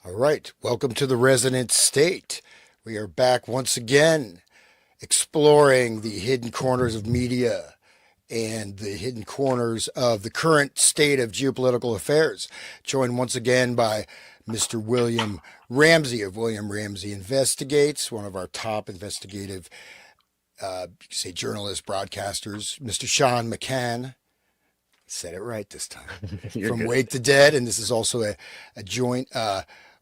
All right, welcome to the Resonant State. We are back once again exploring the hidden corners of media and the hidden corners of the current state of geopolitical affairs. Joined once again by Mr. William Ramsey of William Ramsey Investigates, one of our top investigative, you could say, journalist broadcasters, Mr. Sean McCann. Said it right this time. You're From good. Wake the Dead, and this is also a joint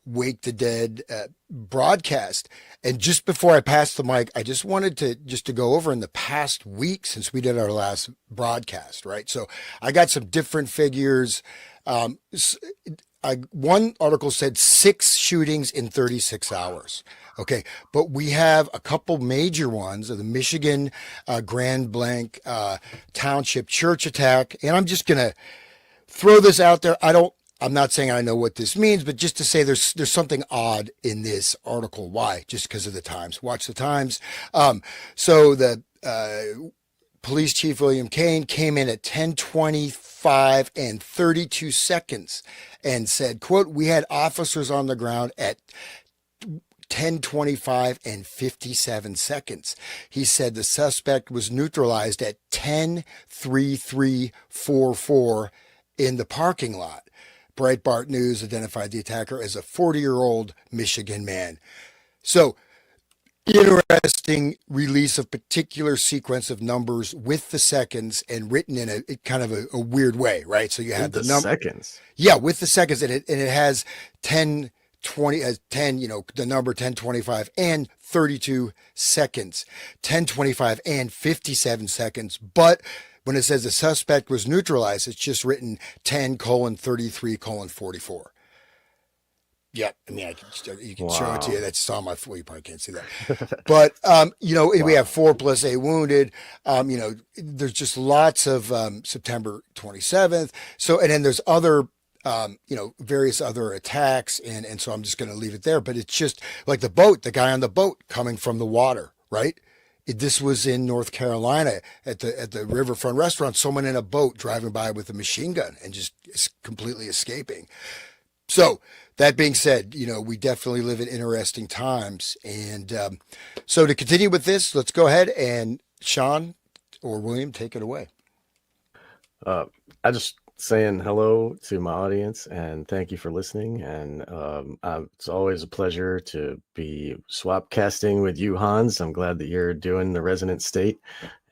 Wake the Dead broadcast. And just before I pass the mic, I just wanted to go over in the past week since we did our last broadcast, right? So I got some different figures. Um, one article said 6 shootings in 36 hours. Okay, but we have a couple major ones of the Michigan Grand Blanc Township church attack, and I'm just gonna throw this out there. I'm not saying I know what this means, but just to say there's something odd in this article. Why? Just because of the Times. Watch the Times. So the police chief William Kane came in at 10:25 and 32 seconds and said, quote, "We had officers on the ground at 10:25 and 57 seconds. He said the suspect was neutralized at 10:33:44 in the parking lot. Breitbart News identified the attacker as a 40-year-old Michigan man." So, interesting release of particular sequence of numbers with the seconds and written in a kind of a weird way, right? So you have With the the number, seconds. yeah, with the seconds, and it has 10 20 as 10, the number 10:25 and 32 seconds, 10:25 and 57 seconds. But when it says the suspect was neutralized, it's just written 10:33:44. Yeah, I mean, you can show it to you. Wow. That's on my. Well, you probably can't see that, but we have Wow. 4+8 wounded. There's just lots of September 27th. So, and then there's other various other attacks, and so I'm just going to leave it there. But it's just like the guy on the boat coming from the water, right? This was in North Carolina at the riverfront restaurant. Someone in a boat driving by with a machine gun and just completely escaping. So that being said, we definitely live in interesting times. And so to continue with this, let's go ahead and Sean or William, take it away. Uh, I just saying hello to my audience and thank you for listening. And it's always a pleasure to be swap casting with you, Hans. I'm glad that you're doing the Resonant State.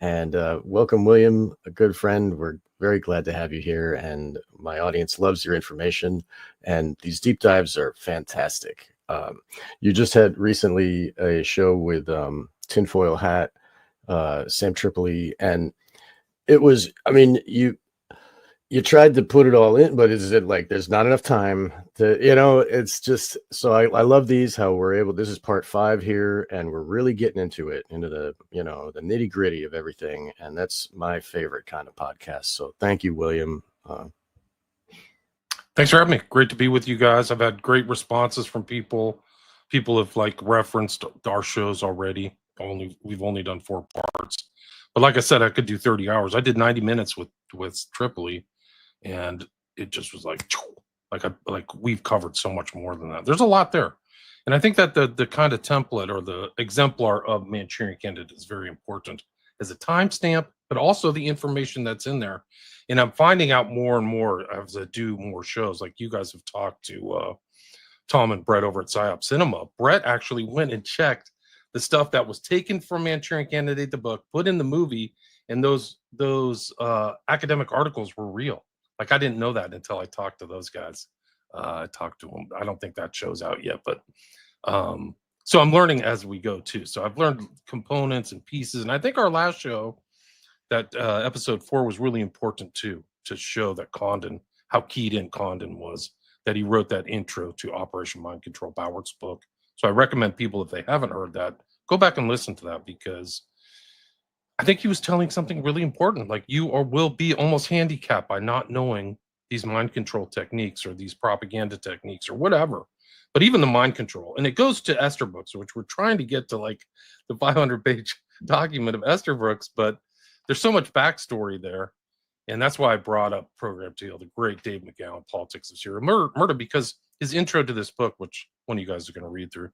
And welcome, William, a good friend. We're very glad to have you here. And my audience loves your information. And these deep dives are fantastic. You just had recently a show with Tinfoil Hat, Sam Tripoli, and it was, I mean, you tried to put it all in, but is it like there's not enough time to, it's just so I love these, how we're able, this is part 5 here, and we're really getting into it, into the, the nitty gritty of everything. And that's my favorite kind of podcast. So thank you, William. Thanks for having me. Great to be with you guys. I've had great responses from people. People have referenced our shows already. We've only done 4 parts, but like I said, I could do 30 hours. I did 90 minutes with Tripoli, and it just was like we've covered so much more than that. There's a lot there, and I think that the kind of template or the exemplar of Manchurian Candidate is very important as a timestamp, but also the information that's in there. And I'm finding out more and more as I do more shows. Like you guys have talked to Tom and Brett over at PsyOp Cinema. Brett actually went and checked the stuff that was taken from Manchurian Candidate, the book, put in the movie, and those academic articles were real. Like I didn't know that until I talked to those guys. I talked to them. I don't think that show's out yet, but so I'm learning as we go too. So I've learned components and pieces, and I think our last show, that episode 4, was really important too, to show that Condon, how keyed in Condon was, that he wrote that intro to Operation Mind Control, Bowert's book. So I recommend people, if they haven't heard that, go back and listen to that, because I think he was telling something really important. Like you will be almost handicapped by not knowing these mind control techniques or these propaganda techniques or whatever. But even the mind control, and it goes to Esterbrook's, which we're trying to get to, like the 500-page document of Esterbrook's, but there's so much backstory there. And that's why I brought up Program Teal, the great Dave McGowan, Politics of Serial Murder, because his intro to this book, which one of you guys are going to read through.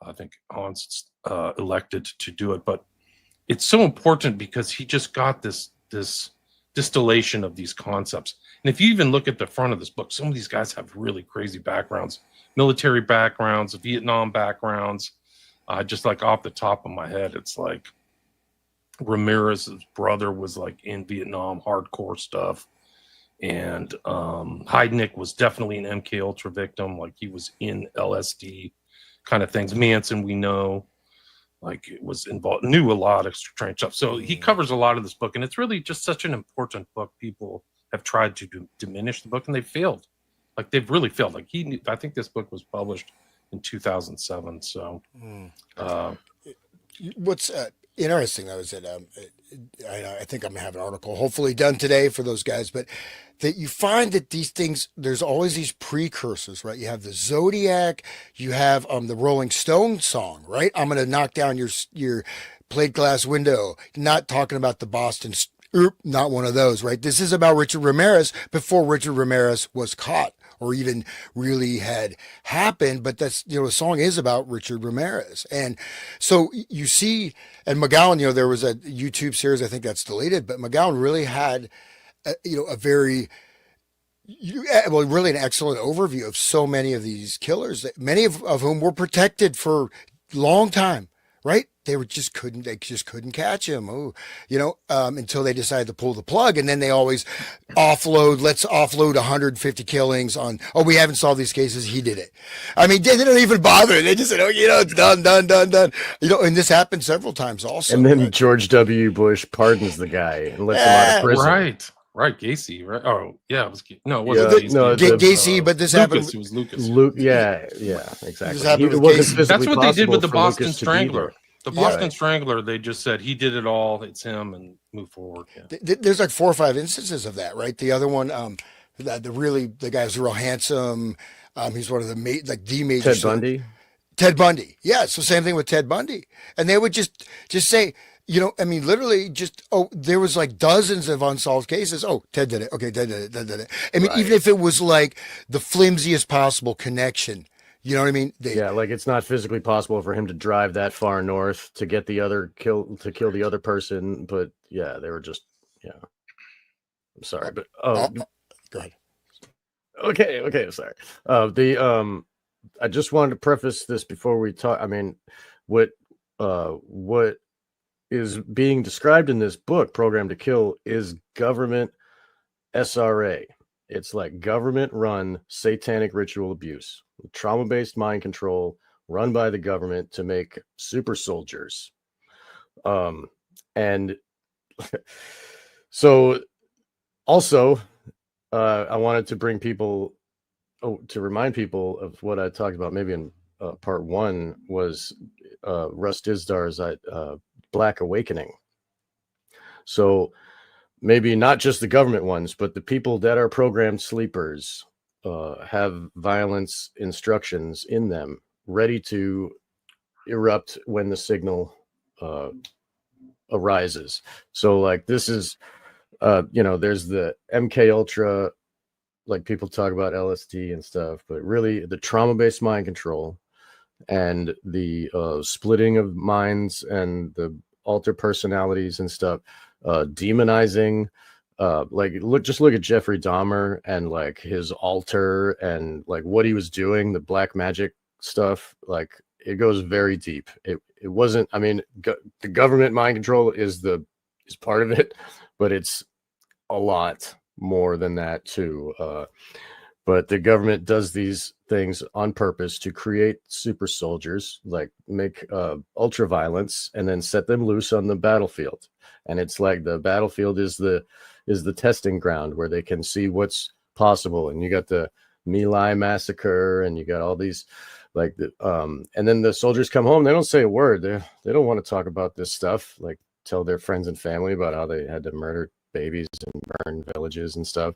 I think Hans elected to do it, but it's so important because he just got this distillation of these concepts. And if you even look at the front of this book, some of these guys have really crazy backgrounds, military backgrounds, Vietnam backgrounds. Just like off the top of my head, it's like Ramirez's brother was like in Vietnam, hardcore stuff. And Heidnik was definitely an MK Ultra victim. Like he was in LSD kind of things. Manson, we know, like it was involved, knew a lot of strange stuff. So he covers a lot of this book, and it's really just such an important book. People have tried to diminish the book, and they've failed. Like they've really failed. Like I think this book was published in 2007. So what's interesting though is that I think I'm gonna have an article hopefully done today for those guys, but that you find that these things, there's always these precursors, right? You have the Zodiac, you have the Rolling Stone song, right? I'm gonna knock down your plate glass window. Not talking about the Boston. Not one of those, right? This is about Richard Ramirez before Richard Ramirez was caught or even really had happened. But that's, the song is about Richard Ramirez. And so you see, and McGowan, there was a YouTube series, I think that's deleted, but McGowan really had, a very, really an excellent overview of so many of these killers, many of whom were protected for a long time, right? They just couldn't catch him. Until they decided to pull the plug. And then they always let's offload 150 killings on, we haven't solved these cases. He did it. I mean, they don't even bother. They just said, it's done. And this happened several times also. And then George W. Bush pardons the guy and lets him out of prison. Right, Gacy, right? Oh, yeah, it was Gacy, but this happened. It was Lucas. Yeah, exactly. That's what they did with the Boston Strangler. The Boston Strangler, they just said he did it all. It's him, and move forward. Yeah. There's like 4 or 5 instances of that, right? The other one, the guy's real handsome. He's one of the major. Ted Bundy. Ted Bundy, yeah. So same thing with Ted Bundy, and they would just say, literally just, there was like dozens of unsolved cases. Oh, Ted did it. Okay, Ted did it. I mean, even if it was like the flimsiest possible connection. You know what I mean? Like it's not physically possible for him to drive that far north to get to kill the other person. But yeah, they were just, I'm sorry, but go ahead. Okay, sorry. I just wanted to preface this before we talk. I mean, what is being described in this book, Program to Kill, is government SRA. It's like government-run satanic ritual abuse, trauma-based mind control run by the government to make super soldiers. And so also, I wanted to bring people, to remind people of what I talked about maybe in part 1 was Russ Dizdar's Black Awakening. So maybe not just the government ones, but the people that are programmed sleepers have violence instructions in them ready to erupt when the signal arises. So like this is, there's the MK Ultra, like people talk about LSD and stuff, but really the trauma-based mind control and the splitting of minds and the alter personalities and stuff, demonizing, just look at Jeffrey Dahmer and like his altar and like what he was doing, the black magic stuff. Like it goes very deep. It wasn't, the government mind control is part of it, but it's a lot more than that too. But the government does these things on purpose to create super soldiers, like make ultra violence and then set them loose on the battlefield. And it's like the battlefield is the testing ground where they can see what's possible. And you got the My Lai massacre, and you got all these and then the soldiers come home. They don't say a word. They don't want to talk about this stuff. Like tell their friends and family about how they had to murder babies and burn villages and stuff.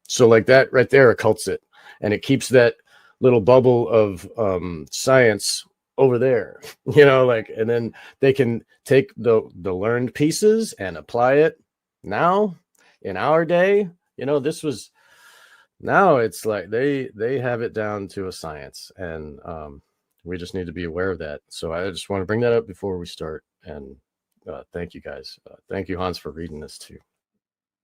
So like that right there occults it, and it keeps that little bubble of science over there, and then they can take the learned pieces and apply it now in our day. This was Now it's like they have it down to a science, and we just need to be aware of that. So I just want to bring that up before we start. And thank you guys. Thank you, Hans, for reading this too.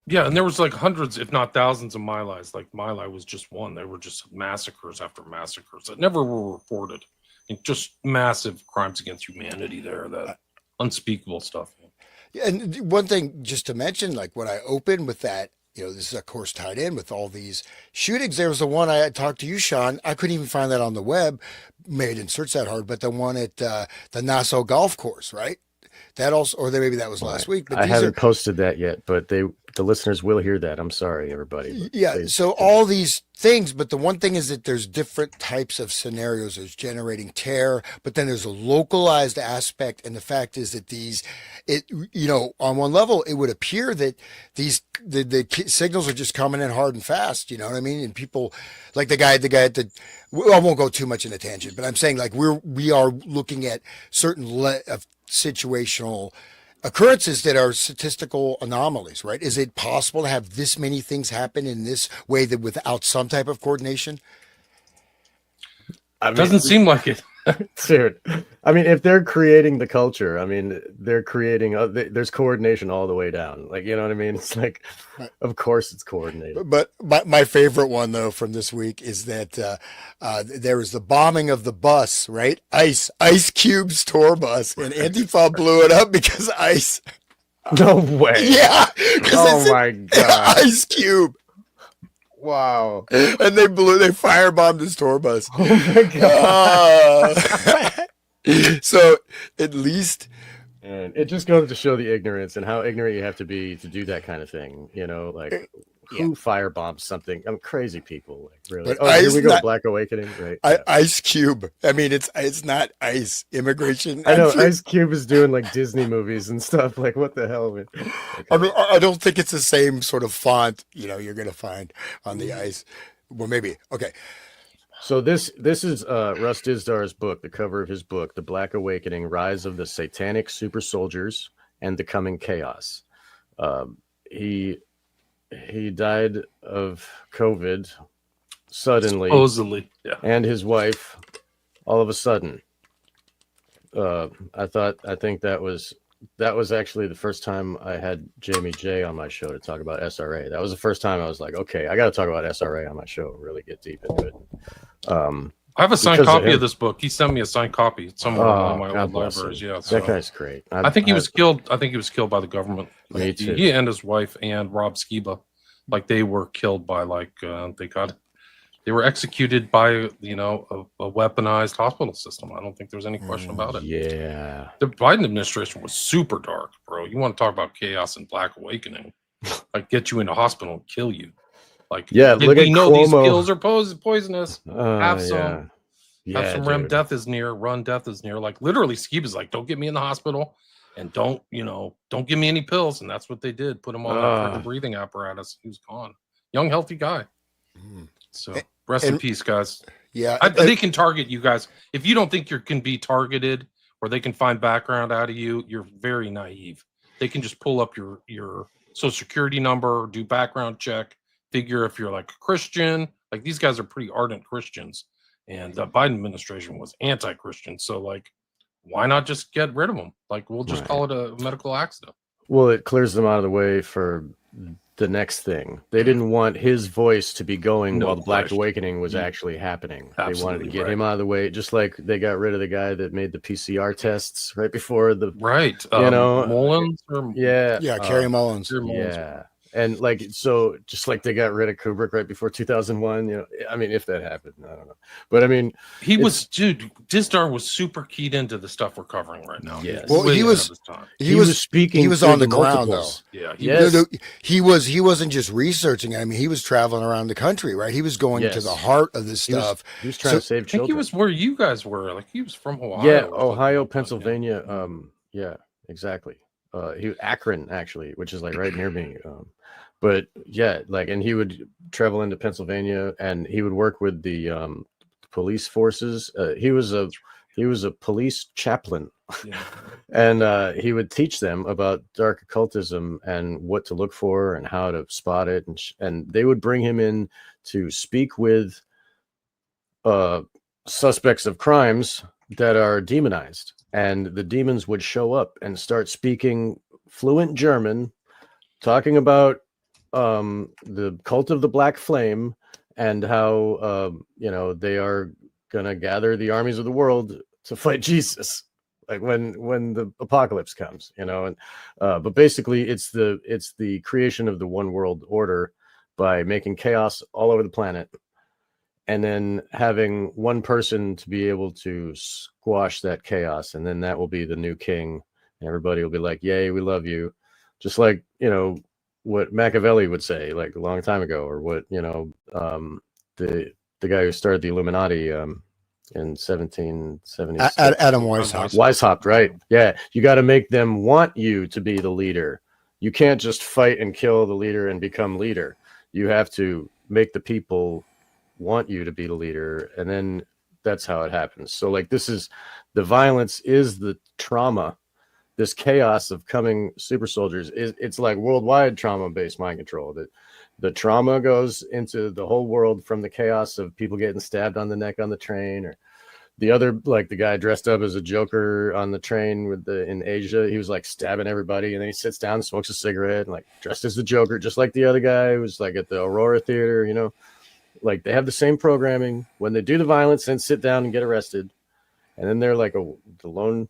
Yeah, and there was like hundreds, if not thousands, of Mylis. Like Myli was just one. They were just massacres after massacres that never were reported. And just massive crimes against humanity there. That unspeakable stuff. And one thing just to mention, like when I opened with that, this is of course tied in with all these shootings. There was the one I had talked to you, Sean. I couldn't even find that on the web. Maybe I didn't search that hard, but the one at the Nassau golf course, right? That also, or maybe that was last week. But I haven't posted that yet, but the listeners will hear that. I'm sorry, everybody. Yeah. So all these things, but the one thing is that there's different types of scenarios. There's generating terror, but then there's a localized aspect. And the fact is that on one level, it would appear that the signals are just coming in hard and fast. You know what I mean? And people like the guy at the, well, I won't go too much in a tangent, but I'm saying like we are looking at certain of situational occurrences that are statistical anomalies, right? Is it possible to have this many things happen in this way that without some type of coordination? It doesn't seem like it. Dude, I mean, if they're creating the culture, I mean, they're creating, there's coordination all the way down. Like, you know what I mean? It's like, of course it's coordinated. But my favorite one, though, from this week is that there was the bombing of the bus, right? Ice Cube's tour bus, and Antifa blew it up because Ice. No way. Yeah. Oh, my God. Ice Cube. Wow. And they firebombed his tour bus. Oh my God. So at least. And it just goes to show the ignorance and how ignorant you have to be to do that kind of thing. Like who firebombs something? I'm crazy people. Like really. But here we go. Black Awakening. Right. Ice Cube. I mean, it's not Ice Immigration. I know Ice Cube is doing like Disney movies and stuff. Like what the hell? Man? I mean, I don't think it's the same sort of font, you're going to find on the Ice. Well, maybe. Okay. So this is Russ Dizdar's book, the cover of his book, The Black Awakening, Rise of the Satanic Super Soldiers and the Coming Chaos. He died of COVID suddenly. Supposedly, yeah. And his wife all of a sudden. I think that was actually the first time I had Jamie J on my show to talk about SRA. That was the first time I was like, okay, I got to talk about SRA on my show, really get deep into it. I have a signed copy of this book. He sent me a signed copy somewhere in my old libraries. Yeah, that guy's great. I think he was killed. I think he was killed by the government. Me too. He and his wife and Rob Skiba, like they were killed by they were executed by a weaponized hospital system. I don't think there's any question about it. Yeah, the Biden administration was super dark, bro. You want to talk about chaos and Black Awakening? Like get you into hospital and kill you. Like, yeah, look at know Cuomo. These pills are poisonous. Have some. Yeah. Have some REM. Death is near. Run. Death is near. Like literally, Skiba's like, don't get me in the hospital, and don't give me any pills. And that's what they did. Put him on a breathing apparatus. He was gone. Young, healthy guy. So rest in peace, guys. Yeah, they can target you guys if you don't think you can be targeted, or they can find background out of you. You're very naive. They can just pull up your social security number, do background check. Figure if you're like a Christian, like these guys are pretty ardent Christians, and the Biden administration was anti-Christian. So like, why not just get rid of them? Like we'll just call it a medical accident. Well, it clears them out of the way for the next thing. They didn't want his voice to be going while the Black Awakening was actually happening. They wanted to get him out of the way, just like they got rid of the guy that made the PCR tests right before the Mullins Kerry Mullins. Yeah. And like, so just like they got rid of Kubrick right before 2001, I mean, if that happened, I don't know. But I mean, Dizdar was super keyed into the stuff we're covering right now. Yes. Well, he was speaking. He was on the ground though. Yeah. He wasn't just researching. I mean, he was traveling around the country, right? He was going to the heart of this stuff. He was trying to save children. I think he was where you guys were. Like he was from Ohio. Yeah. Ohio, Pennsylvania. Yeah, exactly. Akron actually, which is like right near me. But yeah, like, and he would travel into Pennsylvania, and he would work with the police forces. He was a police chaplain, and he would teach them about dark occultism and what to look for and how to spot it. And they would bring him in to speak with suspects of crimes that are demonized, and the demons would show up and start speaking fluent German, talking about the cult of the Black Flame and how they are gonna gather the armies of the world to fight Jesus, like when the apocalypse comes, and but basically it's the creation of the one world order by making chaos all over the planet, and then having one person to be able to squash that chaos, and then that will be the new king, and everybody will be like, yay, we love you, just like what Machiavelli would say like a long time ago, or what the guy who started the Illuminati in 1776. Adam Weishaupt. Weishaupt, right? Yeah, you got to make them want you to be the leader. You can't just fight and kill the leader and become leader. You have to make the people want you to be the leader, and then that's how it happens. So like, this is the violence, is the trauma, this chaos of coming super soldiers. It's like worldwide trauma-based mind control. That the trauma goes into the whole world, from the chaos of people getting stabbed on the neck on the train, or the other, like the guy dressed up as a Joker on the train in Asia. He was like stabbing everybody, and then he sits down and smokes a cigarette and like dressed as the Joker, just like the other guy who was like at the Aurora Theater, like they have the same programming when they do the violence and sit down and get arrested. And then they're like the lone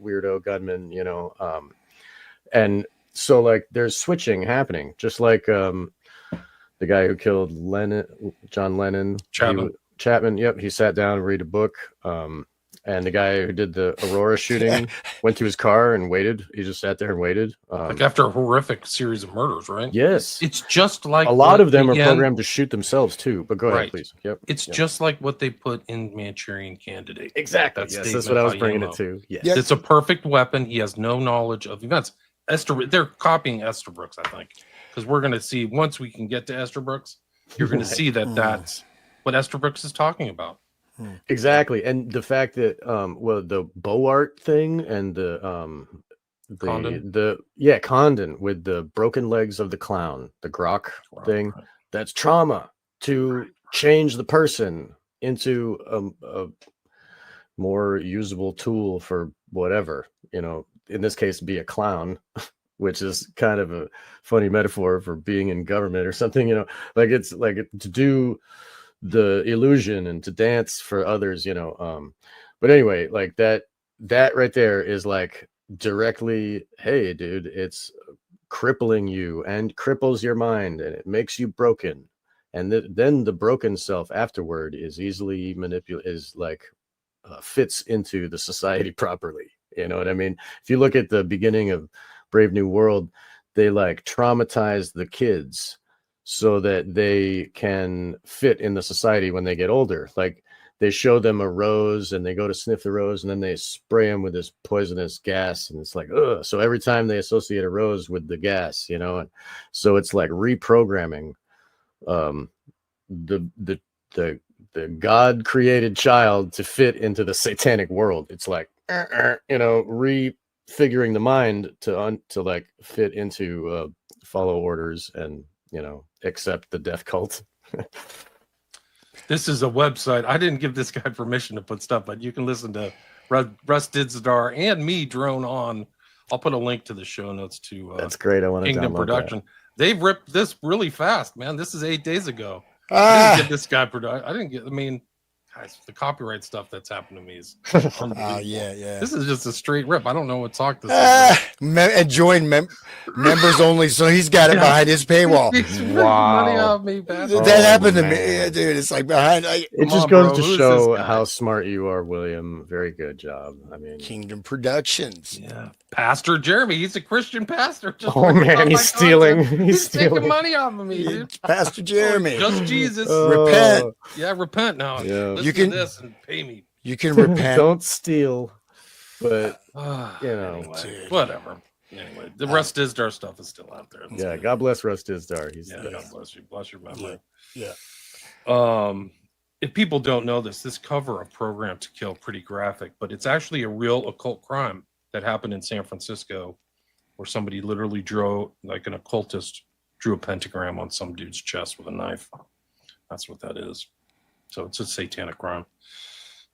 weirdo gunman, and so like there's switching happening, just like the guy who killed John Lennon, Chapman. Yep, he sat down and read a book. And the guy who did the Aurora shooting went to his car and waited. He just sat there and waited. Like after a horrific series of murders, right? Yes. It's just like a lot of them are programmed to shoot themselves too. But go ahead, please. Yep. It's just like what they put in Manchurian Candidate. Exactly. That's what I was bringing it to. Yes. It's a perfect weapon. He has no knowledge of events. They're copying Esther Brooks, I think, because we're going to see, once we can get to Esther Brooks, you're going to see that that's what Esther Brooks is talking about. Exactly. And the fact that the Boart thing and Condon with the broken legs of the clown, the Grok thing, that's trauma to change the person into a more usable tool for whatever, in this case be a clown, which is kind of a funny metaphor for being in government or something, like it's like to do the illusion and to dance for others, but anyway, like that right there is like directly, hey dude, it's crippling you and cripples your mind, and it makes you broken, and then the broken self afterward is easily manipulated, is like fits into the society properly, you know what I mean? If you look at the beginning of Brave New World, they like traumatize the kids so that they can fit in the society when they get older. Like they show them a rose and they go to sniff the rose, and then they spray them with this poisonous gas, and it's like, ugh. So every time they associate a rose with the gas, and so it's like reprogramming the God created child to fit into the satanic world. It's like, refiguring the mind to like fit into follow orders and accept the death cult. This is a website. I didn't give this guy permission to put stuff, but you can listen to Russ Dizdar and me drone on. I'll put a link to the show notes to that's great. I want to Kingdom Production. That. They've ripped this really fast, man. This is 8 days ago. I didn't get this guy guys, the copyright stuff that's happened to me is yeah. This is just a straight rip. I don't know what talk this is. And join members only, so he's got it behind his paywall. Wow. Money off me, that happened to me, dude. It's like behind. It just goes to show how smart you are, William. Very good job. I mean, Kingdom Productions. Yeah, Pastor Jeremy. He's a Christian pastor. Oh man, he's stealing. He's taking money off of me, dude. Pastor Jeremy. Just Jesus. Repent. Yeah, repent now. Yeah. You can this and pay me. You can repent. Don't steal, but anyway, whatever. Anyway, the Russ Dizdar stuff is still out there. That's good. God bless Russ Dizdar. God bless you. Bless your memory. Yeah. If people don't know this cover of Program to Kill pretty graphic, but it's actually a real occult crime that happened in San Francisco, where somebody literally drew, like an occultist drew a pentagram on some dude's chest with a knife. That's what that is. So it's a satanic crime.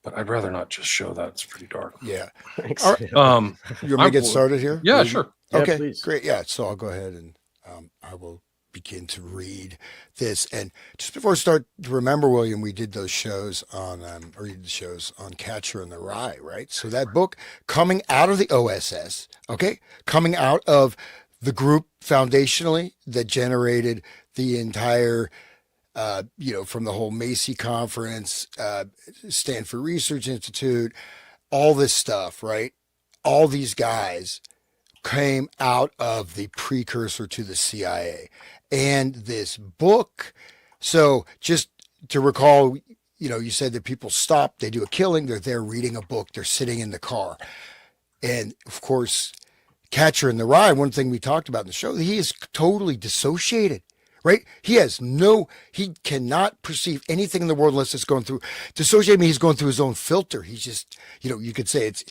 But I'd rather not just show that. It's pretty dark. Yeah. Thanks. All right. You want me to get started here? Yeah, sure. Yeah, Okay, please. great. Yeah, so I'll go ahead and I will begin to read this. And just before I start, to remember, William, we did those shows on, or you did the shows on Catcher in the Rye, right? So that book coming out of the OSS, okay, coming out of the group foundationally that generated the entire, from the whole Macy conference, Stanford Research Institute, all this stuff, right? All these guys came out of the precursor to the CIA and this book. So just to recall, you said that people stop, they do a killing, they're there reading a book, they're sitting in the car. And of course, Catcher in the Rye, one thing we talked about in the show, he is totally dissociated, right? He cannot perceive anything in the world unless it's going through, dissociate means he's going through his own filter. He's just, you could say it's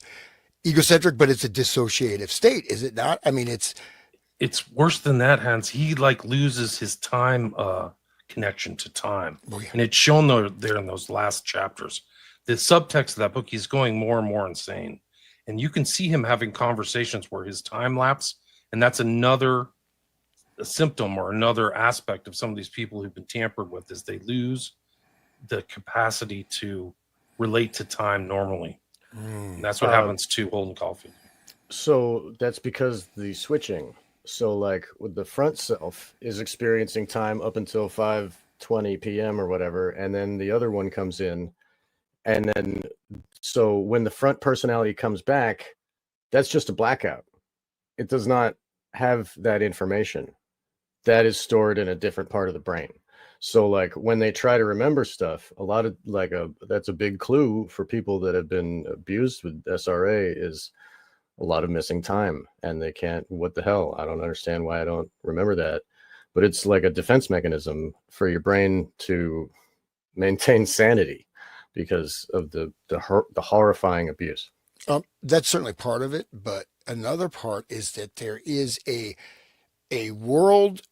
egocentric, but it's a dissociative state, is it not? I mean, it's worse than that, Hans. He loses his time connection to time. Oh, yeah. And it's shown there in those last chapters. The subtext of that book, he's going more and more insane. And you can see him having conversations where his time lapse, and that's another symptom or another aspect of some of these people who've been tampered with, is they lose the capacity to relate to time normally. And that's what happens to Holden Caulfield. So that's because the switching. So like with the front self is experiencing time up until 5:20 p.m. or whatever, and then the other one comes in, and then so when the front personality comes back, that's just a blackout. It does not have that information. That is stored in a different part of the brain. So like when they try to remember stuff, a lot of that's a big clue for people that have been abused with SRA is a lot of missing time, and they can't, what the hell? I don't understand why I don't remember that. But it's like a defense mechanism for your brain to maintain sanity because of the horrifying abuse. That's certainly part of it, but another part is that there is a world,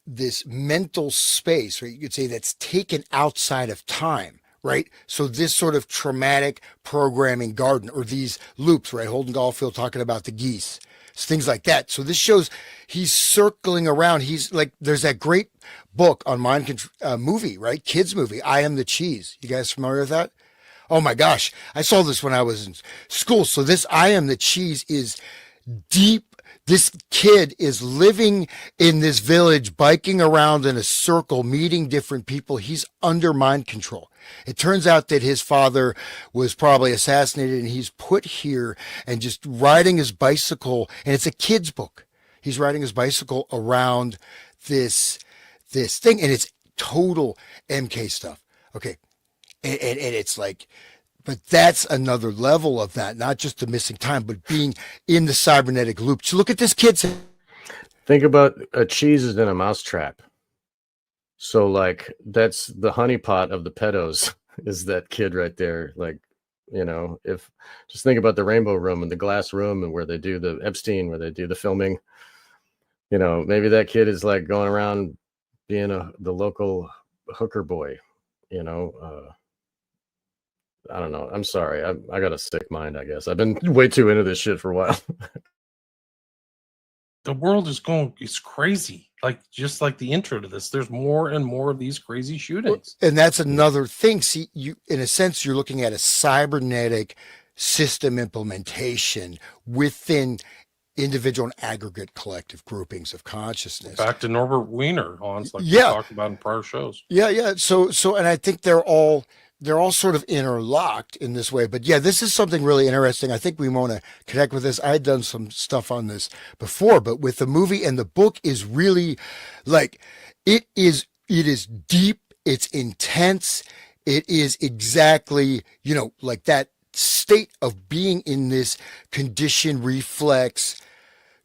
this mental space, right? You could say that's taken outside of time, right? So this sort of traumatic programming garden, or these loops, right? Holden Caulfield talking about the geese, things like that. So this shows he's circling around. He's like, there's that great book on mind control, movie, right? Kids movie, I Am the Cheese. You guys familiar with that? Oh my gosh. I saw this when I was in school. So this I Am the Cheese is deep. This kid is living in this village, biking around in a circle, meeting different people. He's under mind control. It turns out that his father was probably assassinated, and he's put here and just riding his bicycle. And it's a kid's book. He's riding his bicycle around this thing, and it's total MK stuff. Okay. And it's like, but that's another level of that, not just the missing time, but being in the cybernetic loop. So look at this kid. Think about a cheese is in a mousetrap. So like that's the honeypot of the pedos is that kid right there. Like, if just think about the Rainbow Room and the glass room and where they do the Epstein, where they do the filming, maybe that kid is like going around being the local hooker boy, I don't know. I'm sorry. I got a sick mind, I guess. I've been way too into this shit for a while. The world is it's crazy. Just like the intro to this, there's more and more of these crazy shootings. And that's another thing. See, in a sense, you're looking at a cybernetic system implementation within individual and aggregate collective groupings of consciousness. Back to Norbert Wiener, Hans, we talked about in prior shows. Yeah. So, and I think they're all sort of interlocked in this way. But yeah, this is something really interesting. I think we want to connect with this. I had done some stuff on this before, but with the movie and the book is really like, it is deep. It's intense. It is exactly, like that state of being in this conditioned reflex,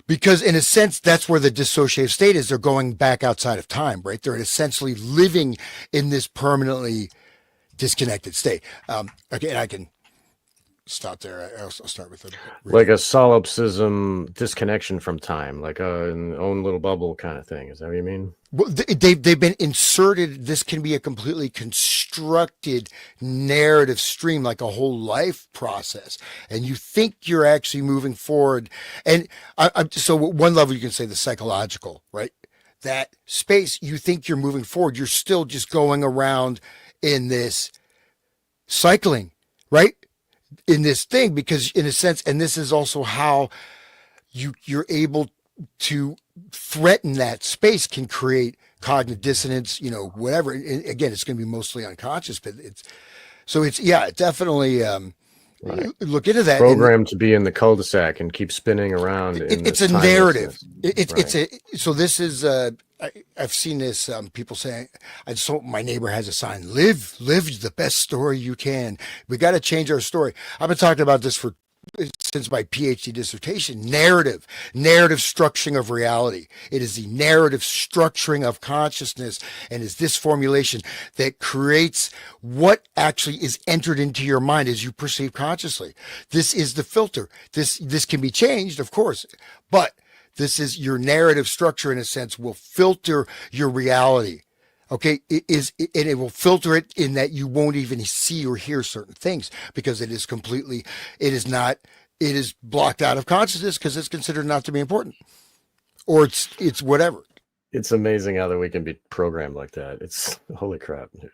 because in a sense, that's where the dissociative state is. They're going back outside of time, right? They're essentially living in this permanently disconnected state. Okay, and I can stop there. I'll start with like a solipsism, disconnection from time, like an own little bubble kind of thing. Is that what you mean? Well, they've been inserted. This can be a completely constructed narrative stream, like a whole life process, and you think you're actually moving forward. And so one level you can say the psychological, right? That space you think you're moving forward, you're still just going around in this cycling, right? In this thing, because in a sense, and this is also how you're able to threaten that space, can create cognitive dissonance, whatever. And again, it's going to be mostly unconscious, but definitely Right. look into that. Programmed to be in the cul-de-sac and keep spinning around. It's a narrative. So this is I've seen this. People saying, my neighbor has a sign: live the best story you can. We got to change our story. I've been talking about this since my PhD dissertation. Narrative structuring of reality. It is the narrative structuring of consciousness, and is this formulation that creates what actually is entered into your mind as you perceive consciously. This is the filter. This can be changed, of course, but this is your narrative structure, in a sense, will filter your reality. Okay, and it will filter it in that you won't even see or hear certain things, because it is blocked out of consciousness, because it's considered not to be important, or it's whatever. It's amazing how that we can be programmed like that. It's holy crap, dude.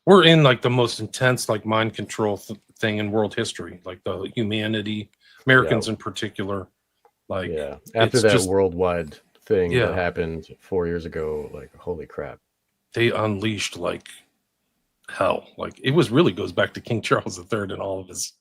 We're in like the most intense like mind control thing in world history, like the humanity, Americans in particular. Like, after that worldwide thing that happened 4 years ago, like, holy crap, they unleashed like hell. Like, it really goes back to King Charles III and all of his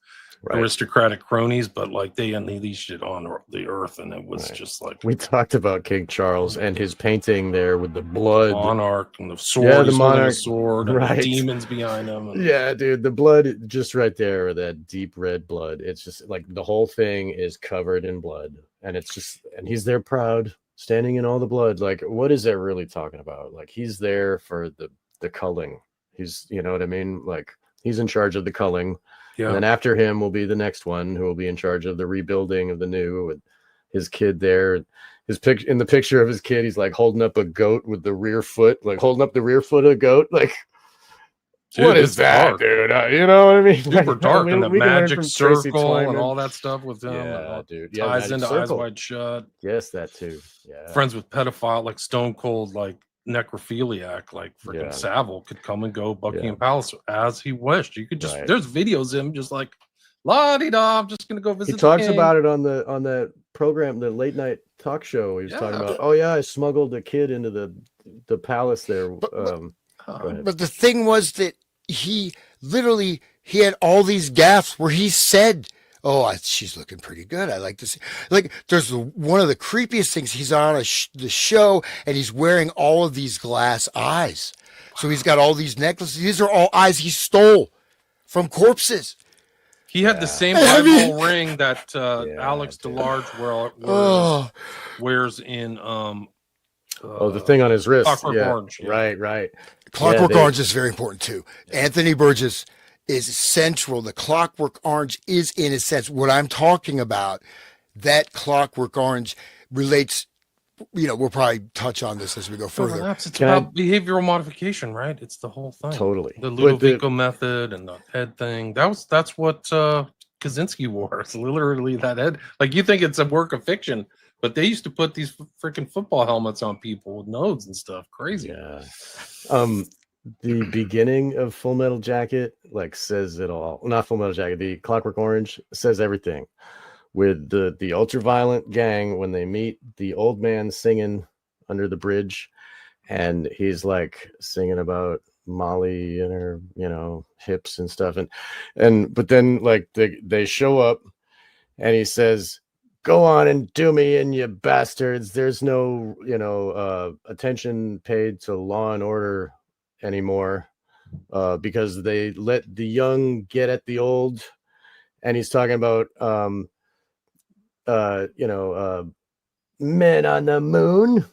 aristocratic cronies, but like they unleashed it on the earth, and it was just like, we talked about King Charles and his painting there with the blood, monarch and the sword, the monarch, sword, and the demons behind him. Yeah, dude, the blood just right there, that deep red blood. It's just like the whole thing is covered in blood, and it's just, and he's there proud, standing in all the blood. Like, what is that really talking about? Like, he's there for the culling. He's, you know what I mean? Like, he's in charge of the culling. Yeah. And then after him will be the next one, who will be in charge of the rebuilding of the new, with his kid there. His picture, in the picture of his kid, he's like holding up a goat with the rear foot, like holding up the rear foot of a goat. Like, dude, what is that, dark, dude? You know what I mean? Super dark, and the magic circle and all that stuff with him. Yeah, dude. Ties into Eyes Wide Shut. Yes, that too. Yeah. Friends with pedophile, like Stone Cold, like necrophiliac, like freaking Savile could come and go Buckingham Palace as he wished. You could just there's videos of him just like, la-di-da, I'm just gonna go visit. He talks about it on the program, the late night talk show. He was talking about, I smuggled a kid into the palace there. But the thing was that he had all these gaffes where he said, she's looking pretty good. I like to see. Like, there's one of the creepiest things. He's on the show, and he's wearing all of these glass eyes. So he's got all these necklaces. These are all eyes he stole from corpses. He had the same eyeball ring that Alex DeLarge wears in the thing on his wrist. Clockwork Orange. Right. Clockwork Orange is very important too. Anthony Burgess is central. The Clockwork Orange is, in a sense, what I'm talking about. That Clockwork Orange relates, we'll probably touch on this as we go further. It's about behavioral modification, right? It's the whole thing. Totally. The Ludovico method and the head thing. That's what Kaczynski wore. It's literally that head. Like, you think it's a work of fiction, but they used to put these freaking football helmets on people with nodes and stuff. Crazy. Yeah. The beginning of Full Metal Jacket says it all. Not Full Metal Jacket. The Clockwork Orange says everything. With the ultraviolent gang, when they meet the old man singing under the bridge, and he's like singing about Molly and her, hips and stuff, but then they show up, and he says, "Go on and do me in, you bastards. There's no attention paid to law and order anymore, because they let the young get at the old." And he's talking about men on the moon,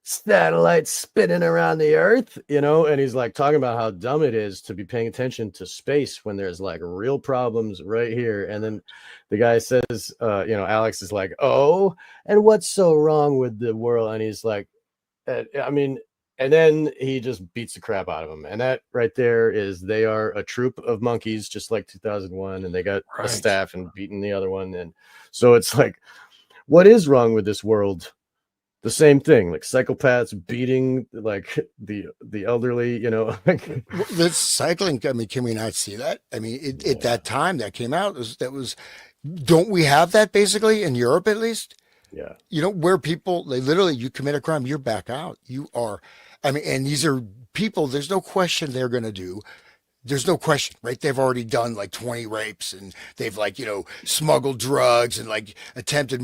satellites spinning around the earth, and he's like talking about how dumb it is to be paying attention to space when there's like real problems right here. And then the guy says, Alex is like, oh, and what's so wrong with the world? And he's like, I mean, and then he just beats the crap out of him. And that right there is, they are a troop of monkeys, just like 2001, and they got a Right. staff and beating the other one. And so it's like, what is wrong with this world? The same thing, like psychopaths beating like the elderly, like, This cycling, I mean, can we not see that? I mean, at that time that came out, don't we have that basically in Europe at least? yeah. Where people, they literally, you commit a crime, you're back out. You are, I mean, and these are people, there's no question they're going to do. There's no question, right? They've already done like 20 rapes and they've like, smuggled drugs and like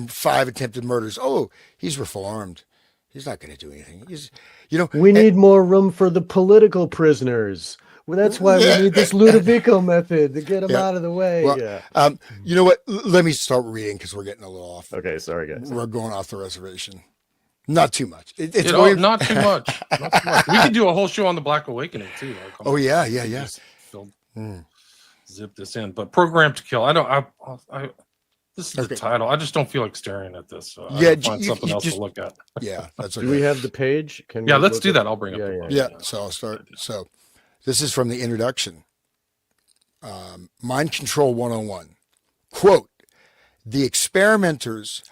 five attempted murders. Oh, he's reformed. He's not going to do anything. We need more room for the political prisoners. Well, that's why we need this Ludovico method to get them out of the way. Well, yeah. You know what? Let me start reading because we're getting a little off. Okay, sorry guys. We're going off the reservation. Not too much. Not too much. Not too much. We could do a whole show on the Black Awakening too. Oh yeah. Just zip this in. But Program to Kill. This is the title. I just don't feel like staring at this. So yeah, find something else to look at. Yeah, that's okay. Do we have the page? Let's do that. I'll bring up. Yeah. So I'll start. So this is from the introduction. Mind Control 101. Quote: the experimenters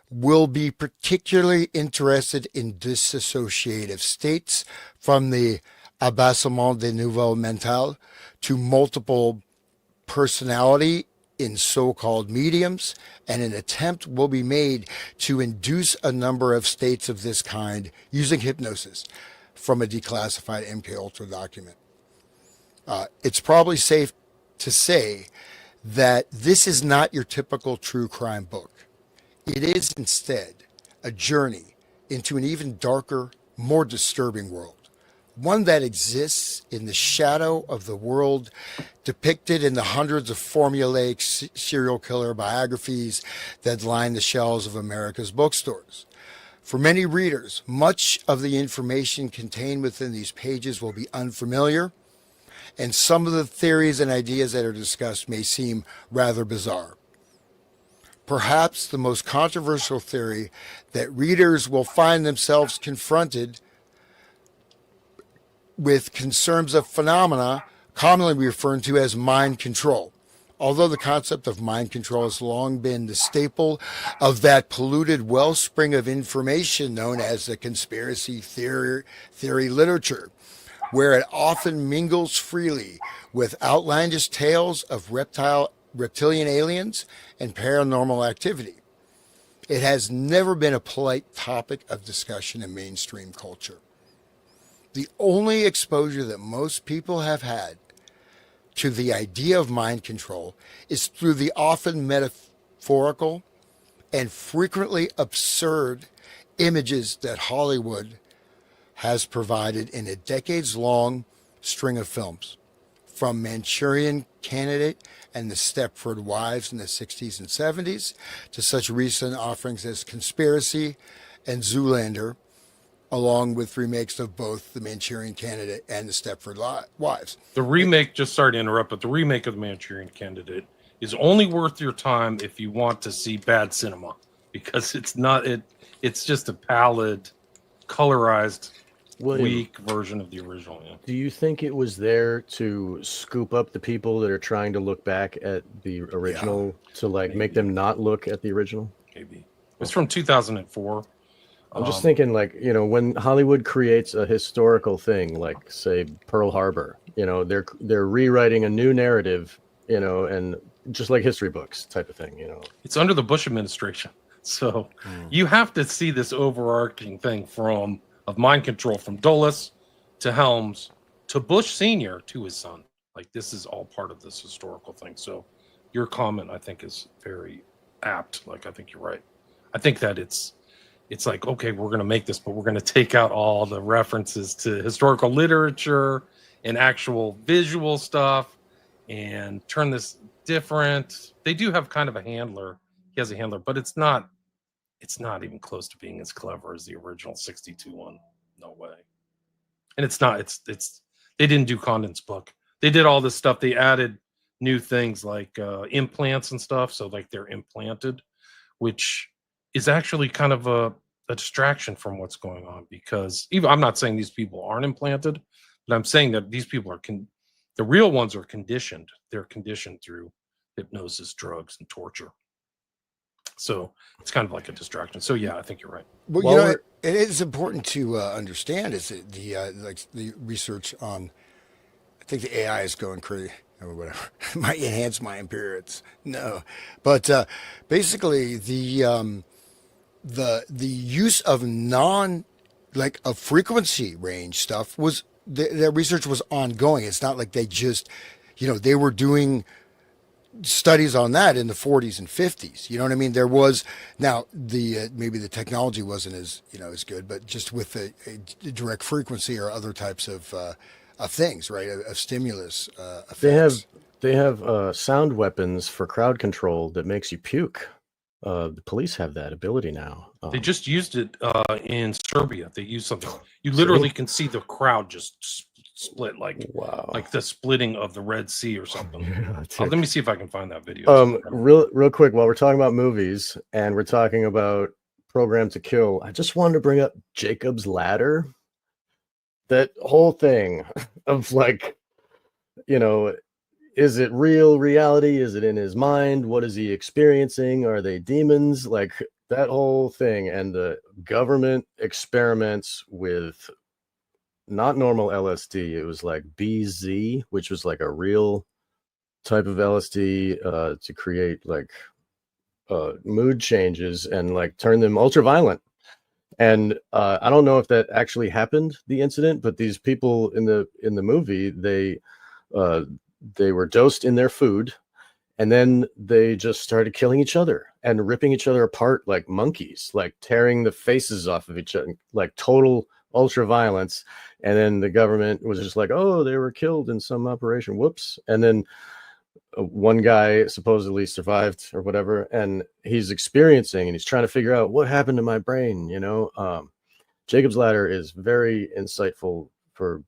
will be particularly interested in dissociative states from the abaissement de niveau mental to multiple personality in so-called mediums, and an attempt will be made to induce a number of states of this kind using hypnosis from a declassified MK Ultra document. It's probably safe to say that this is not your typical true crime book. It is instead a journey into an even darker, more disturbing world. One that exists in the shadow of the world depicted in the hundreds of formulaic serial killer biographies that line the shelves of America's bookstores. For many readers, much of the information contained within these pages will be unfamiliar, and some of the theories and ideas that are discussed may seem rather bizarre. Perhaps the most controversial theory that readers will find themselves confronted with concerns of phenomena commonly referred to as mind control. Although the concept of mind control has long been the staple of that polluted wellspring of information known as the conspiracy theory literature, where it often mingles freely with outlandish tales of reptilian aliens and paranormal activity. It has never been a polite topic of discussion in mainstream culture. The only exposure that most people have had to the idea of mind control is through the often metaphorical and frequently absurd images that Hollywood has provided in a decades-long string of films, from Manchurian Candidate and the Stepford Wives in the 60s and 70s to such recent offerings as Conspiracy and Zoolander, along with remakes of both the Manchurian Candidate and the Stepford Wives. The remake, just sorry to interrupt, but the remake of the Manchurian Candidate is only worth your time if you want to see bad cinema, because it's just a pallid, colorized, weak version of the original. Yeah. Do you think it was there to scoop up the people that are trying to look back at the original to make them not look at the original? Maybe. It's from 2004. I'm just thinking, when Hollywood creates a historical thing, like say Pearl Harbor, they're rewriting a new narrative, and just like history books type of thing, It's under the Bush administration, so you have to see this overarching thing of mind control from Dulles to Helms to Bush Senior to his son. Like, this is all part of this historical thing. So your comment, I think, is very apt. Like, I think you're right. I think that it's like, okay, we're going to make this, but we're going to take out all the references to historical literature and actual visual stuff and turn this different. They do have kind of a handler. He has a handler, but it's not it's not even close to being as clever as the original 62 one. No way. And it's not. It's they didn't do Condon's book. They did all this stuff. They added new things like implants and stuff. So like they're implanted, which is actually kind of a distraction from what's going on, because even I'm not saying these people aren't implanted, but I'm saying that these people are the real ones are conditioned. They're conditioned through hypnosis, drugs, and torture. So it's kind of like a distraction. So yeah, I think you're right. Well, Well, you know, we're- it is important to understand is that the research on. I think the AI is going crazy or whatever. Might enhance my appearance. No, but basically the use of of frequency range stuff was their research was ongoing. It's not like they just, they were doing studies on that in the 40s and 50s. You know what I mean? There was now the maybe the technology wasn't as as good, but just with a direct frequency or other types of things, right? Of stimulus they have effects. they have sound weapons for crowd control that makes you puke. The police have that ability now. They just used it in Serbia. They used something. You See? literally can see the crowd just split, like Wow. the splitting of the Red Sea or something. Yeah, Let me see if I can find that video. real quick, while we're talking about movies and we're talking about Program to Kill, I just wanted to bring up Jacob's Ladder. That whole thing of like, is it real reality? Is it in his mind? What is he experiencing? Are they demons? Like that whole thing. And the government experiments with not normal LSD. It was like BZ, which was like a real type of LSD to create like mood changes and like turn them ultra violent. And I don't know if that actually happened, the incident, but these people in the movie, they were dosed in their food, and then they just started killing each other and ripping each other apart like monkeys, like tearing the faces off of each other, like total ultra violence. And then the government was just like, oh, they were killed in some operation. Whoops. And then one guy supposedly survived or whatever, and he's experiencing and he's trying to figure out what happened to my brain. Jacob's Ladder is very insightful for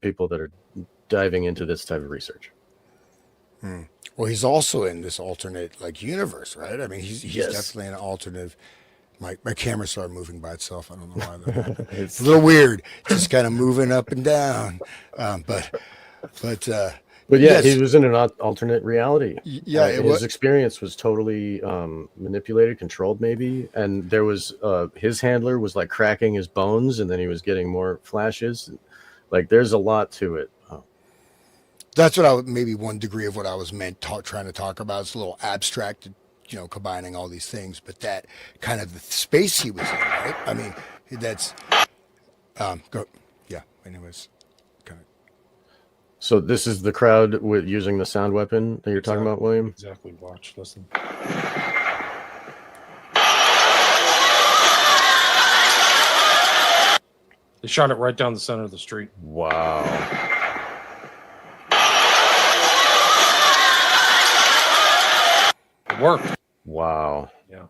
people that are diving into this type of research. Well, he's also in this alternate universe, right? I mean, he's Yes. definitely an alternative. My camera started moving by itself. I don't know why. It's a little weird, just kind of moving up and down. But yeah, yes. he was in an alternate reality. Yeah, his experience was totally manipulated, controlled, maybe. And there was his handler was like cracking his bones, and then he was getting more flashes. Like, there's a lot to it. That's what maybe one degree of what I was trying to talk about. It's a little abstract, combining all these things, but that kind of the space he was in, right? I mean, that's yeah. Anyways, kind of. So this is the crowd with using the sound weapon that you're talking about, William? Exactly. Watch, listen. They shot it right down the center of the street. Wow. It worked. Wow. Yeah.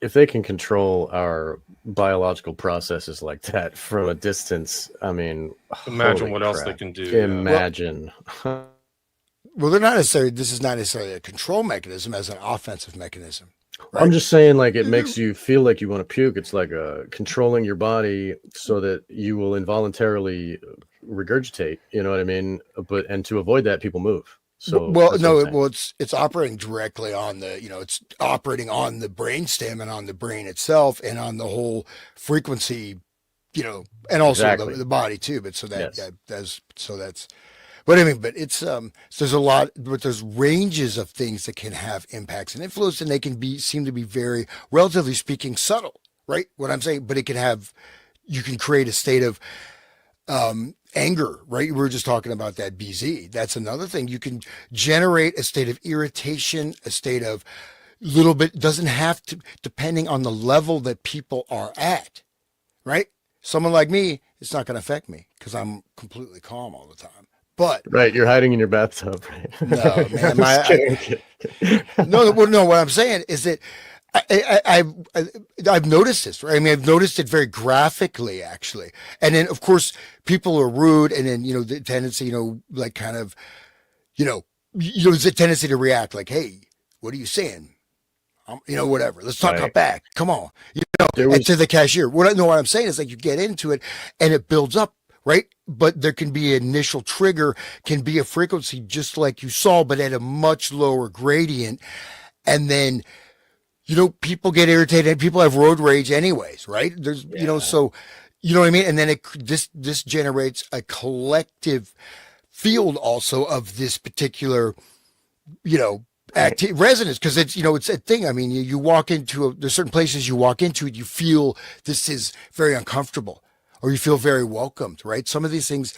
If they can control our biological processes like that from a distance, I mean, Imagine holy what else they crap. can do. Yeah. Imagine. Well, this is not necessarily a control mechanism as an offensive mechanism. Right? I'm just saying, like, it makes you feel like you want to puke. It's like controlling your body so that you will involuntarily regurgitate. You know what I mean? And to avoid that, people move. So it's operating directly on it's operating on the brainstem and on the brain itself and on the whole frequency, and also Exactly. the body too. But so that Yes. that's. But I mean, but it's so there's a lot, but there's ranges of things that can have impacts and influence, and they can seem to be very, relatively speaking, subtle, right? What I'm saying, but you can create a state of anger, right? We were just talking about that BZ. That's another thing. You can generate a state of irritation, a state of little bit, doesn't have to, depending on the level that people are at, right? Someone like me, it's not going to affect me because I'm completely calm all the time. But Right, you're hiding in your bathtub, right? no, man, I'm just kidding, I'm kidding. no, well, no. What I'm saying is that I've noticed this. Right? I mean, I've noticed it very graphically, actually. And then, of course, people are rude, and then the tendency, like kind of, there's a tendency to react like, "Hey, what are you saying? Whatever. Let's talk Right. back. Come on." There And was to the cashier. What I'm saying is like you get into it, and it builds up. Right. But there can be an initial trigger, can be a frequency just like you saw, but at a much lower gradient. And then, people get irritated. People have road rage anyways, right? There's, Yeah. so, you know what I mean? And then this generates a collective field also of this particular, resonance, because it's a thing. I mean, you walk into there's certain places you walk into it, you feel this is very uncomfortable, or you feel very welcomed, right? Some of these things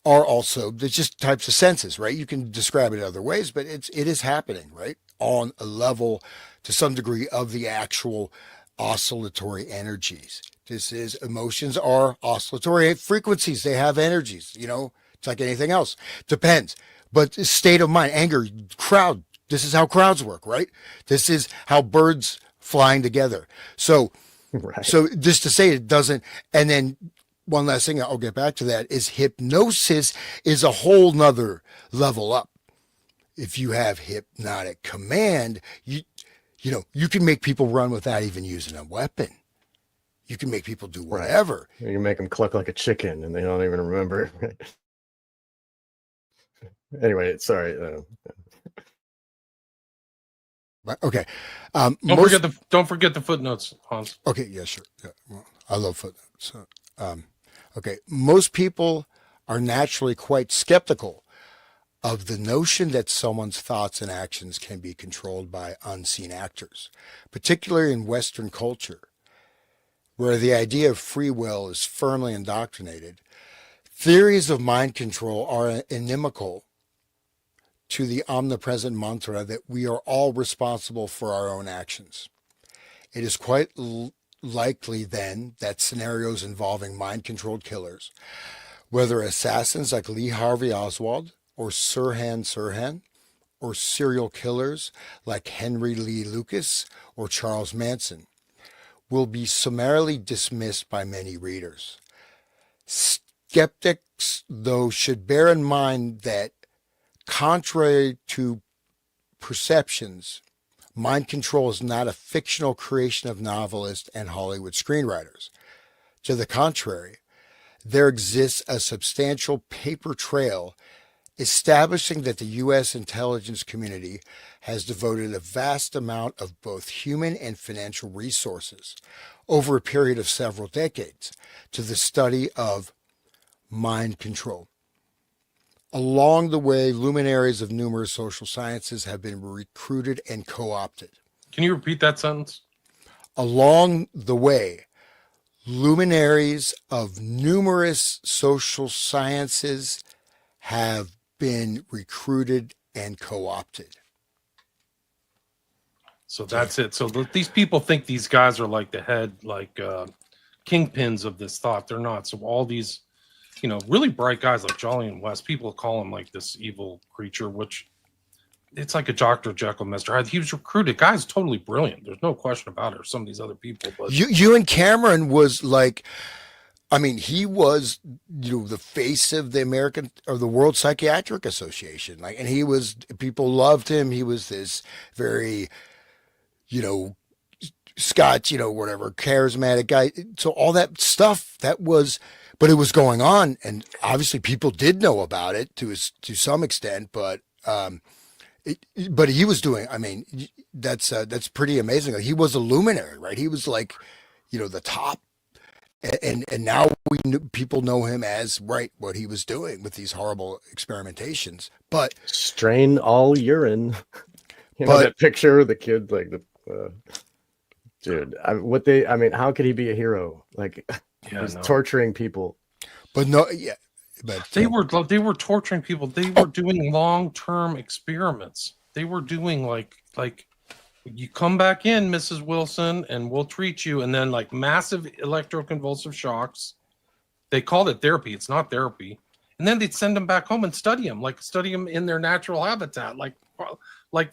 are also, there's just types of senses, right? You can describe it other ways, but it is happening, right? On a level to some degree of the actual oscillatory energies. This is, emotions are oscillatory frequencies. They have energies, it's like anything else. Depends. But state of mind, anger, crowd, this is how crowds work, right? This is how birds flying together. So, right. so just to say it doesn't, and then one last thing, I'll get back to that, is hypnosis is a whole nother level up. If you have hypnotic command, you can make people run without even using a weapon. You can make people do whatever. Right. You can make them cluck like a chicken and they don't even remember. Anyway, sorry. Okay. Don't forget the footnotes, Hans. Okay. Yeah, sure. Yeah. Well, I love footnotes. So, okay. Most people are naturally quite skeptical of the notion that someone's thoughts and actions can be controlled by unseen actors, particularly in Western culture, where the idea of free will is firmly indoctrinated. Theories of mind control are inimical to the omnipresent mantra that we are all responsible for our own actions. It is quite likely then that scenarios involving mind-controlled killers, whether assassins like Lee Harvey Oswald or Sirhan Sirhan, or serial killers like Henry Lee Lucas or Charles Manson, will be summarily dismissed by many readers. Skeptics, though, should bear in mind that, contrary to perceptions, mind control is not a fictional creation of novelists and Hollywood screenwriters. To the contrary, there exists a substantial paper trail establishing that the U.S. intelligence community has devoted a vast amount of both human and financial resources over a period of several decades to the study of mind control. Along the way, luminaries of numerous social sciences have been recruited and co-opted. Can you repeat that sentence? Along the way, luminaries of numerous social sciences have been recruited and co-opted. So that's it. So these people think these guys are like the head, like kingpins of this thought. They're not. So all these, really bright guys like Jolly and West, people call him like this evil creature, which it's like a Dr. Jekyll, Mr. Hyde. He was recruited. Guy's totally brilliant. There's no question about it. Or some of these other people. But Ewan Cameron was like, he was, the face of the American or the World Psychiatric Association. Like, and people loved him. He was this very, Scotch, whatever, charismatic guy. So all that stuff but it was going on, and obviously people did know about it to some extent, but he was doing. That's pretty amazing. Like, he was a luminary, right? He was like, the top. And now people know him as what he was doing with these horrible experimentations. But strain all urine. That picture of the kid, like dude. How could he be a hero? Like, he's torturing people. But no, yeah. But they were torturing people. They were doing long-term experiments. They were doing like you come back in, Mrs. Wilson, and we'll treat you. And then like massive electroconvulsive shocks. They called it therapy. It's not therapy. and then they'd send them back home and study them in their natural habitat, like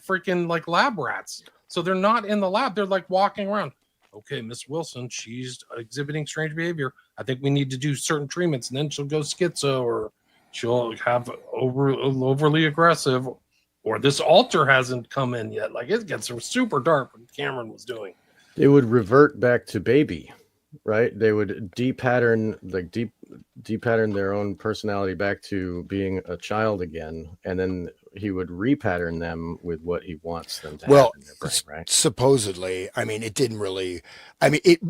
freaking like lab rats. So they're not in the lab; they're like walking around. Okay, Miss Wilson, she's exhibiting strange behavior. I think we need to do certain treatments, and then she'll go schizo, or she'll have overly aggressive, or this alter hasn't come in yet. Like it gets super dark what Cameron was doing. They would revert back to baby, right? They would depattern their own personality back to being a child again, and then he would repattern them with what he wants them to have in their brain, right? Supposedly, I mean, it didn't really. I mean, it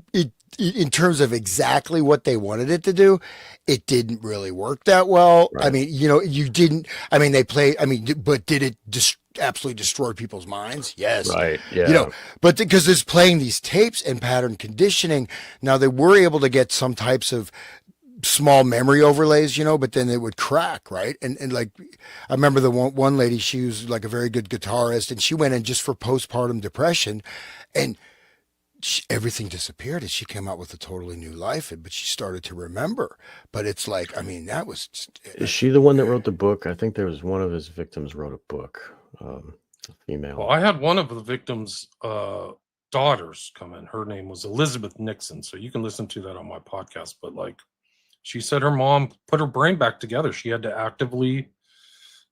in terms of exactly what they wanted it to do, it didn't really work that well. Right. I mean, you didn't. I mean, they play. I mean, but did it just absolutely destroy people's minds? Yes. Right. Yeah. But because there's playing these tapes and pattern conditioning, now they were able to get some types of small memory overlays, but then it would crack, right? And like, I remember the one lady, she was like a very good guitarist, and she went in just for postpartum depression, and everything disappeared, and she came out with a totally new life, but she started to remember. But it's like, I mean, that was just, Is she the one that wrote the book? I think there was one of his victims wrote a book, a female. Well, I had one of the victims' daughters come in. Her name was Elizabeth Nixon, so you can listen to that on my podcast. But like, she said her mom put her brain back together. She had to actively,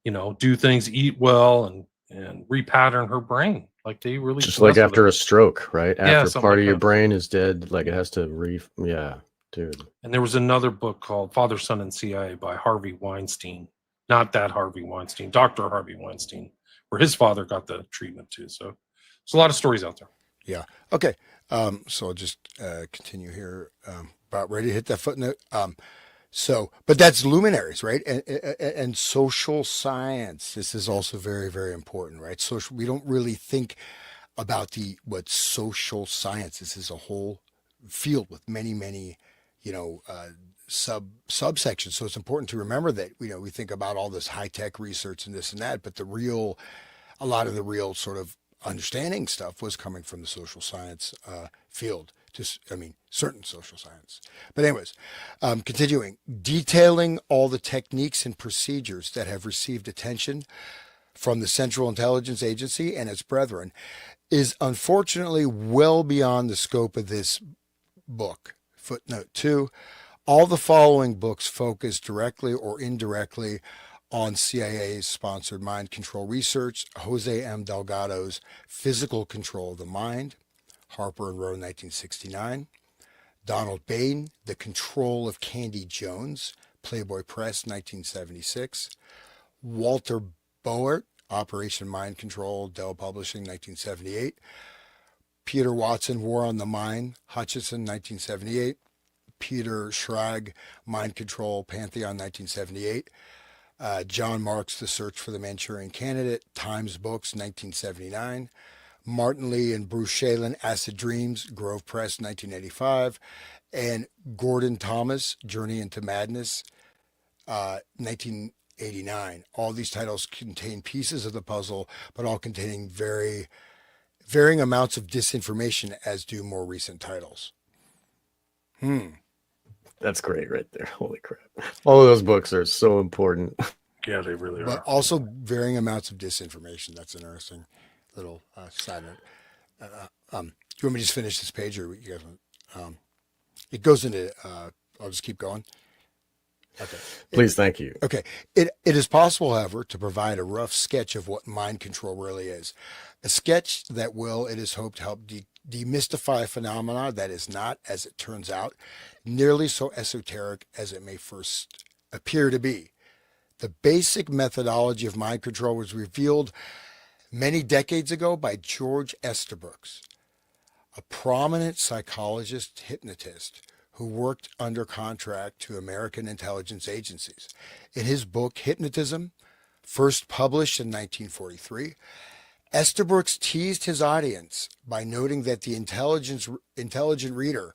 do things, eat well, and repattern her brain. Like they really just like after a stroke, right? After part like of your that. brain is dead, like it has to yeah, dude. And there was another book called Father, Son, and CIA by Harvey Weinstein. Not that Harvey Weinstein, Dr. Harvey Weinstein, where his father got the treatment too. So there's a lot of stories out there. Yeah. Okay. So I'll just continue here. About ready to hit that footnote. But that's luminaries, right? And social science. This is also very, very important, right? Social. We don't really think about what social science. This is a whole field with many, many, subsections. So it's important to remember that we think about all this high tech research and this and that, but a lot of the real sort of understanding stuff was coming from the social science field. Certain social science. But anyways, continuing, detailing all the techniques and procedures that have received attention from the Central Intelligence Agency and its brethren is unfortunately well beyond the scope of this book. Footnote 2, all the following books focus directly or indirectly on CIA-sponsored mind control research. Jose M. Delgado's Physical Control of the Mind, Harper and Row, 1969. Donald Bain, The Control of Candy Jones, Playboy Press, 1976. Walter Boert, Operation Mind Control, Dell Publishing, 1978. Peter Watson, War on the Mind, Hutchison, 1978. Peter Schrag, Mind Control, Pantheon, 1978. John Marks, The Search for the Manchurian Candidate, Times Books, 1979. Martin Lee and Bruce Shalin, Acid Dreams, Grove Press, 1985. And Gordon Thomas, Journey into Madness, 1989. All these titles contain pieces of the puzzle, but all containing varying amounts of disinformation, as do more recent titles. That's great right there. Holy crap. All of those books are so important. Yeah, they really But are. also varying amounts of disinformation. That's an interesting little side note. Do you want me to just finish this page, or you guys? It goes into. I'll just keep going. Okay. Please, thank you. Okay. It is possible, however, to provide a rough sketch of what mind control really is. A sketch that will, it is hoped, help demystify a phenomena that is not, as it turns out, nearly so esoteric as it may first appear to be. The basic methodology of mind control was revealed many decades ago by George Estabrooks, a prominent psychologist hypnotist who worked under contract to American intelligence agencies. In his book, Hypnotism, first published in 1943, Estabrooks teased his audience by noting that the intelligent reader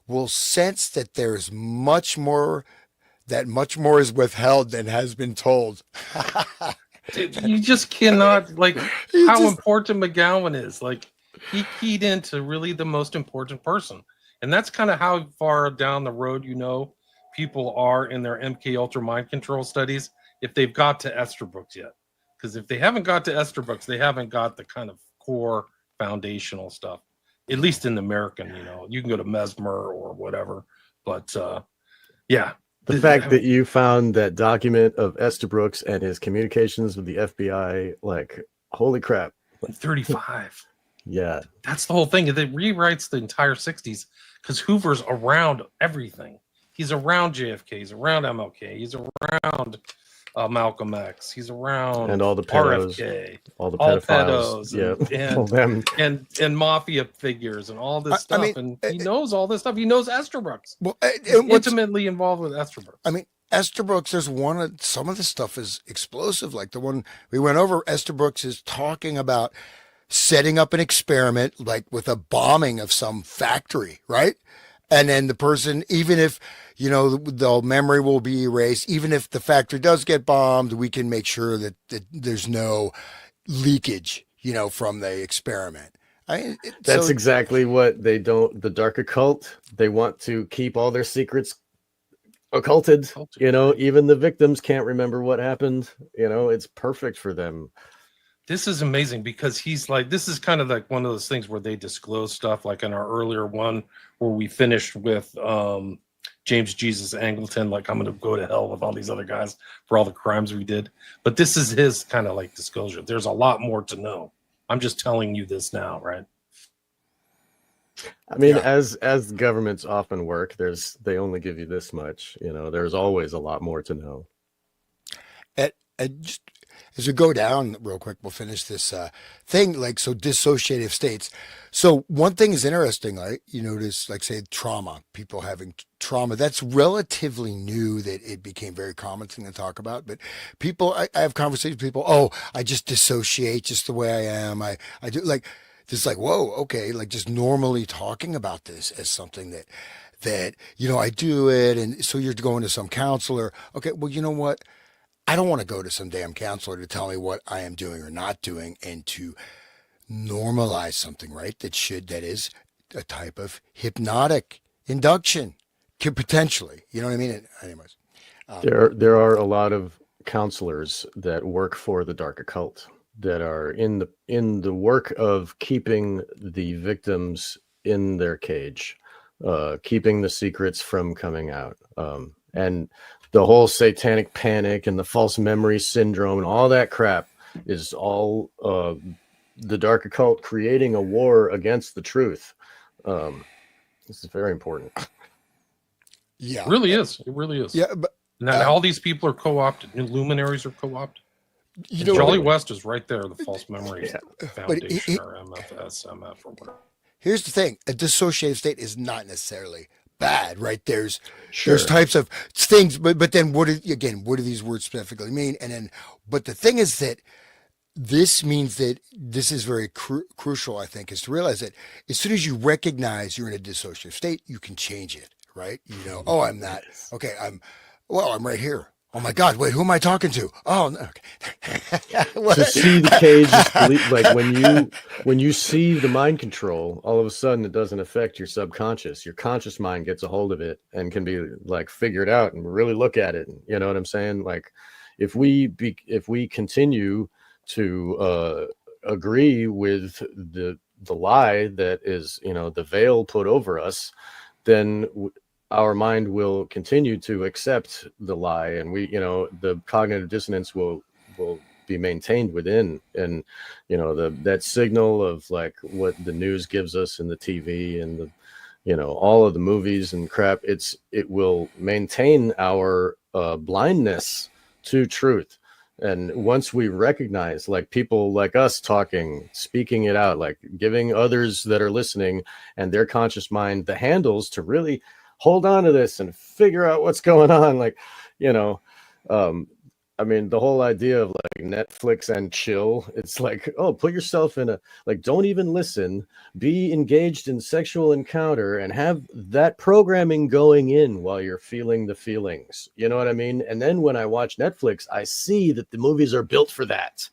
will sense that there is much more is withheld than has been told. You just cannot, like, how important McGowan is. Like, he keyed into really the most important person. And that's kind of how far down the road, people are in their MK Ultra mind control studies if they've got to Esterbrook's yet. Because if they haven't got to Esterbrook's, they haven't got the kind of core foundational stuff. At least in the American, you can go to Mesmer or whatever, but yeah. The fact that you found that document of Esterbrook's and his communications with the FBI, like, holy crap. 35. Yeah. That's the whole thing. It rewrites the entire 60s because Hoover's around everything. He's around JFK. He's around MLK. He's around Malcolm X. He's around and all the pedos, RFK, all the pedophiles, and mafia figures and all this stuff. And he knows all this stuff. He knows Esterbrook's. Well, he's intimately involved with Esterbrook's. I mean, Esterbrook's, some of the stuff is explosive. Like the one we went over, Esterbrook's is talking about setting up an experiment, like with a bombing of some factory, right? And then the person, even if, the memory will be erased, even if the factory does get bombed, we can make sure that there's no leakage, from the experiment. That's exactly what they don't, the dark occult, they want to keep all their secrets occulted, even the victims can't remember what happened. It's perfect for them. This is amazing because this is kind of like one of those things where they disclose stuff, like in our earlier one where we finished with James Jesus Angleton, like, I'm going to go to hell with all these other guys for all the crimes we did. But this is his kind of like disclosure. There's a lot more to know. I'm just telling you this now, right? I mean, as governments often work, they only give you this much. There's always a lot more to know. Just as we go down real quick, we'll finish this thing. Like, so dissociative states. So one thing is interesting, right? You notice, like, say, trauma, people having trauma. That's relatively new that it became very common thing to talk about. But people, I have conversations with people, I just dissociate just the way I am. I do like this, like, whoa, okay. Like just normally talking about this as something that, I do it. And so you're going to some counselor. Okay. Well, you know what? I don't want to go to some damn counselor to tell me what I am doing or not doing and to normalize something, right? That is a type of hypnotic induction, could potentially, you know what I mean? Anyways. There are a lot of counselors that work for the dark occult that are in the work of keeping the victims in their cage, keeping the secrets from coming out. And the whole satanic panic and the false memory syndrome and all that crap is all the dark occult creating a war against the truth. This is very important. Yeah, it really is. It really is. Yeah, but now all these people are co-opted. Luminaries are co-opted. Jolly West is right there. The false memory foundation or MFS, MF, or whatever. Here's the thing: a dissociative state is not necessarily bad, right? There's types of things, but then what do these words specifically mean? And then, but the thing is that this means that this is very crucial, I think, is to realize that as soon as you recognize you're in a dissociative state, you can change it, right? I'm not, okay, I'm right here. Oh my God, wait, who am I talking to? Oh, no. Okay. To see the cage, like when you see the mind control, all of a sudden it doesn't affect your subconscious. Your conscious mind gets a hold of it and can be like figured out and really look at it. You know what I'm saying? Like if we continue to agree with the lie that is, the veil put over us, then our mind will continue to accept the lie, and the cognitive dissonance will be maintained within, and that signal of like what the news gives us in the TV and the all of the movies and crap, it will maintain our blindness to truth. And once we recognize, like people like us speaking it out, like giving others that are listening and their conscious mind the handles to really hold on to this and figure out what's going on. Like, I mean, the whole idea of like Netflix and chill, it's like, put yourself in don't even listen, be engaged in sexual encounter and have that programming going in while you're feeling the feelings. You know what I mean? And then when I watch Netflix, I see that the movies are built for that.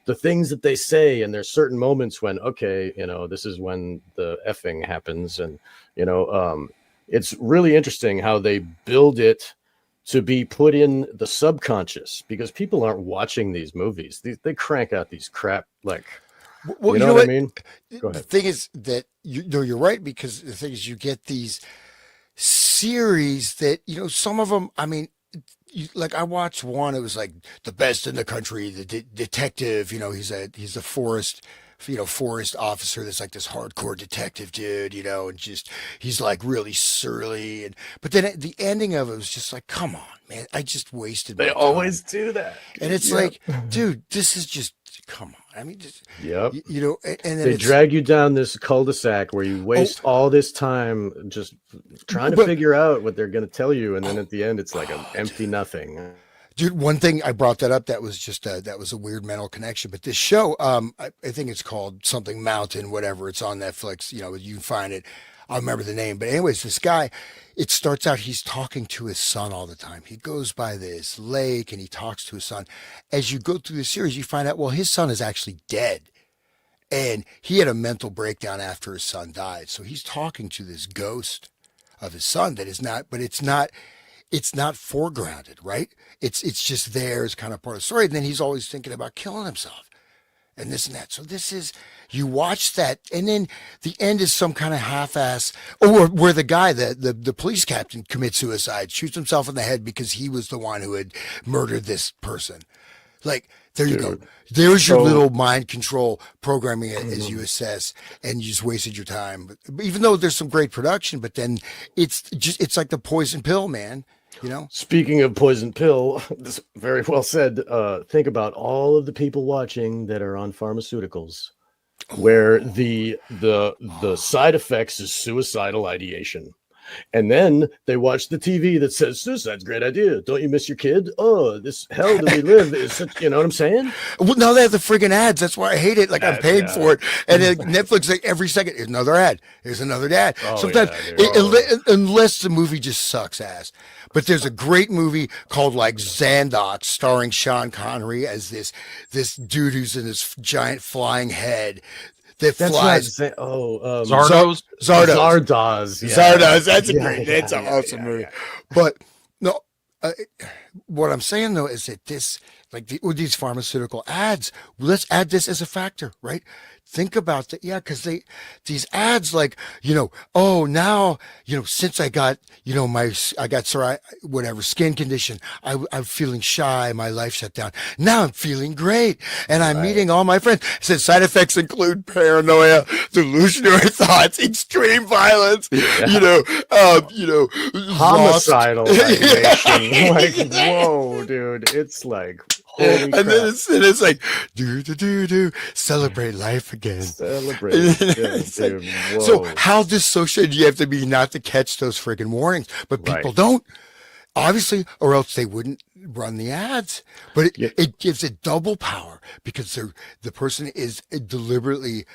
The things that they say, and there's certain moments when, this is when the effing happens. And, it's really interesting how they build it to be put in the subconscious, because people aren't watching these movies. They crank out these crap, like, Well, you you know know what I what? mean? Go The ahead. thing is that you're right, because the thing is you get these series that, some of them, I mean, like I watched one, it was like the best in the country, the detective, he's a forest officer that's like this hardcore detective dude, and just he's like really surly, but then at the ending of it was just like, come on, man, I just wasted They my time. always do that. And it's Yep. like, dude, this is just, come on. I mean, just, Yep. and then They it's, drag you down this cul-de-sac where you oh, waste all this time just trying to but, figure out what they're going to tell you, and then oh, at the end it's like an oh, empty nothing. dude, one thing I brought that up, that was just that was a weird mental connection. But this show, I think it's called something Mountain, whatever. It's on Netflix. You can find it. I remember the name. But anyways, this guy, it starts out he's talking to his son all the time. He goes by this lake and he talks to his son. As you go through the series, you find out, well, his son is actually dead. And he had a mental breakdown after his son died. So he's talking to this ghost of his son that is not, but it's not foregrounded, right? It's just there as kind of part of the story. And then he's always thinking about killing himself and this and that. So this is, you watch that, and then the end is some kind of half-ass, or where the guy, the police captain, commits suicide, shoots himself in the head because he was the one who had murdered this person. Like, there you go. Dude. There's your So little mind control programming as you assess, and you just wasted your time. But even though there's some great production, but then it's like the poison pill, man. speaking of poison pill, this very well said. Think about all of the people watching that are on pharmaceuticals, where the side effects is suicidal ideation. And then they watch the TV that says suicide's a great idea. Don't you miss your kid? Oh, this hell do we live? Is such, you know what I'm saying? Well, now they have the friggin' ads. That's why I hate it. Like, I'm paying Yeah. for it, and then Netflix, like, every second, here's another ad. Here's another ad. Oh, Sometimes, yeah, dude. unless the movie just sucks ass. But there's a great movie called like Zandox, starring Sean Connery as this dude who's in this giant flying head that That's flies. not Zardos. Zardos. Zardoz. Yeah. Zardoz. That's a Yeah, great. yeah, That's an yeah, awesome yeah, movie. yeah. But no, uh, what I'm saying though is that this, like with these pharmaceutical ads, let's add this as a factor, right? Think about that, yeah, because these ads, like, oh, now, since I got, I got whatever skin condition, I'm feeling shy, my life shut down. Now I'm feeling great, and I'm Right. meeting all my friends. It says side effects include paranoia, delusionary thoughts, extreme violence, Yeah. lost. Homicidal ideation. Like, whoa, dude. It's like, holy And crap. then it's like do celebrate life again. Celebrate. Yeah, It's like, dude. so Whoa. how dissociated you have to be not to catch those friggin' warnings, but people Right. don't, obviously, or else they wouldn't run the ads. But Yeah. it gives it double power because the person is deliberately,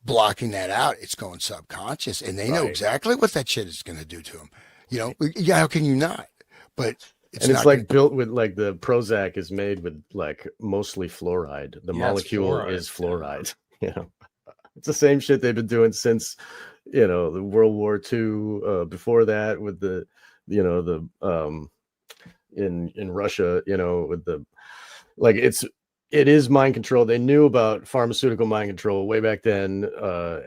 blocking that out. It's going subconscious, and they know Right. exactly what that shit is going to do to them. Yeah, how can you not? But it's And it's not like built with, like, the Prozac is made with like mostly fluoride. The Yeah, it's molecule fluoride. is fluoride. It's the same shit they've been doing since, the World War II. Before that, with the in Russia, with the, like, it is mind control. They knew about pharmaceutical mind control way back then,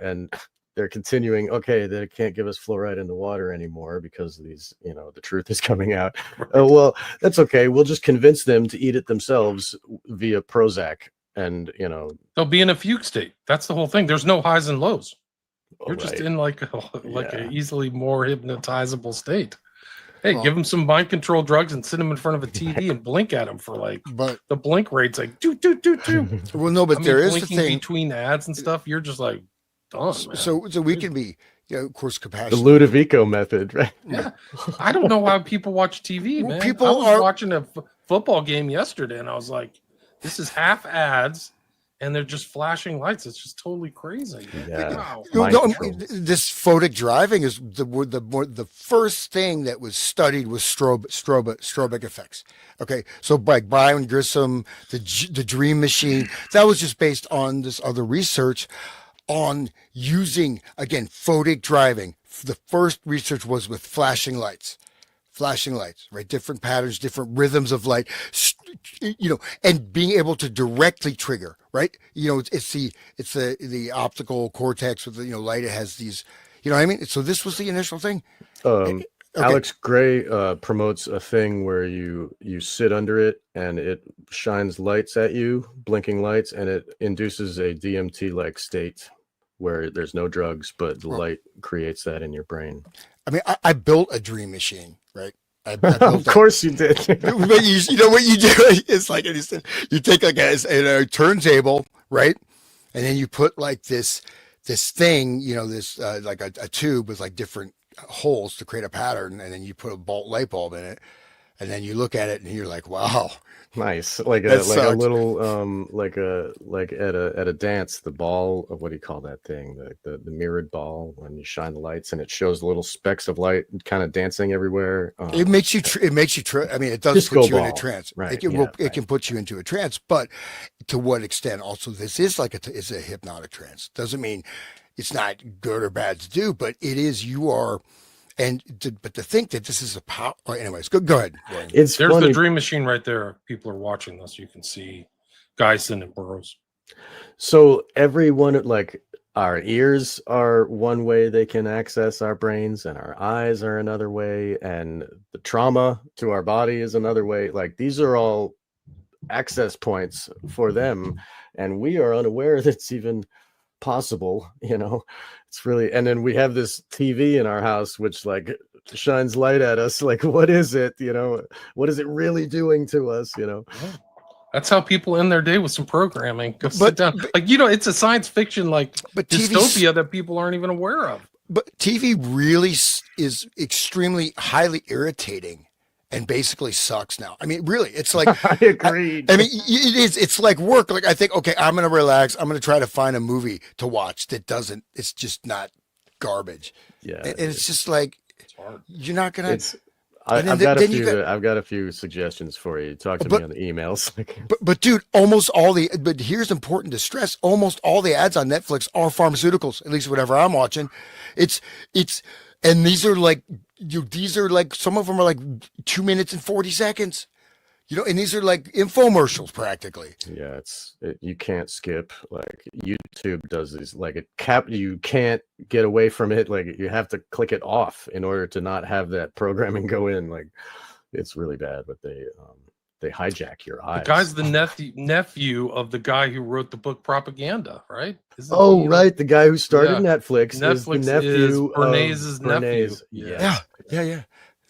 and they're continuing. Okay, they can't give us fluoride in the water anymore because these, the truth is coming out. Well, that's okay. We'll just convince them to eat it themselves via Prozac, and They'll be in a fugue state. That's the whole thing. There's no highs and lows. You're just right. in like Yeah. an easily more hypnotizable state. Hey, Well- give them some mind control drugs and sit them in front of a TV and blink at them for like but the blink rate's like do do do do. well, no, but there is the blinking thing. between ads and stuff. You're just like done. Man. So we can be, of course, The compassionate. Ludovico method, right? Yeah, I don't know why people watch TV, Well, man. people I was are- watching a football game yesterday, and I was like, "This is half ads, and they're just flashing lights. It's just totally crazy." Yeah. Wow. Mind No, control. this photic driving is the first thing that was studied was strobic effects. Okay, so like Brian Grissom, the Dream Machine, that was just based on this other research on using, again, photic driving. the first research was with flashing lights, right? Different patterns, different rhythms of light, and being able to directly trigger, right? It's the optical cortex with the, light. It has these, you know what I mean? So this was the initial thing. Um, Okay. Alex Gray promotes a thing where you sit under it and it shines lights at you, blinking lights, and it induces a DMT-like state where there's no drugs, but the light creates that in your brain. I mean, I built a dream machine, right? I built Of course you did. But you know what you do? It's like you take like a turntable, right? And then you put like this thing, this like a tube with like different holes to create a pattern, and then you put a light bulb in it, and then you look at it and you're like, wow, nice. Like a little like at a dance, the ball of, what do you call that thing, the mirrored ball, when you shine the lights and it shows little specks of light kind of dancing everywhere. It makes you I mean, it does put you in a trance, right? It can put you into a trance, but to what extent? Also, this is like it's a hypnotic trance. Doesn't mean it's not good or bad to do, but it is. You are. But to think that this is a power. Anyways, go ahead. There's funny. The dream machine right there. People are watching this. You can see guys sending burrows. So everyone, like, our ears are one way they can access our brains, and our eyes are another way, and the trauma to our body is another way. Like, these are all access points for them, and we are unaware that's even possible. It's really. And then we have this TV in our house which like shines light at us. Like, what is it? What is it really doing to us? That's how people end their day, with some programming. Sit down. It's a science fiction dystopia that people aren't even aware of. But TV really is extremely highly irritating and basically sucks now. I mean, really, it's like, I agreed. I mean, it is. It's like work. Like, I think, okay, I'm going to relax. I'm going to try to find a movie to watch that doesn't. It's just not garbage. Yeah, and it's just like, it's hard. You're not going to. I've got a few suggestions for you. Talk to me on the emails. but dude, but here's important to stress: almost all the ads on Netflix are pharmaceuticals. At least whatever I'm watching, and these are like some of them are like 2 minutes and 40 seconds. And these are like infomercials practically. Yeah, you can't skip. Like, YouTube does these, like, you can't get away from it. Like, you have to click it off in order to not have that programming go in. Like, it's really bad, but they hijack your eyes. The guy's the nephew of the guy who wrote the book Propaganda, right? Right, the guy who started Netflix. Netflix is the nephew of Bernays' nephew. Yeah.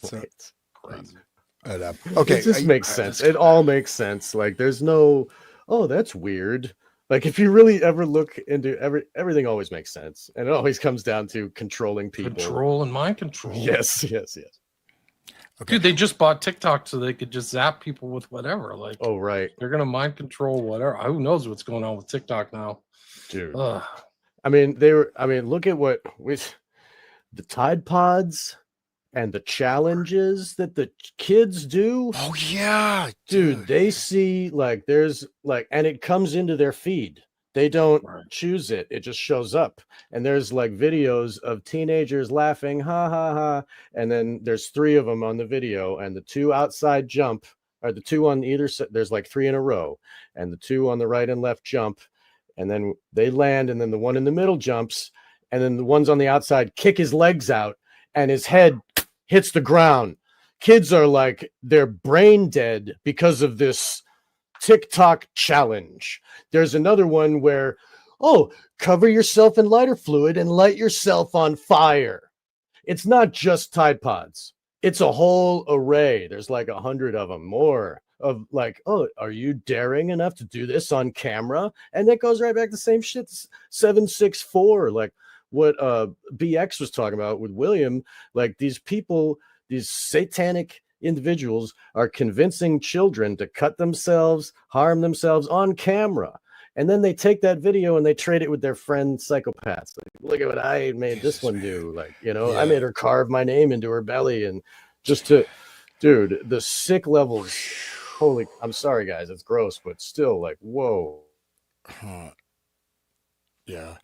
So, crazy. Okay, it just makes sense. It all makes sense. Like, there's no, that's weird. Like, if you really ever look into everything, always makes sense, and it always comes down to controlling people, control and mind control. Yes. Okay. Dude, they just bought TikTok so they could just zap people with whatever. Like, oh right, they're gonna mind control whatever. Who knows what's going on with TikTok now, dude? I mean, look at what with the Tide Pods and the challenges that the kids do. Oh yeah, dude. They see, like, there's like, and it comes into their feed. They don't choose it. It just shows up. And there's like videos of teenagers laughing, ha ha ha. And then there's 3 of them on the video, and the 2 outside jump, or the 2 on either side. There's like 3 in a row, and the 2 on the right and left jump, and then they land, and then the one in the middle jumps, and then the ones on the outside kick his legs out, and his head hits the ground. Kids are like, they're brain dead because of this TikTok challenge. There's another one where, cover yourself in lighter fluid and light yourself on fire. It's not just Tide Pods. It's a whole array. There's like 100 of them, more of like, are you daring enough to do this on camera? And that goes right back to the same shit. 764, like what BX was talking about with William. Like, these people, these satanic individuals are convincing children to cut themselves, harm themselves on camera. And then they take that video and they trade it with their friend psychopaths. Like, look at what I made this one do. Like, I made her carve my name into her belly. And just to, dude, the sick levels. Holy, I'm sorry, guys. It's gross, but still, like, whoa. Yeah.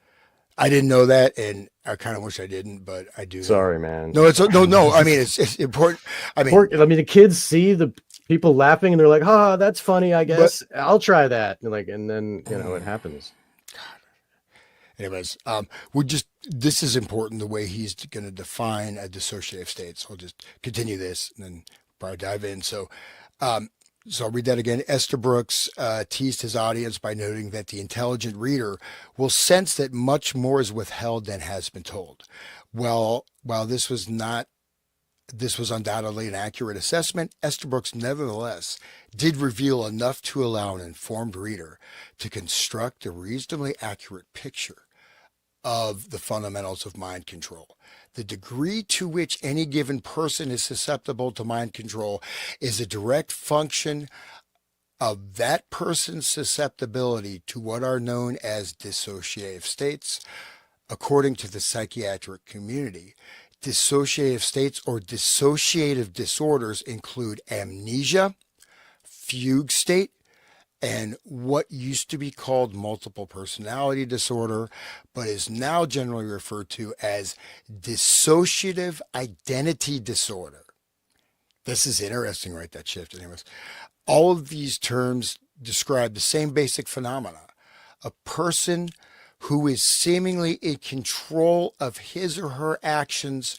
I didn't know that, and I kind of wish I didn't, but I do. Sorry, man. No, no. I mean, it's important. I mean, the kids see the people laughing and they're like, "Ah, that's funny. I but guess I'll try that." And then it happens. anyways, this is important the way he's going to define a dissociative state. So I'll just continue this and then probably dive in. So I'll read that again. Estabrooks teased his audience by noting that the intelligent reader will sense that much more is withheld than has been told. While this was undoubtedly an accurate assessment, Estabrooks nevertheless did reveal enough to allow an informed reader to construct a reasonably accurate picture of the fundamentals of mind control. The degree to which any given person is susceptible to mind control is a direct function of that person's susceptibility to what are known as dissociative states. According to the psychiatric community, dissociative states or dissociative disorders include amnesia, fugue state, and what used to be called multiple personality disorder, but is now generally referred to as dissociative identity disorder. This is interesting, right? That shift. Anyways, all of these terms describe the same basic phenomena. A person who is seemingly in control of his or her actions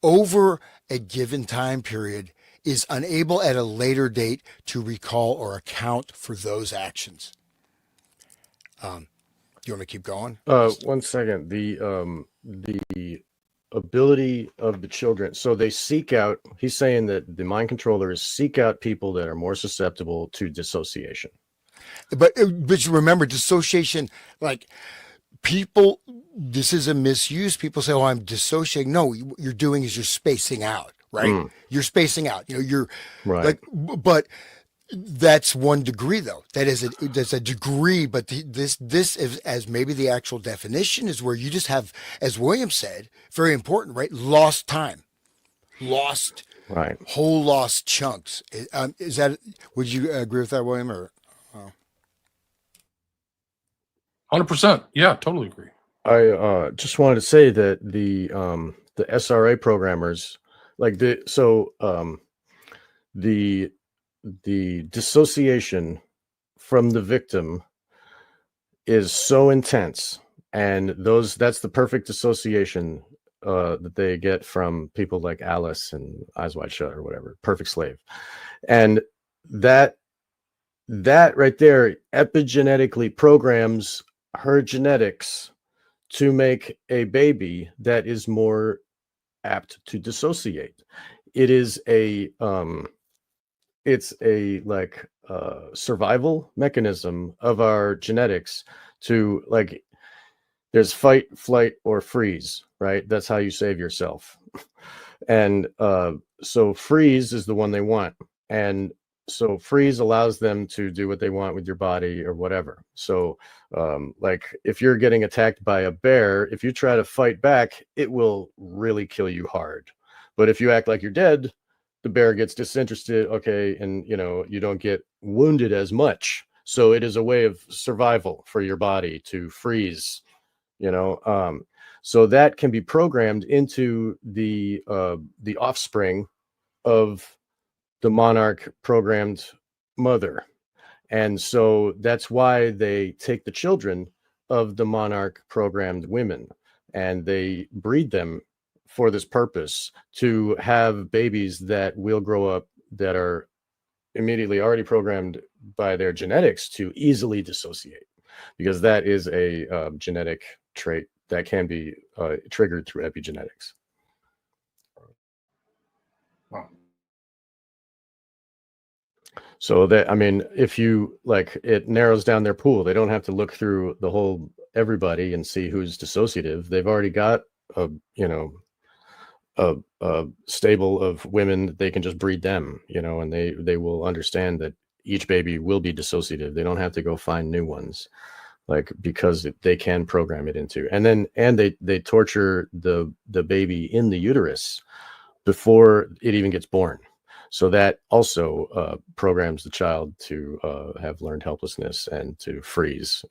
over a given time period is unable at a later date to recall or account for those actions. Do you want me to keep going? 1 second. The ability of the children. So they seek out. He's saying that the mind controllers seek out people that are more susceptible to dissociation. But remember, dissociation, like people, this is a misuse. People say, "Oh, I'm dissociating." No, what you're doing is you're spacing out. Right? You're spacing out. You're right. Like, but that's 1 degree though. That's a degree. But this is, as maybe the actual definition is where you just have, as William said, very important, right? Lost time, lost, right? Whole lost chunks. Is that? Would you agree with that, William? Or 100%. Yeah, totally agree. I just wanted to say that the SRA programmers. Like the dissociation from the victim is so intense, and that's the perfect dissociation that they get from people like Alice and Eyes Wide Shut or whatever, Perfect Slave, and that right there epigenetically programs her genetics to make a baby that is more apt to dissociate. It is it's a survival mechanism of our genetics to, like, there's fight, flight, or freeze, right? That's how you save yourself. And so freeze is the one they want. And so freeze allows them to do what they want with your body or whatever. So like if you're getting attacked by a bear, if you try to fight back, it will really kill you hard. But if you act like you're dead, the bear gets disinterested, okay, and you don't get wounded as much. So it is a way of survival for your body to freeze, so that can be programmed into the offspring of the monarch programmed mother. And so that's why they take the children of the monarch programmed women and they breed them for this purpose, to have babies that will grow up that are immediately already programmed by their genetics to easily dissociate, because that is a genetic trait that can be triggered through epigenetics. Wow. So that, I mean, if you it narrows down their pool. They don't have to look through the whole everybody and see who's dissociative. They've already got a stable of women that they can just breed them, and they will understand that each baby will be dissociative. They don't have to go find new ones, because they can program it into. And they torture the baby in the uterus before it even gets born. So that also programs the child to have learned helplessness and to freeze,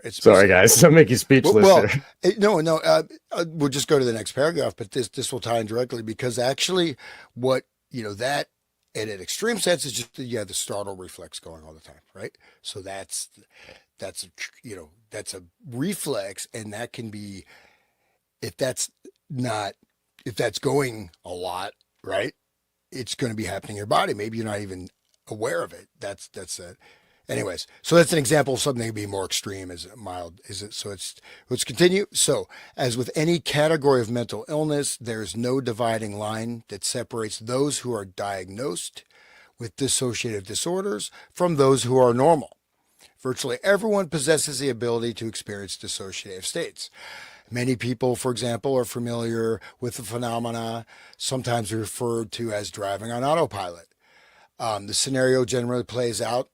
It's Sorry, guys. I'll make you speechless. well, There. we'll just go to the next paragraph, but this will tie in directly because actually, what that in an extreme sense is just the startle reflex going all the time, right? So that's that's a reflex, and that can be if that's not if that's going a lot, right? It's going to be happening in your body. Maybe you're not even aware of it. That's it. Anyways, so that's an example of something to be more extreme. Is it mild? Is it? So let's continue. So as with any category of mental illness, there's no dividing line that separates those who are diagnosed with dissociative disorders from those who are normal. Virtually everyone possesses the ability to experience dissociative states. Many people, for example, are familiar with the phenomena sometimes referred to as driving on autopilot. The scenario generally plays out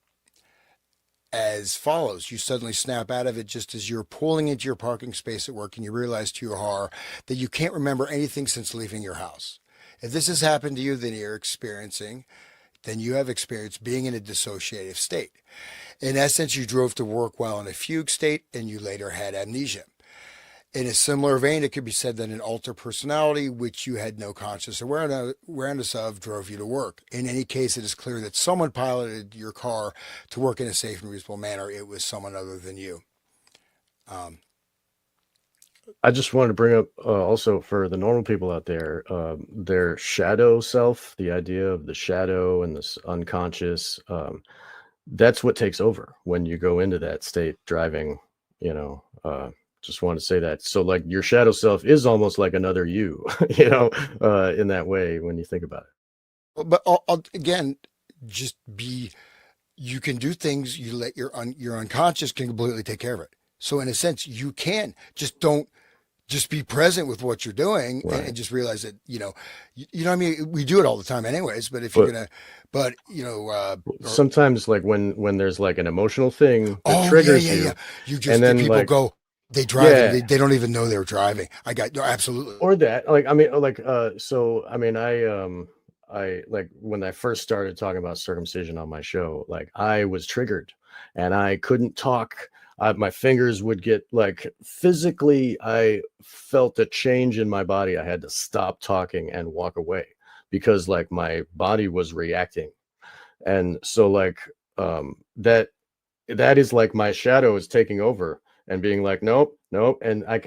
as follows. You suddenly snap out of it just as you're pulling into your parking space at work and you realize to your horror that you can't remember anything since leaving your house. If this has happened to you, then you have experienced being in a dissociative state. In essence, you drove to work while in a fugue state and you later had amnesia. In a similar vein, it could be said that an alter personality, which you had no conscious awareness of, drove you to work. In any case, it is clear that someone piloted your car to work in a safe and reasonable manner. It was someone other than you. I just wanted to bring up also for the normal people out there, their shadow self, the idea of the shadow and this unconscious, that's what takes over when you go into that state driving, just want to say that. So like your shadow self is almost like another you, in that way when you think about it. But again, you can do things, you let your unconscious can completely take care of it. So in a sense, you can just be present with what you're doing, right, and just realize that, what I mean, we do it all the time anyways, but if you're going to, sometimes like when there's like an emotional thing that triggers you, you just, and then people go, they drive, and they don't even know they're driving. Absolutely. Or that, like, I mean, like, I like when I first started talking about circumcision on my show, like I was triggered and I couldn't talk. My fingers would get like physically, I felt a change in my body. I had to stop talking and walk away because like my body was reacting. And so like that is like my shadow is taking over and being like, nope. And I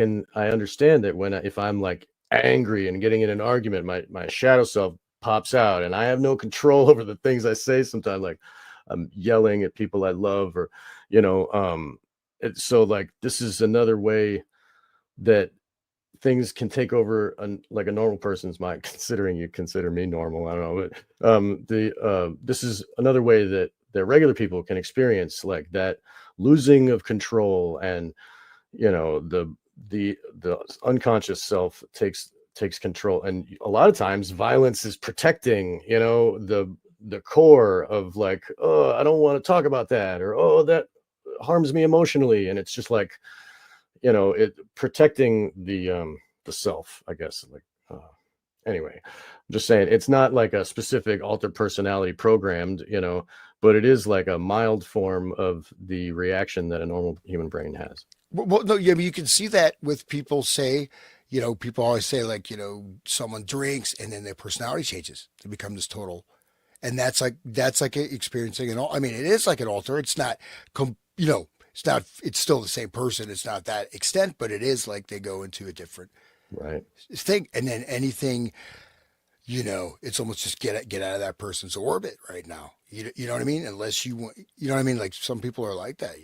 understand that if I'm like angry and getting in an argument, my shadow self pops out and I have no control over the things I say sometimes, like I'm yelling at people I love or, so like this is another way that things can take over like a normal person's mind, considering you consider me normal. I don't know, but this is another way that regular people can experience like that losing of control, and the unconscious self takes control. And a lot of times violence is protecting, the core of like, oh, I don't want to talk about that, or oh, that harms me emotionally. And it's just like, it protecting the self, I guess. Like anyway, I'm just saying it's not like a specific altered personality programmed, but it is like a mild form of the reaction that a normal human brain has. Well, no, yeah, but you can see that with people say, people always say like, someone drinks and then their personality changes to become this total, and that's like experiencing I mean, it is like an alter. It's not, it's still the same person. It's not that extent, but it is like they go into a different thing. And then anything, it's almost just get out of that person's orbit right now. You know what I mean? Unless you want, what I mean? Like some people are like that.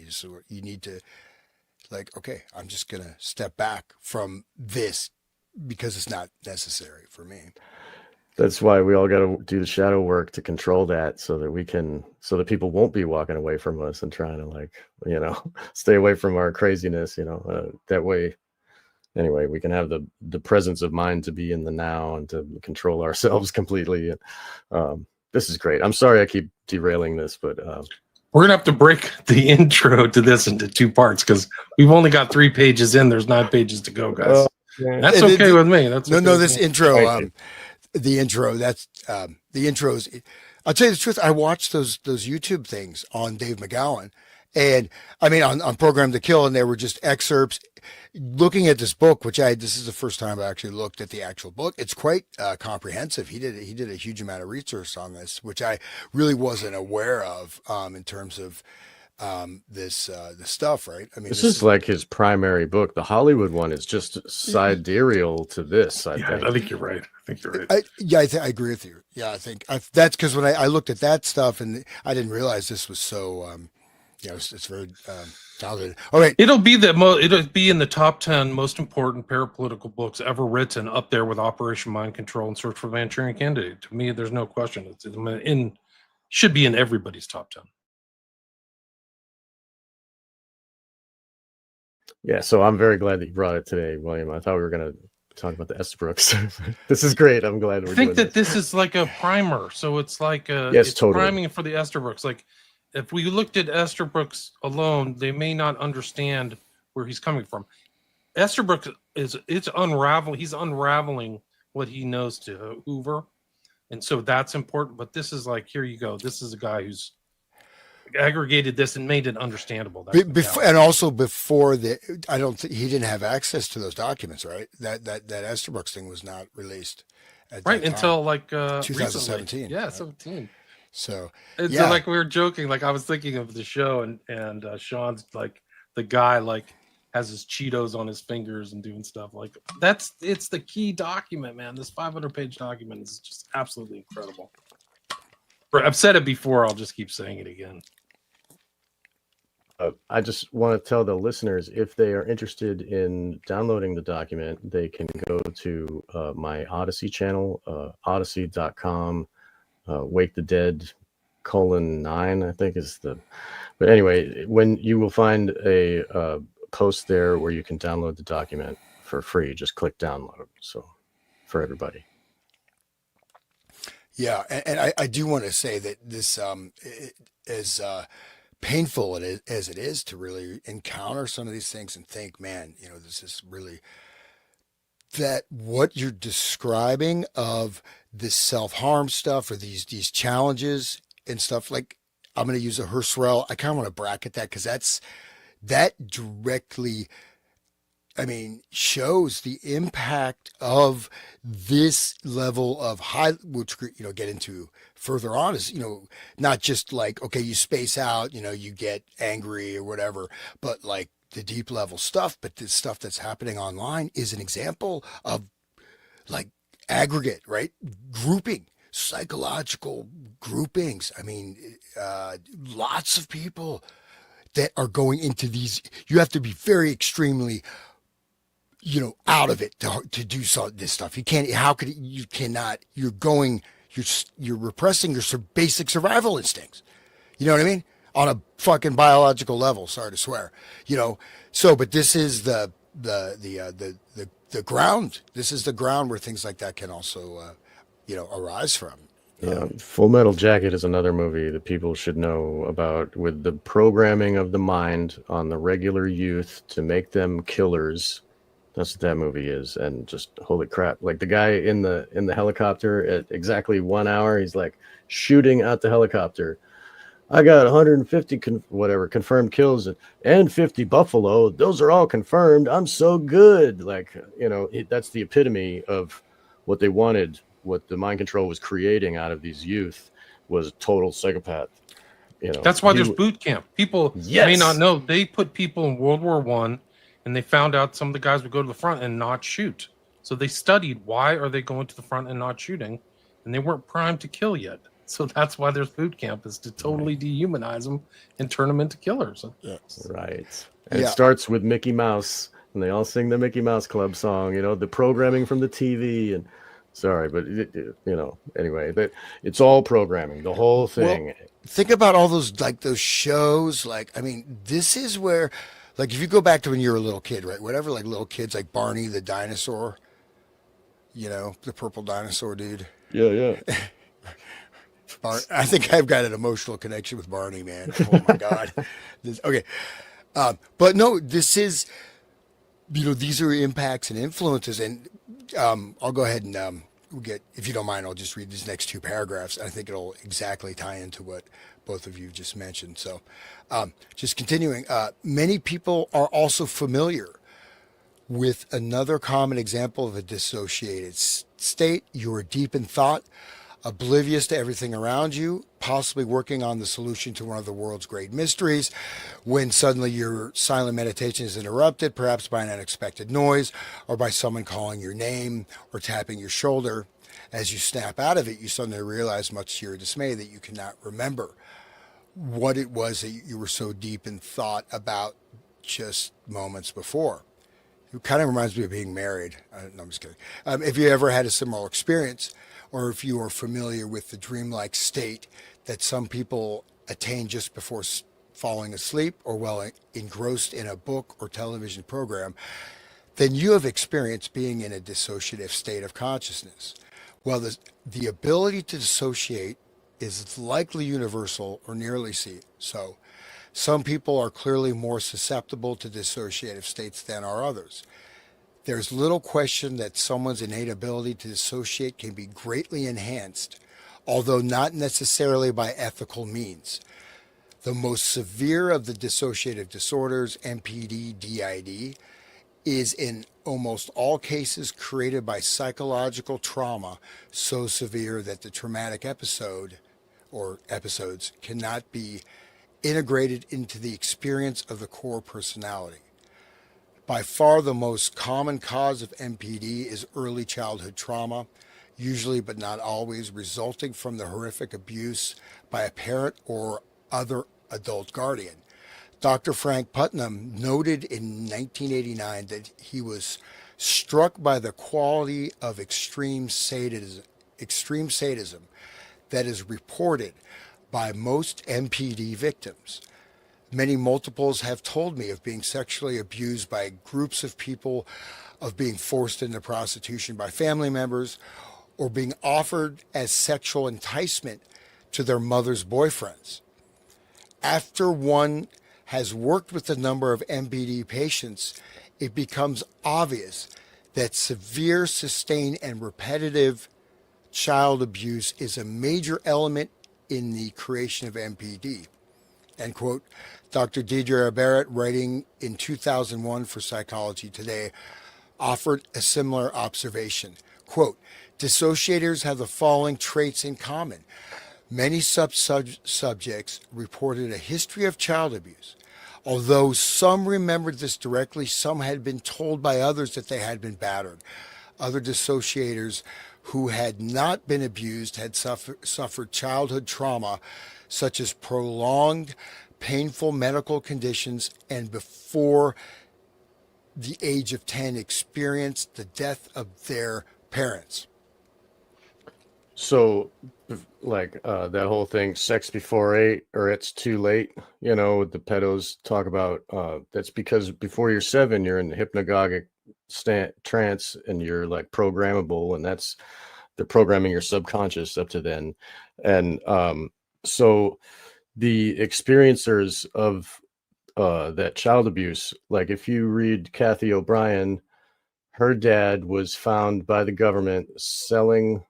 You need to like, okay, I'm just going to step back from this because it's not necessary for me. That's why we all got to do the shadow work to control that, so that people won't be walking away from us and trying to like, stay away from our craziness, that way. Anyway, we can have the presence of mind to be in the now and to control ourselves completely. And this is great. I'm sorry I keep derailing this, but we're gonna have to break the intro to this into two parts because we've only got 3 pages in. There's 9 pages to go, guys. That's okay with me. That's okay this intro. The intro. That's the intros. I'll tell you the truth. I watched those YouTube things on Dave McGowan, And I mean, on Program to Kill, and there were just excerpts. Looking at this book, this is the first time I actually looked at the actual book. It's quite comprehensive. He did a huge amount of research on this, which I really wasn't aware of in terms of the stuff, right? I mean, this is like his primary book. The Hollywood one is just sidereal to this. I think. I think you're right. I agree with you. Yeah, I think that's because when I looked at that stuff, and I didn't realize this was so. It's very talented. All right, it'll be in the top 10 most important parapolitical books ever written, up there with Operation Mind Control and Search for the Manchurian Candidate. To me, there's no question. Should be in everybody's top 10. Yeah, so I'm very glad that you brought it today, William. I thought we were going to talk about the Estabrooks. This is great. I'm glad we're doing that this is like a primer. So it's like it's totally priming for the Estabrooks. Like, if we looked at Estabrooks alone, they may not understand where he's coming from. Estabrooks he's unraveling what he knows to Hoover. And so that's important. But this is like, here you go. This is a guy who's aggregated this and made it understandable. And also before I don't think he didn't have access to those documents, right? That Estabrooks thing was not released. Right, until like 2017. Recently. Yeah, right? 17. So like we were joking, like I was thinking of the show, and Sean's like the guy like has his Cheetos on his fingers and doing stuff like it's the key document, man. This 500-page document is just absolutely incredible. I've said it before, I'll just keep saying it again. I just want to tell the listeners, if they are interested in downloading the document, they can go to my Odyssey channel, odyssey.com. Wake the Dead :9, I think is the. But anyway, when you will find a post there where you can download the document for free, just click download. So for everybody. Yeah, and I do want to say that this as painful as it is to really encounter some of these things and think, man, this is really that what you're describing of this self-harm stuff or these challenges and stuff. Like, I'm going to use a Husserl. I kind of want to bracket that because that directly, I mean, shows the impact of this level of high, which, get into further on is, not just like, okay, you space out, you get angry or whatever, but like the deep level stuff. But this stuff that's happening online is an example of like aggregate, right? Grouping, psychological groupings. I mean, lots of people that are going into these, you have to be very extremely, out of it to do this stuff. You can't, you cannot, you're repressing your basic survival instincts. You know what I mean? On a fucking biological level, sorry to swear, but this is the ground. This is the ground where things like that can also, arise from. Yeah, Full Metal Jacket is another movie that people should know about, with the programming of the mind on the regular youth to make them killers. That's what that movie is. And just holy crap, like the guy in the helicopter at exactly 1 hour, he's like shooting at the helicopter. I got 150 confirmed kills and 50 buffalo. Those are all confirmed. I'm so good. Like, that's the epitome of what they wanted. What the mind control was creating out of these youth was a total psychopath. That's why there's boot camp. People may not know, they put people in World War I, and they found out some of the guys would go to the front and not shoot. So they studied, why are they going to the front and not shooting? And they weren't primed to kill yet. So that's why there's boot camp, is to totally dehumanize them and turn them into killers. Yes. Right. And it starts with Mickey Mouse, and they all sing the Mickey Mouse Club song, the programming from the TV. And sorry, but anyway, it's all programming, the whole thing. Well, think about all those shows. Like, I mean, this is where, like, if you go back to when you were a little kid, right? Whatever, like little kids, like Barney the dinosaur, the purple dinosaur dude. Yeah. I think I've got an emotional connection with Barney, man. Oh my God. Okay. But no, this is, these are impacts and influences. And I'll go ahead and if you don't mind, I'll just read these next two paragraphs. I think it'll exactly tie into what both of you just mentioned. So, just continuing, many people are also familiar with another common example of a dissociated state. You are deep in thought, oblivious to everything around you, possibly working on the solution to one of the world's great mysteries, when suddenly your silent meditation is interrupted, perhaps by an unexpected noise or by someone calling your name or tapping your shoulder. As you snap out of it, you suddenly realize, much to your dismay, that you cannot remember what it was that you were so deep in thought about just moments before. It kind of reminds me of being married. No, I'm just kidding. If you ever had a similar experience, or if you are familiar with the dreamlike state that some people attain just before falling asleep or while engrossed in a book or television program, then you have experienced being in a dissociative state of consciousness. Well, the ability to dissociate is likely universal or nearly so. Some people are clearly more susceptible to dissociative states than are others. There's little question that someone's innate ability to dissociate can be greatly enhanced, although not necessarily by ethical means. The most severe of the dissociative disorders, MPD, DID, is in almost all cases created by psychological trauma so severe that the traumatic episode or episodes cannot be integrated into the experience of the core personality. By far the most common cause of MPD is early childhood trauma, usually but not always resulting from the horrific abuse by a parent or other adult guardian. Dr. Frank Putnam noted in 1989 that he was struck by the quality of extreme sadism that is reported by most MPD victims. Many multiples have told me of being sexually abused by groups of people, of being forced into prostitution by family members, or being offered as sexual enticement to their mother's boyfriends. After one has worked with a number of MPD patients, it becomes obvious that severe, sustained, and repetitive child abuse is a major element in the creation of MPD. End quote. Dr. Deidre Barrett, writing in 2001 for Psychology Today, offered a similar observation. Quote, dissociators have the following traits in common. Many subjects reported a history of child abuse. Although some remembered this directly, some had been told by others that they had been battered. Other dissociators who had not been abused had suffered childhood trauma, such as prolonged, painful medical conditions, and before the age of 10 experienced the death of their parents. So, like that whole thing, sex before 8 or it's too late, the pedos talk about, that's because before you're 7, you're in the hypnagogic trance and you're like programmable, and they're programming your subconscious up to then. And so the experiencers of that child abuse, like if you read Kathy O'Brien, her dad was found by the government sending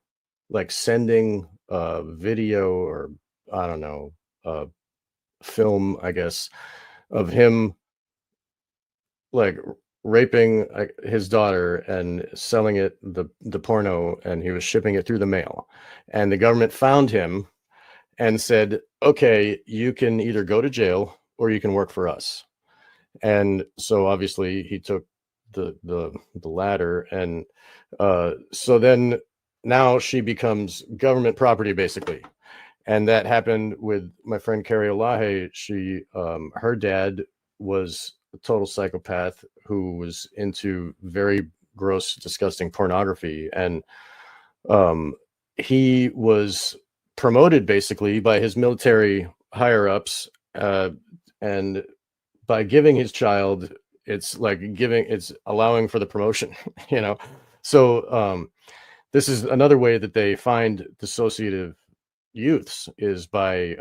video, or I don't know, film, I guess, of him like raping his daughter and selling it, the porno, and he was shipping it through the mail. And the government found him and said, okay, you can either go to jail or you can work for us. And so obviously he took the latter. And so then now she becomes government property, basically. And that happened with my friend Carrie Olahe. She, her dad was a total psychopath who was into very gross, disgusting pornography. And he was promoted basically by his military higher ups. And by giving his child, it's allowing for the promotion, So this is another way that they find dissociative youths, is by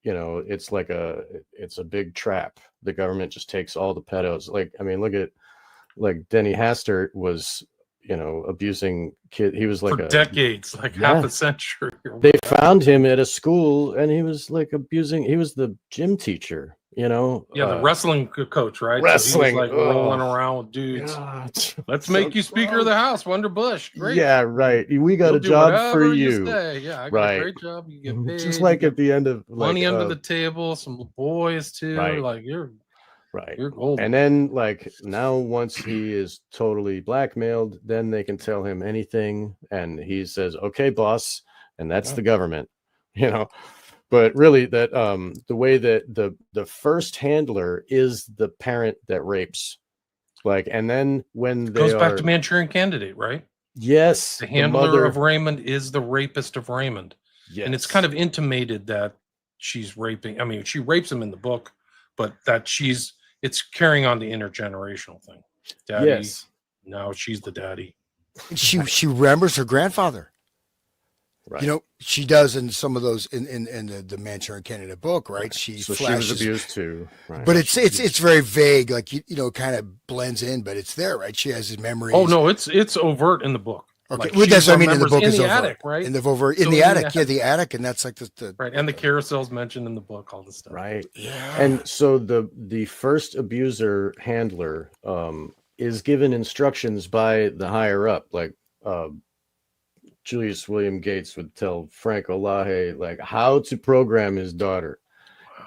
it's a big trap. The government just takes all the pedos. Look at Denny Hastert was abusing kid. He was like For decades, like half a century. They found him at a school, and he was like abusing. He was the gym teacher, the wrestling coach, right? Wrestling, so he was like rolling around with dudes. God, Let's make you Speaker of the House, Wonder Bush. Great. Yeah, right. We got You'll a job for you. you. Yeah, I got a great job. You get paid. Just like at the end of money under the table, some boys too. Right. Like you're golden. And then like now, once he is totally blackmailed, then they can tell him anything, and he says, "Okay, boss," and that's the government, But really, that the way that the first handler is the parent that rapes, and then when they goes back to Manchurian Candidate, right? Yes, the handler of Raymond is the rapist of Raymond. Yes. And it's kind of intimated that she's raping. I mean, she rapes him in the book, but that it's carrying on the intergenerational thing. Daddy, yes. Now she's the daddy. She remembers her grandfather. Right. She does in some of those in the Manchurian Candidate book, right? She flashes, she was abused too, right? But it's very vague, like kind of blends in, but it's there, right? She has his memories. Oh no, it's overt in the book. Okay, well, that's what I mean. In the book, in is the overt. Attic, right? In the attic, the attic, and that's like the right. And the carousel's mentioned in the book, all this stuff, right? Yeah. And so the first abuser handler is given instructions by the higher up, like Julius William Gates would tell Frank Olahe like how to program his daughter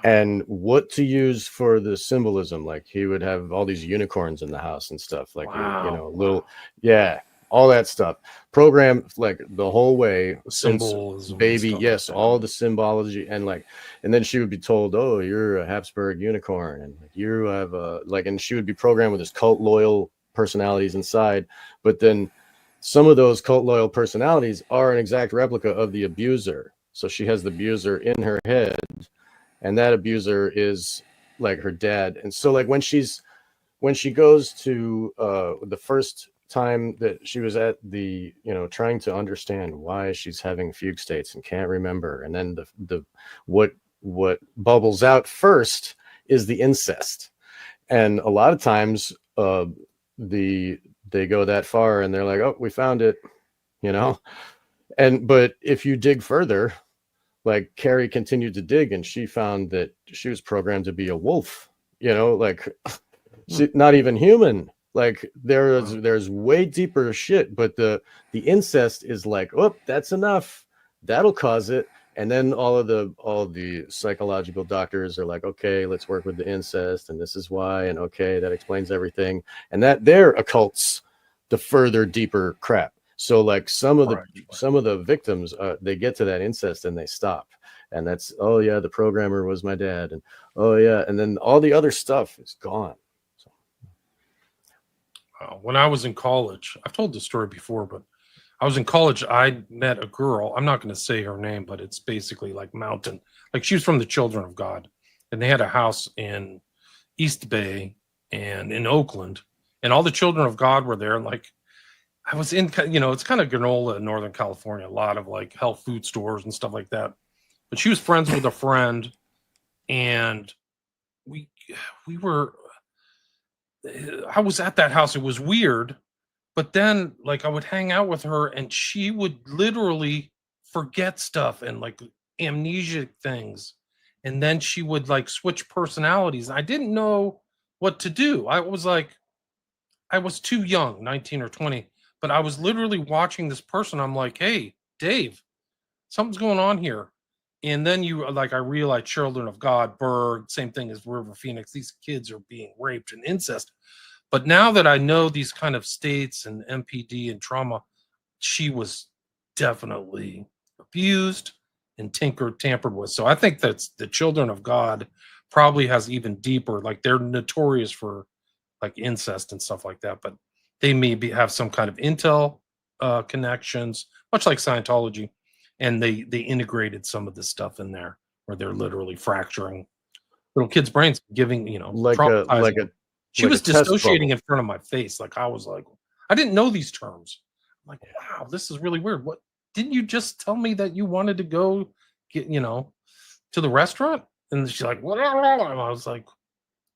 and what to use for the symbolism. Like he would have all these unicorns in the house and stuff, like all that stuff. Program like the whole way since baby, yes, all the symbology and then she would be told, "Oh, you're a Habsburg unicorn, and you have and she would be programmed with this cult loyal personalities inside, but then some of those cult loyal personalities are an exact replica of the abuser. So she has the abuser in her head, and that abuser is like her dad. And so like when she goes to the first time that she was at the, trying to understand why she's having fugue states and can't remember. And then what bubbles out first is the incest. And a lot of times they go that far and they're like, "Oh, we found it," but if you dig further, like Carrie continued to dig and she found that she was programmed to be a wolf, not even human. Like there's way deeper shit, but the incest is like, "Oh, that's enough. That'll cause it." And then all the psychological doctors are like, "Okay, let's work with the incest, and this is why, and okay, that explains everything." And that there occults the further deeper crap. So like some of the victims, they get to that incest and they stop, and that's, "Oh yeah, the programmer was my dad," and "Oh yeah," and then all the other stuff is gone. So. When I was in college, I've told this story before, but I was in college. I met a girl. I'm not going to say her name, but it's basically like mountain. Like she was from the Children of God, and they had a house in East Bay and in Oakland, and all the Children of God were there. And like I was in, it's kind of granola in Northern California, a lot of like health food stores and stuff like that. But she was friends with a friend, and we were. I was at that house. It was weird. But then, like, I would hang out with her, and she would literally forget stuff and like amnesic things, and then she would like switch personalities. I didn't know what to do. I was too young, 19 or 20, but I was literally watching this person. I'm like, "Hey, Dave, something's going on here." And then I realized Children of God, Berg, same thing as River Phoenix. These kids are being raped and incest. But now that I know these kind of states and MPD and trauma, she was definitely abused and tampered with. So I think that's the Children of God probably has even deeper, like they're notorious for like incest and stuff like that, but they maybe have some kind of intel connections, much like Scientology. And they integrated some of this stuff in there where they're literally fracturing little kids' brains, giving, she was dissociating in front of my face. Like I was like, I didn't know these terms. I'm like, wow, this is really weird. What didn't you just tell me that you wanted to go get, to the restaurant? And she's like, what? And I was like,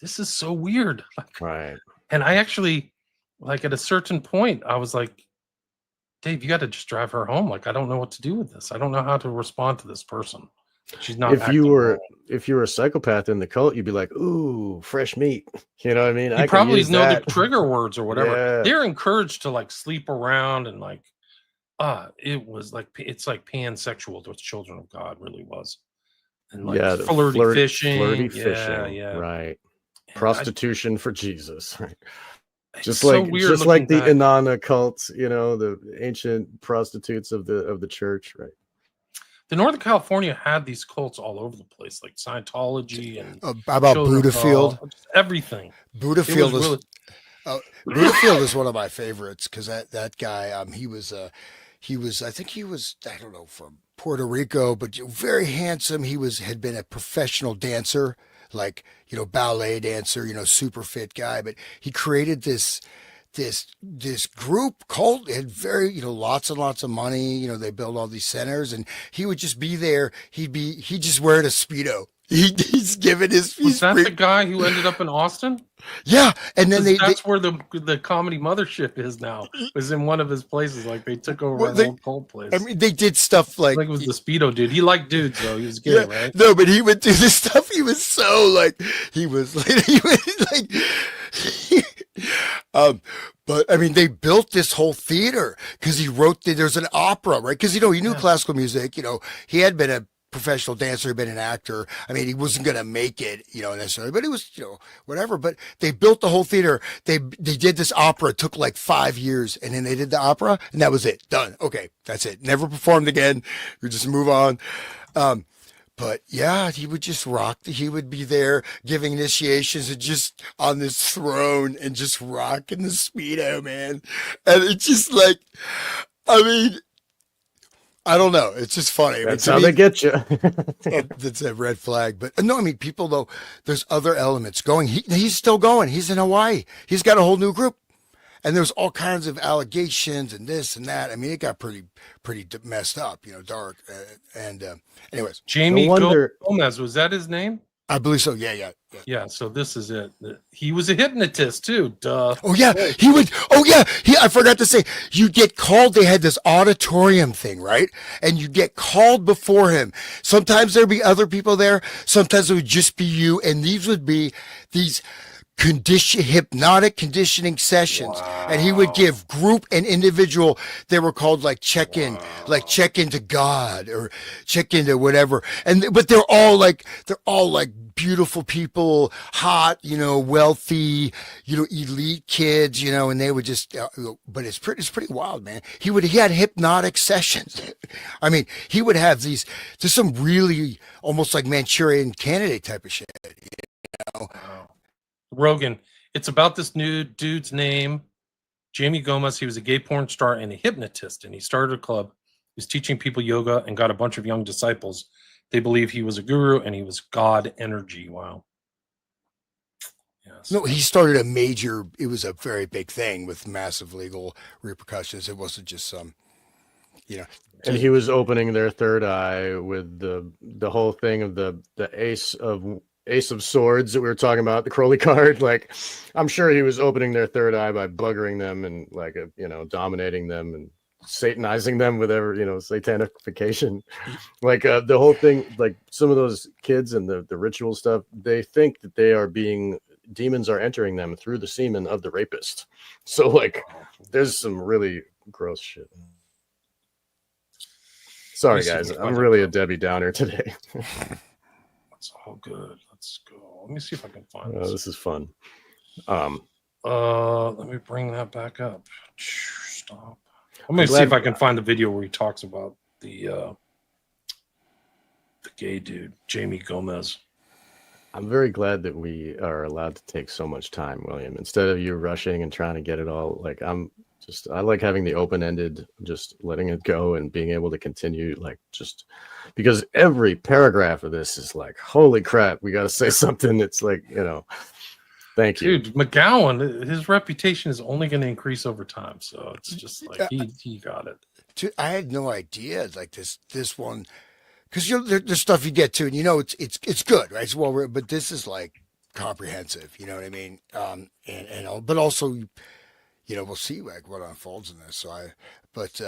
this is so weird. Like, right. And I actually, like at a certain point, I was like, Dave, you got to just drive her home. Like, I don't know what to do with this. I don't know how to respond to this person. She's not If you acting were well. if you were a psychopath in the cult, you'd be like, "Ooh, fresh meat." You know what I mean? You I can probably use know that. the trigger words or whatever. Yeah. They're encouraged to like sleep around and like, it was like, it's like pansexual. Those children of God really was. And like Yeah, the flirty fishing. flirty Yeah, fishing, yeah. right? And Prostitution for Jesus, right? it's so weird just like looking the back. Inanna cult, you know, the ancient prostitutes of the church, right? The Northern California had these cults all over the place, like Scientology and How about Children of Buddhafield? God, just everything. It was Buddhafield is really Buddhafield is one of my favorites because that guy, he was, I think he was, I don't know, from Puerto Rico, but very handsome. Had been a professional dancer, like, ballet dancer, super fit guy, but he created this group cult. It had lots and lots of money. They built all these centers, and he would just be there. He just wearing a Speedo. He's giving his, was that the guy who ended up in Austin? yeah. And then That's where the comedy mothership is now. It was in one of his places. Like they took over an old cult place. I mean, they did stuff like it was the Speedo dude. He liked dudes though. He was gay, yeah, right? no, but he would do this stuff. He was so like, he was like, but I mean, they built this whole theater because he wrote there's an opera, right? Because, he knew classical music, he had been a professional dancer, he'd been an actor. I mean, he wasn't going to make it, necessarily, but it was, whatever. But they built the whole theater. They did this opera. It took like 5 years, and then they did the opera, and that was it. Done. Okay, that's it. Never performed again. We just move on. But yeah, he would just rock. He would be there giving initiations and just on this throne and just rocking the Speedo, man. And it's just like, I mean, I don't know. It's just funny. That's how they get you. That's a red flag. But no, I mean, people though, there's other elements going. He's still going. He's in Hawaii. He's got a whole new group. And there's all kinds of allegations and this and that. I mean, it got pretty messed up, dark. Anyways, Jamie No wonder- Gomez, was that his name? I believe so. Yeah. Yeah. So this is it. He was a hypnotist too. Duh. Oh yeah, he would. Oh yeah, I forgot to say, you get called. They had this auditorium thing, right? And you get called before him. Sometimes there'd be other people there. Sometimes it would just be you. And these would be these hypnotic conditioning sessions. Wow. And he would give group and individual. They were called like check in, like check into God or check into whatever. But they're all like beautiful people, hot, wealthy, elite kids, and they would just, but it's pretty wild, man. He had hypnotic sessions. I mean, he would have there's some really almost like Manchurian Candidate type of shit, Wow. Rogan, it's about this new dude's name, Jamie Gomez. He was a gay porn star and a hypnotist, and he started a club. He was teaching people yoga and got a bunch of young disciples. They believe he was a guru and he was God energy. Wow. Yes. No, he started it was a very big thing with massive legal repercussions. It wasn't just some, And he was opening their third eye with the whole thing of the Ace of Swords that we were talking about, the Crowley card. Like, I'm sure he was opening their third eye by buggering them and dominating them and satanizing them with satanification. Like the whole thing, like some of those kids and the ritual stuff, they think that demons are entering them through the semen of the rapist. So like, there's some really gross shit. Sorry guys, I'm really a Debbie Downer today. That's all good. Let's go. Let me see if I can find this. This is fun. Let me bring that back up. Stop. Let me see if I can find the video where he talks about the gay dude, Jamie Gomez. I'm very glad that we are allowed to take so much time, William, instead of you rushing and trying to get it all. Like I like having the open-ended, just letting it go and being able to continue, like, just because every paragraph of this is like, holy crap, we got to say something. It's like, thank you. Dude, McGowan, his reputation is only going to increase over time. So it's just like, he got it. I had no idea, like this one, because there's stuff you get to, and it's good, right? It's well, but this is like comprehensive, you know what I mean? But also, we'll see like what unfolds in this. So but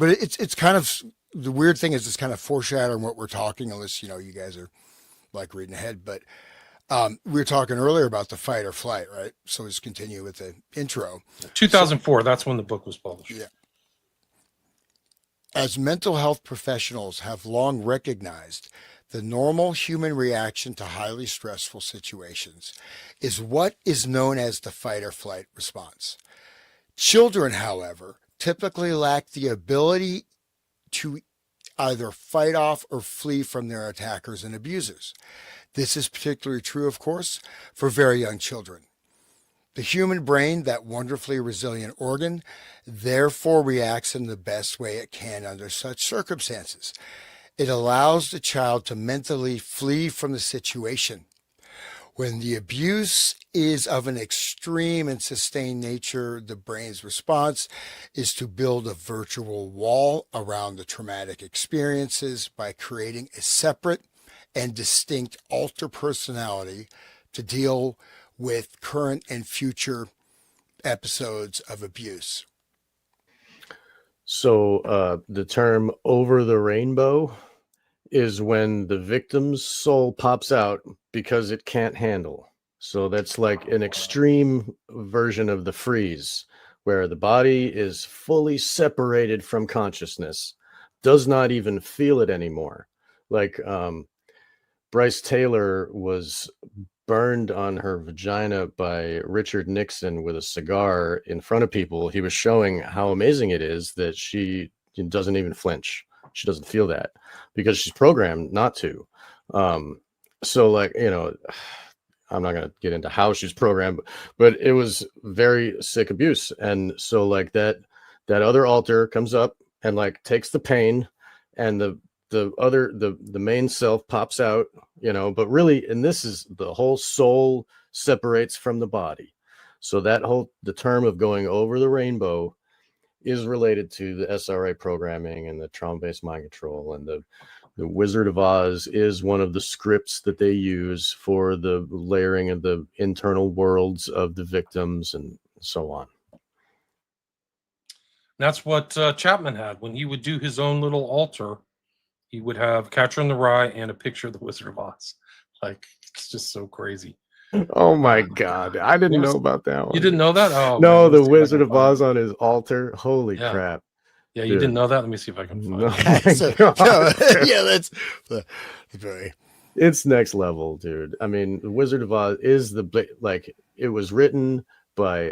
it's kind of the weird thing is it's kind of foreshadowing what we're talking, unless you guys are like reading ahead. But we were talking earlier about the fight or flight, right? So let's continue with the intro. 2004. That's when the book was published. Yeah. As mental health professionals have long recognized, the normal human reaction to highly stressful situations is what is known as the fight or flight response. Children, however, typically lack the ability to either fight off or flee from their attackers and abusers. This is particularly true, of course, for very young children. The human brain, that wonderfully resilient organ, therefore reacts in the best way it can under such circumstances. It allows the child to mentally flee from the situation. When the abuse is of an extreme and sustained nature, the brain's response is to build a virtual wall around the traumatic experiences by creating a separate and distinct alter personality to deal with current and future episodes of abuse. So the term over the rainbow is when the victim's soul pops out because it can't handle. So that's like an extreme version of the freeze, where the body is fully separated from consciousness, does not even feel it anymore. Like Bryce Taylor was burned on her vagina by Richard Nixon with a cigar in front of people. He was showing how amazing it is that she doesn't even flinch. She doesn't feel that because she's programmed not to. So like, I'm not going to get into how she's programmed, but it was very sick abuse. And so like that other alter comes up and like takes the pain, and the main self pops out, but really, and this is the whole soul separates from the body. So the term of going over the rainbow is related to the SRA programming and the trauma-based mind control, and the Wizard of Oz is one of the scripts that they use for the layering of the internal worlds of the victims and so on. That's what Chapman had when he would do his own little altar. He would have Catcher in the Rye and a picture of the Wizard of Oz. Like, it's just so crazy. Oh my God. I didn't know about that one. You didn't know that? Oh, no, man, the Wizard of Oz on his altar. Holy crap. Yeah, you didn't know that? Let me see if I can find it. Yeah, that's very. It's next level, dude. I mean, the Wizard of Oz is it was written by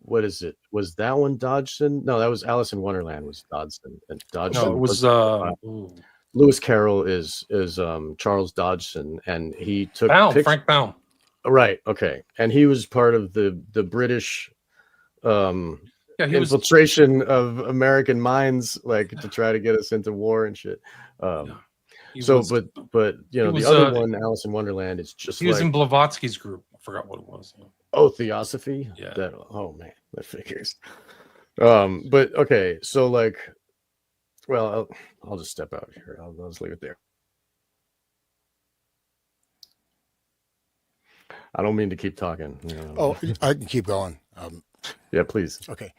what is it? Was that one Dodgson? No, that was Alice in Wonderland was Dodgson. And Dodgson no, it was Lewis Carroll is Charles Dodgson, and he took Frank Baum. Right. Okay. And he was part of the British infiltration of American minds, like to try to get us into war and shit. But the other one, Alice in Wonderland, is just he was in Blavatsky's group. I forgot what it was. Oh, Theosophy. Yeah. Oh man, that figures. But okay, so like, well, I'll just step out here. I'll just leave it there. I don't mean to keep talking. Oh, I can keep going. Yeah, please. Okay.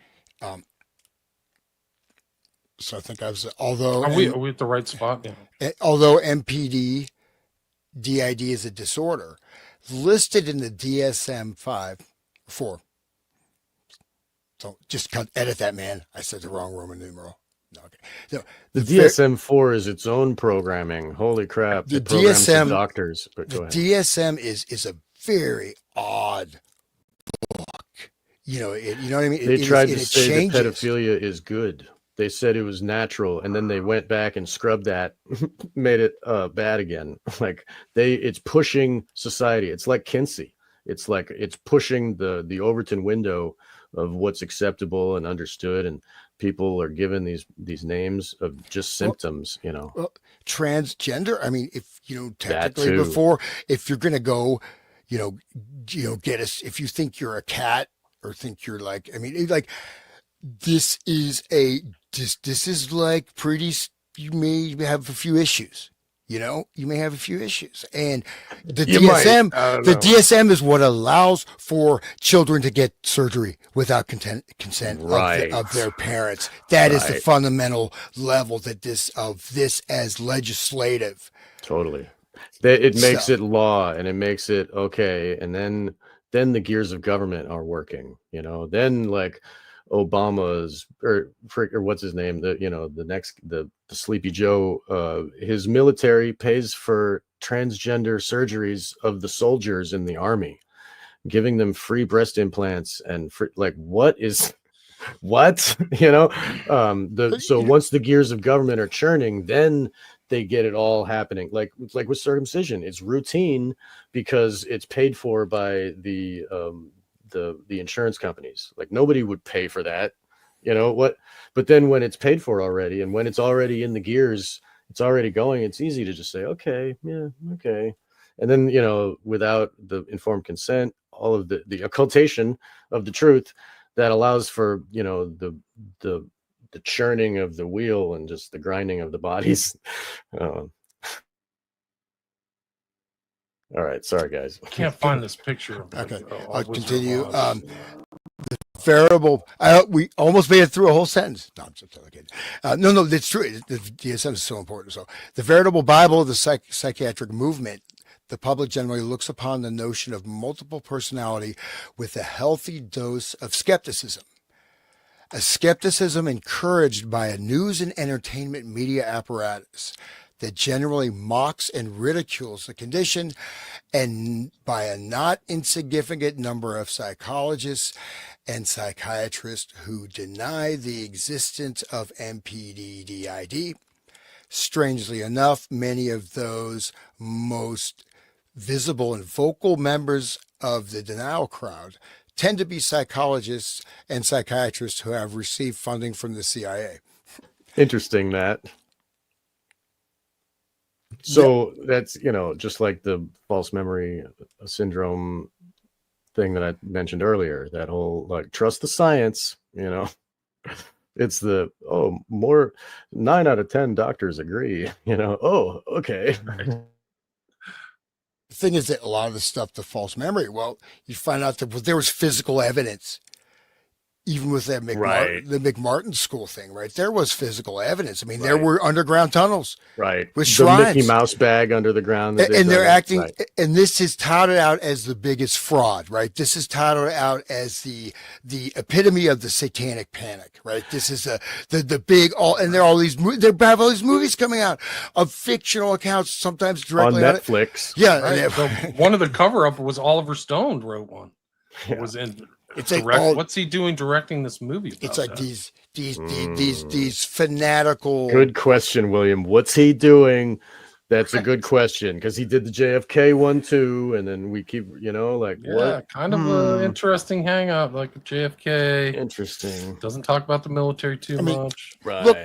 So I think I was, although... Are we at the right spot? Yeah. Although MPD, DID is a disorder, listed in the DSM-4. So just edit that, man. I said the wrong Roman numeral. No, okay. So the DSM-4 is its own programming. Holy crap. The DSM... doctors. But the DSM is a very odd book. You know what I mean? They tried to say that pedophilia is good. They said it was natural, and then they went back and scrubbed that, made it bad again. Like it's pushing society. It's like Kinsey. It's like it's pushing the Overton window of what's acceptable and understood, and people are given these names of just symptoms. Well, transgender. I mean, if technically before, if you're gonna go, get us. If you think you're a cat or think you're like, I mean, like. This is like pretty, you may have a few issues, you may have a few issues. And the You might. DSM, I don't the know. DSM is what allows for children to get surgery without consent Right. of their parents. That is the Right. fundamental level that this as legislative. Totally. It makes So- it law, and it makes it okay. And then the gears of government are working, then like Obama's or what's his name, the Sleepy Joe, his military pays for transgender surgeries of the soldiers in the army, giving them free breast implants and free, like, what so once the gears of government are churning, then they get it all happening, like with circumcision. It's routine because it's paid for by the insurance companies. Like, nobody would pay for that, but then when it's paid for already, and when it's already in the gears, it's already going, it's easy to just say, okay, yeah, okay. And then, without the informed consent, all of the occultation of the truth that allows for, the churning of the wheel and just the grinding of the bodies. All right, sorry guys. I can't find this picture. Of Okay, a I'll Wizard of continue. Oz. Variable. We almost made it through a whole sentence. No, I'm just kidding. No, that's true. The DSM is so important. So, the veritable Bible of the psychiatric movement. The public generally looks upon the notion of multiple personality with a healthy dose of skepticism. A skepticism encouraged by a news and entertainment media apparatus that generally mocks and ridicules the condition, and by a not insignificant number of psychologists and psychiatrists who deny the existence of MPDDID. Strangely enough, many of those most visible and vocal members of the denial crowd tend to be psychologists and psychiatrists who have received funding from the CIA. Interesting, Matt. So that's, just like the false memory syndrome thing that I mentioned earlier, that whole, like, trust the science, it's more 9 out of 10 doctors agree, oh, okay. The thing is that a lot of the stuff, the false memory, well, you find out that there was physical evidence, even with that Right. the McMartin school thing, right? There was physical evidence. I mean, there Right. were underground tunnels, Right. with The shrines. Mickey Mouse bag under the ground. And they're acting, right. and this is touted out as the biggest fraud, right? This is touted out as the epitome of the satanic panic, right? This is the big and there are all these have all these movies coming out of fictional accounts, sometimes On directly Netflix. Yeah, Right. So one of the cover-up was Oliver Stone wrote one. Yeah. It was in. It's like what's he doing directing this movie? it's about like that? these fanatical. Good question, William. What's he doing? That's a good question, because he did the JFK one too, and then we keep, like, Yeah, what? kind of an interesting hang up, like JFK. Interesting. Doesn't talk about the military too much. Right. Look,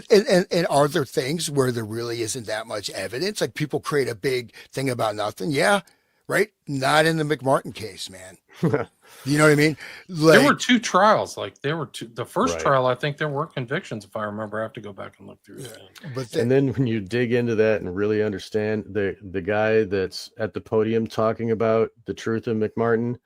and are there things where there really isn't that much evidence? Like, people create a big thing about nothing. Yeah, right. Not in the McMartin case, man. You know what I mean? Like, There were 2 trials. Like, there were 2. The first Right. trial, I think there were convictions, if I remember. I have to go back and look through it. but And then when you dig into that and really understand the guy that's at the podium talking about the truth of McMartin,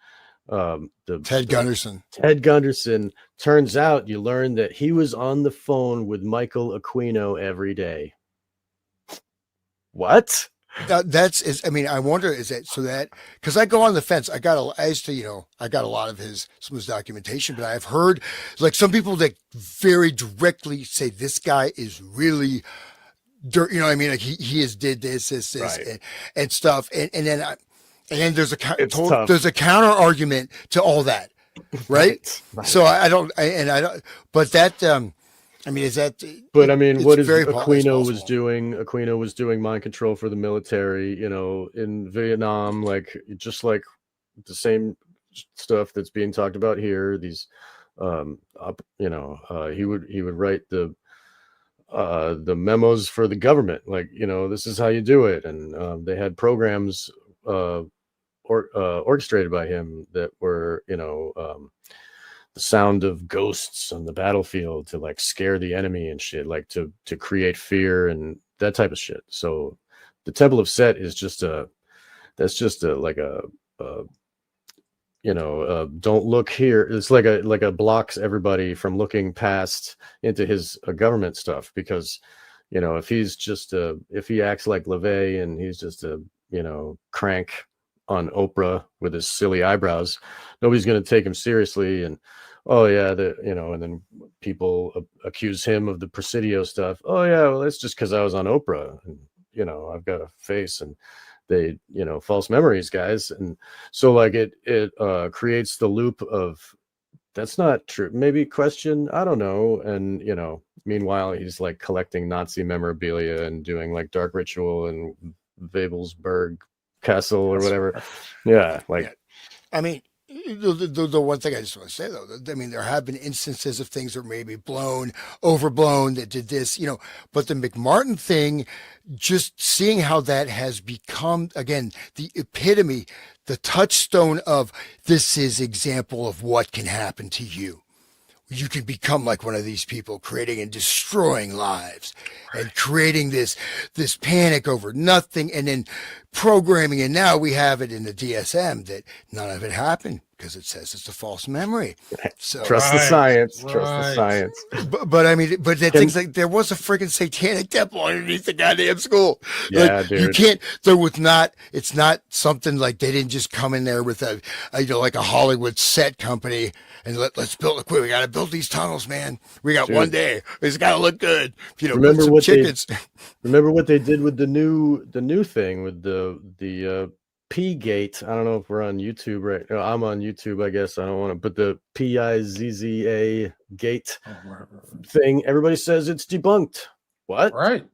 Ted Gunderson. Ted Gunderson, turns out you learn that he was on the phone with Michael Aquino every day. What? I mean, I wonder, is that so that, because I go on the fence. I got a lot of some of his documentation, but I've heard, like, some people that very directly say this guy is really dirt. You know what I mean? Like, he has did this, Right. and stuff. And then there's It's tough. there's a counter argument to all that. Right. Right. So I don't, but that, I mean, is that? But I mean, it's what is very Aquino was possible. doing? Aquino was doing mind control for the military, in Vietnam, like, just like the same stuff that's being talked about here. These, he would write the memos for the government, like, this is how you do it, and they had programs orchestrated by him that were, the sound of ghosts on the battlefield to, like, scare the enemy and shit, like to create fear and that type of shit. So the Temple of Set is just like a don't look here. It's like a blocks everybody from looking past into his government stuff, because if he's just if he acts like LaVey and he's just a crank on Oprah with his silly eyebrows, nobody's going to take him seriously. And oh yeah, and then people accuse him of the Presidio stuff. Oh yeah, well that's just because I was on Oprah and I've got a face, and they false memories, guys. And so like it creates the loop of that's not true, maybe question, I don't know. And meanwhile he's like collecting Nazi memorabilia and doing like dark ritual and Webelsberg Castle or whatever. Yeah, like Yeah. I mean, the one thing I just want to say though, I mean, there have been instances of things that were maybe overblown, that did this, but the McMartin thing, just seeing how that has become again the epitome, the touchstone of this is example of what can happen to you. You can become like one of these people, creating and destroying lives, and creating this panic over nothing, and then programming. And now we have it in the DSM that none of it happened because it says it's a false memory. So trust the science. Trust the science. But I mean, but the things like there was a freaking satanic temple underneath the goddamn school. Yeah, like, dude. You can't. There was not. It's not something like they didn't just come in there with a like a Hollywood set company and let's build it quick. We got to build these tunnels, man. We got one day. It's got to look good. Remember put some what chickens. Remember what they did with the new thing with the P gate. I don't know if we're on YouTube right now. I'm on YouTube, I guess. I don't want to, but the PIZZA gate thing, everybody says it's debunked. What? Right.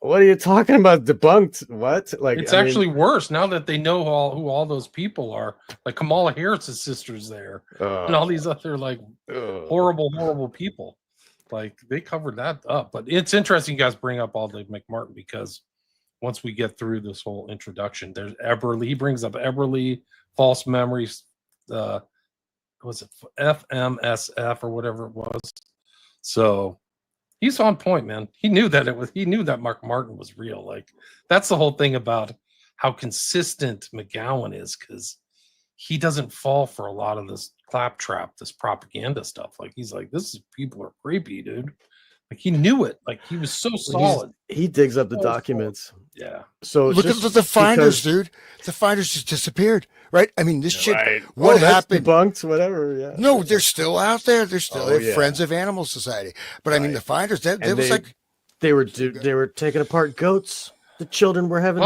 What are you talking about? Debunked? What? Like it's actually worse now that they know who all those people are. Like Kamala Harris's sister's there, and all these other like horrible people. Like they covered that up. But it's interesting you guys bring up all the McMartin, because once we get through this whole introduction, there's Eberly. He brings up Eberly, false memories. Was it FMSF or whatever it was? So he's on point, man. He knew that he knew that McMartin was real. Like that's the whole thing about how consistent McGowan is, because he doesn't fall for a lot of this claptrap, this propaganda stuff. Like he's like, people are creepy, dude. Like he knew it. Like he was so solid. He digs up the documents. Solid. Yeah. So look at the finders, dude. The finders just disappeared, right? I mean, this shit. Right. What happened? Debunked, whatever. Yeah. No, they're still out there. They're still yeah. Friends of Animal Society. But I mean, the finders. That was like they were taking apart goats. The children were having.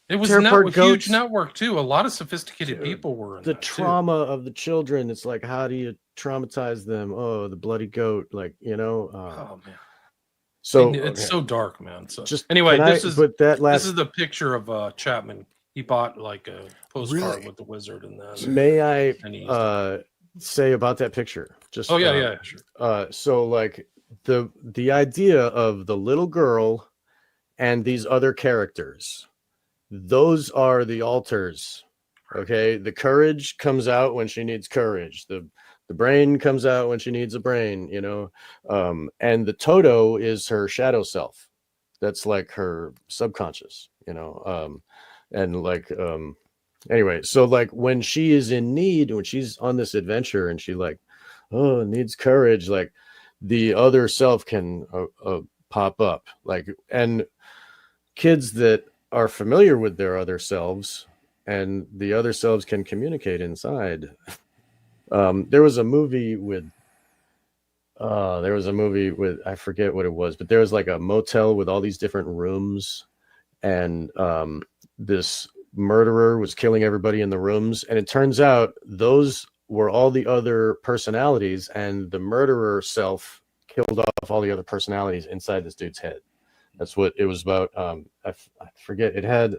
It was a huge network too. A lot of sophisticated people were in the that trauma of the children. It's like, how do you traumatize them? Oh, the bloody goat, like oh man. So it's so dark, man. So just anyway, this is the picture of Chapman. He bought like a postcard with the wizard and that. May I say about that picture? Just sure. So like the idea of the little girl and these other characters, those are the altars. Okay, the courage comes out when she needs courage. The brain comes out when she needs a brain, and the Toto is her shadow self. That's like her subconscious, and like, anyway, so like when she is in need, when she's on this adventure and she like, needs courage, like the other self can pop up, like, and kids that are familiar with their other selves and the other selves can communicate inside. There was a movie with I forget what it was, but there was like a motel with all these different rooms, and this murderer was killing everybody in the rooms, and it turns out those were all the other personalities, and the murderer self killed off all the other personalities inside this dude's head. That's what it was about. I forget. It had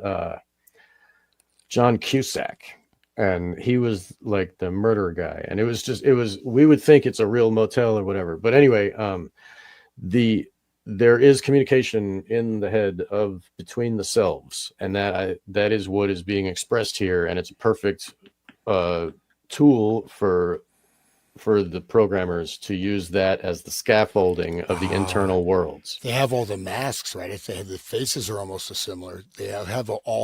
John Cusack, and he was like the murderer guy, and we would think it's a real motel or whatever, but anyway, there is communication in the head between the selves, and that is what is being expressed here, and it's a perfect tool for for the programmers to use that as the scaffolding of the internal worlds. They have all the masks, right? If they have the faces are almost similar. They all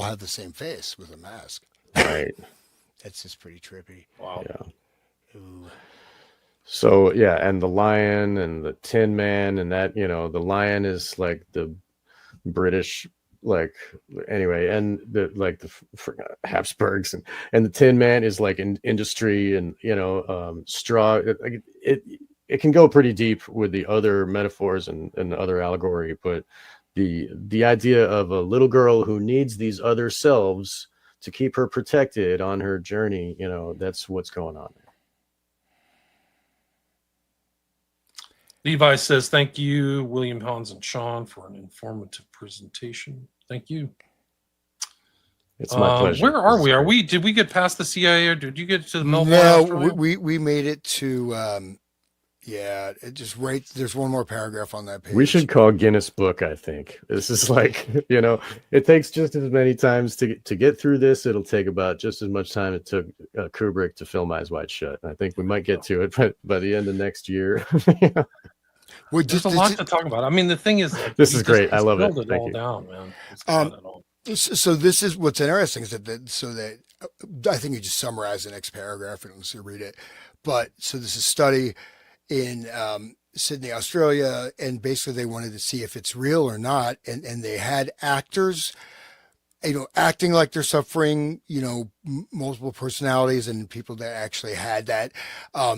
have the same face with a mask. Right. That's just pretty trippy. Wow. Yeah. Ooh. So yeah, and the lion and the Tin Man, and that, you know, the lion is like the British, like, anyway, and the Habsburgs, and the Tin Man is like in industry, and you know, straw. It can go pretty deep with the other metaphors and the other allegory, but the idea of a little girl who needs these other selves to keep her protected on her journey, you know, that's what's going on there. Levi says, thank you, William, Hans, and Sean, for an informative presentation. Thank you. It's my pleasure. Where are we? Did we get past the CIA, or did you get to the Melbourne? No, Australia? we made it to yeah, it just right. There's one more paragraph on that page. We should call Guinness Book, I think. This is like, you know, it takes just as many times to get through this. It'll take about just as much time it took Kubrick to film Eyes Wide Shut. I think we might get to it by the end of next year. Yeah. Well, There's a lot to talk about. I mean, the thing is, like, this is great. I love it. It Thank all you. down, man. So this is what's interesting is that I think you just summarize the next paragraph and let's read it. But so this is a study in Sydney, Australia, and basically they wanted to see if it's real or not, and they had actors, you know, acting like they're suffering, you know, multiple personalities, and people that actually had that,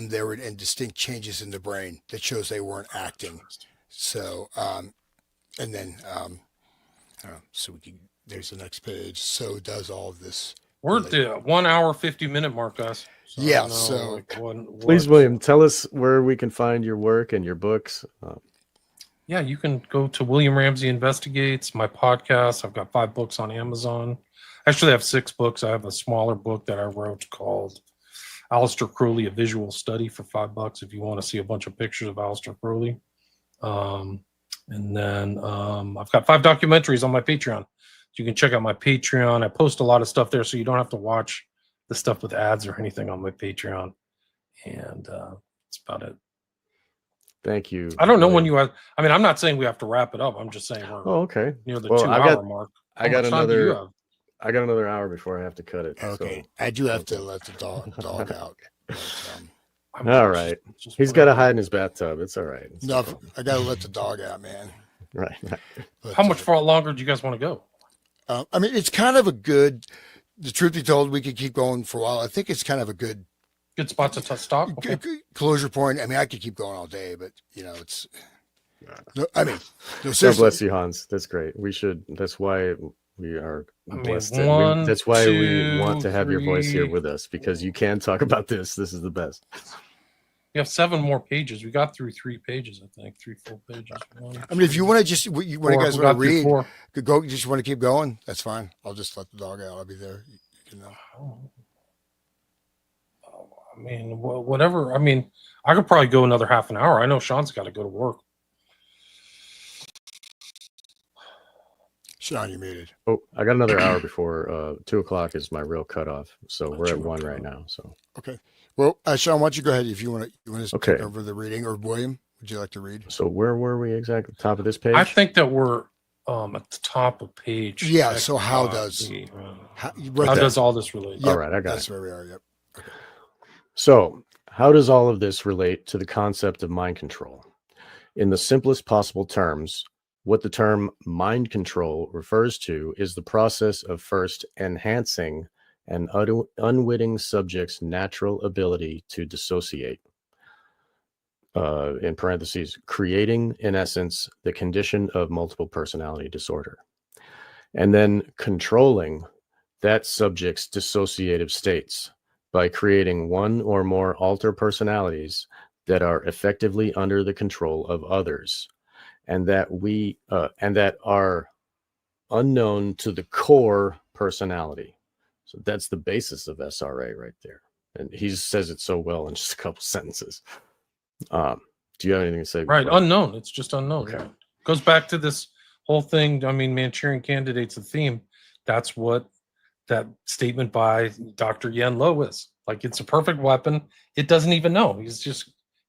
there were distinct changes in the brain that shows they weren't acting. So, and then, I don't know, so we can, there's the next page. So does all of this. We're at the 1 hour, 50-minute mark, guys. So Yeah, I don't know, so- like, what- Please, William, tell us where we can find your work and your books. Yeah, you can go to William Ramsey Investigates, my podcast. I've got 5 books on Amazon. Actually, I have 6 books. I have a smaller book that I wrote called Aleister Crowley, A Visual Study, for $5 if you want to see a bunch of pictures of Aleister Crowley. And then I've got 5 documentaries on my Patreon. So you can check out my Patreon. I post a lot of stuff there, so you don't have to watch the stuff with ads or anything on my Patreon. And that's about it. Thank you. I don't know when you have. I mean, I'm not saying we have to wrap it up. I'm just saying we're Oh, okay. near the Well, 2 hour mark. I got How much time do you another. have? I got another hour before I have to cut it. Okay, So. I do have to let the dog out. But, I mean, All it's right. just He's got to whatever. hide in his bathtub. It's all right. It's no, okay. I gotta let the dog out, man. Right. But, How much far longer do you guys want to go? I mean, it's kind of a good. The truth be told, we could keep going for a while. I think it's kind of a good Good spot to stop. Okay. closure point. I mean, I could keep going all day, but you know, it's. No, I mean, no, God seriously. bless you, Hans. That's great. We should. That's why we are I mean, blessed. That's 1, why 2, we want to have your voice here 3. with us, because you can talk about this. This is the best. We have 7 more pages. We got through 3 pages, I think. 3 full pages. I mean, if you want to just, what you guys want to read, could go. Just want to keep going. That's fine. I'll just let the dog out. I'll be there. You can, I mean, whatever. I mean, I could probably go another half an hour. I know Sean's got to go to work. Sean, you muted. Oh, I got another hour before 2 o'clock is my real cutoff. So we're at 1 right now. So Okay. Well, Sean, why don't you go ahead if you want to? You want to Okay. take over the reading, or William? Would you like to read? so where were we exactly? Top of this page? I think that we're at the top of page. Yeah, X, so how does- the, How, how does all this relate? Yep, All right, I got that's it. where we are. Yep. So, how does all of this relate to the concept of mind control? In the simplest possible terms, what the term mind control refers to is the process of first enhancing an unwitting subject's natural ability to dissociate. In parentheses, creating, in essence, the condition of multiple personality disorder. And then controlling that subject's dissociative states by creating one or more alter personalities that are effectively under the control of others, and that are unknown to the core personality. So that's the basis of SRA right there. And he says it so well in just a couple sentences. Do you have anything to say? Right, before? unknown. It's just unknown. Okay. Yeah. Goes back to this whole thing. I mean, Manchurian Candidate's a theme. That's what that statement by Dr. Yen Lois. Like, it's a perfect weapon. It doesn't even know. He's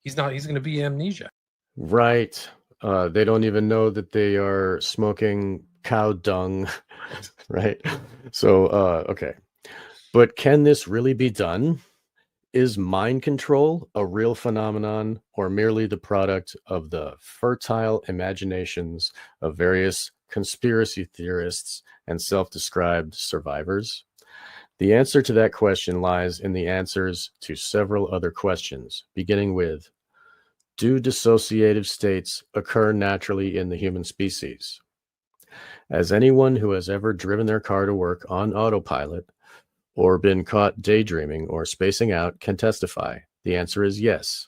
going to be amnesia. Right. They don't even know that they are smoking cow dung. Right. So, okay. But can this really be done? Is mind control a real phenomenon or merely the product of the fertile imaginations of various conspiracy theorists and self-described survivors? The answer to that question lies in the answers to several other questions, beginning with, do dissociative states occur naturally in the human species? As anyone who has ever driven their car to work on autopilot or been caught daydreaming or spacing out can testify, the answer is yes.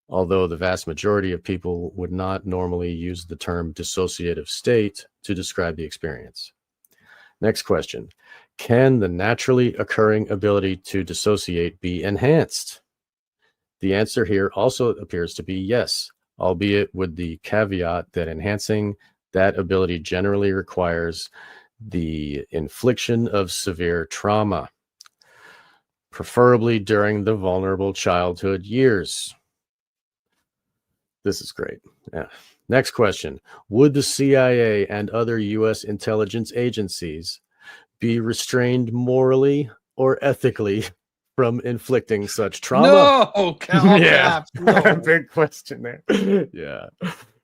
Although the vast majority of people would not normally use the term dissociative state to describe the experience. Next question. Can the naturally occurring ability to dissociate be enhanced? The answer here also appears to be yes, albeit with the caveat that enhancing that ability generally requires the infliction of severe trauma, preferably during the vulnerable childhood years. This is great. Yeah. Next question. Would the CIA and other U.S. intelligence agencies be restrained morally or ethically from inflicting such trauma? No, Yeah. caps, no. Big question there. Yeah.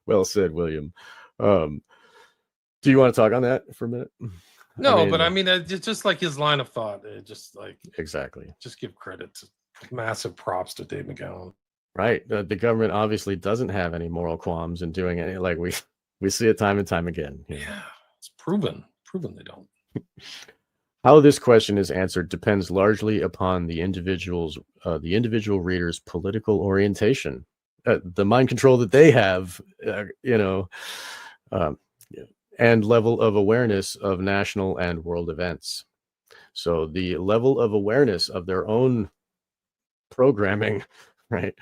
Well said, William. Do you want to talk on that for a minute? No, but I mean, it's just like his line of thought. Just like, exactly. just give credit to massive props to Dave McGowan. Right. The government obviously doesn't have any moral qualms in doing it. Like we see it time and time again. You know? Yeah, it's proven they don't. How this question is answered depends largely upon the individual reader's political orientation, the mind control that they have, and level of awareness of national and world events. So the level of awareness of their own programming, right?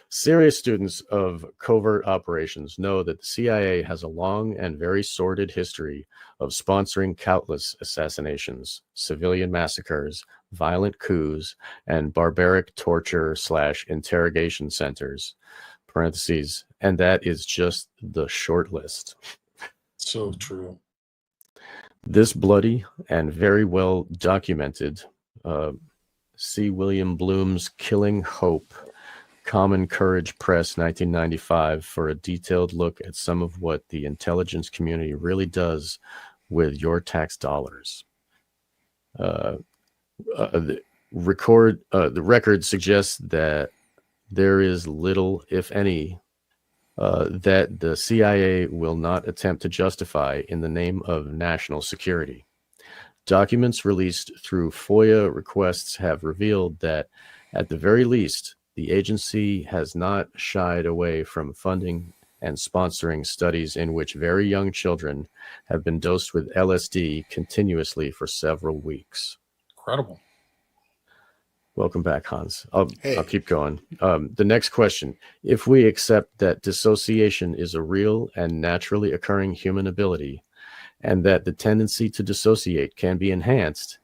Serious students of covert operations know that the CIA has a long and very sordid history of sponsoring countless assassinations, civilian massacres, violent coups, and barbaric torture / interrogation centers, parentheses, and that is just the short list. So true. This bloody and very well documented, see William Bloom's Killing Hope, Common Courage Press, 1995, for a detailed look at some of what the intelligence community really does with your tax dollars. The record suggests that there is little, if any, that the CIA will not attempt to justify in the name of national security. Documents released through FOIA requests have revealed that, at the very least, the agency has not shied away from funding and sponsoring studies in which very young children have been dosed with LSD continuously for several weeks. Incredible. Welcome back, Hans. I'll keep going. The next question. If we accept that dissociation is a real and naturally occurring human ability, and that the tendency to dissociate can be enhanced,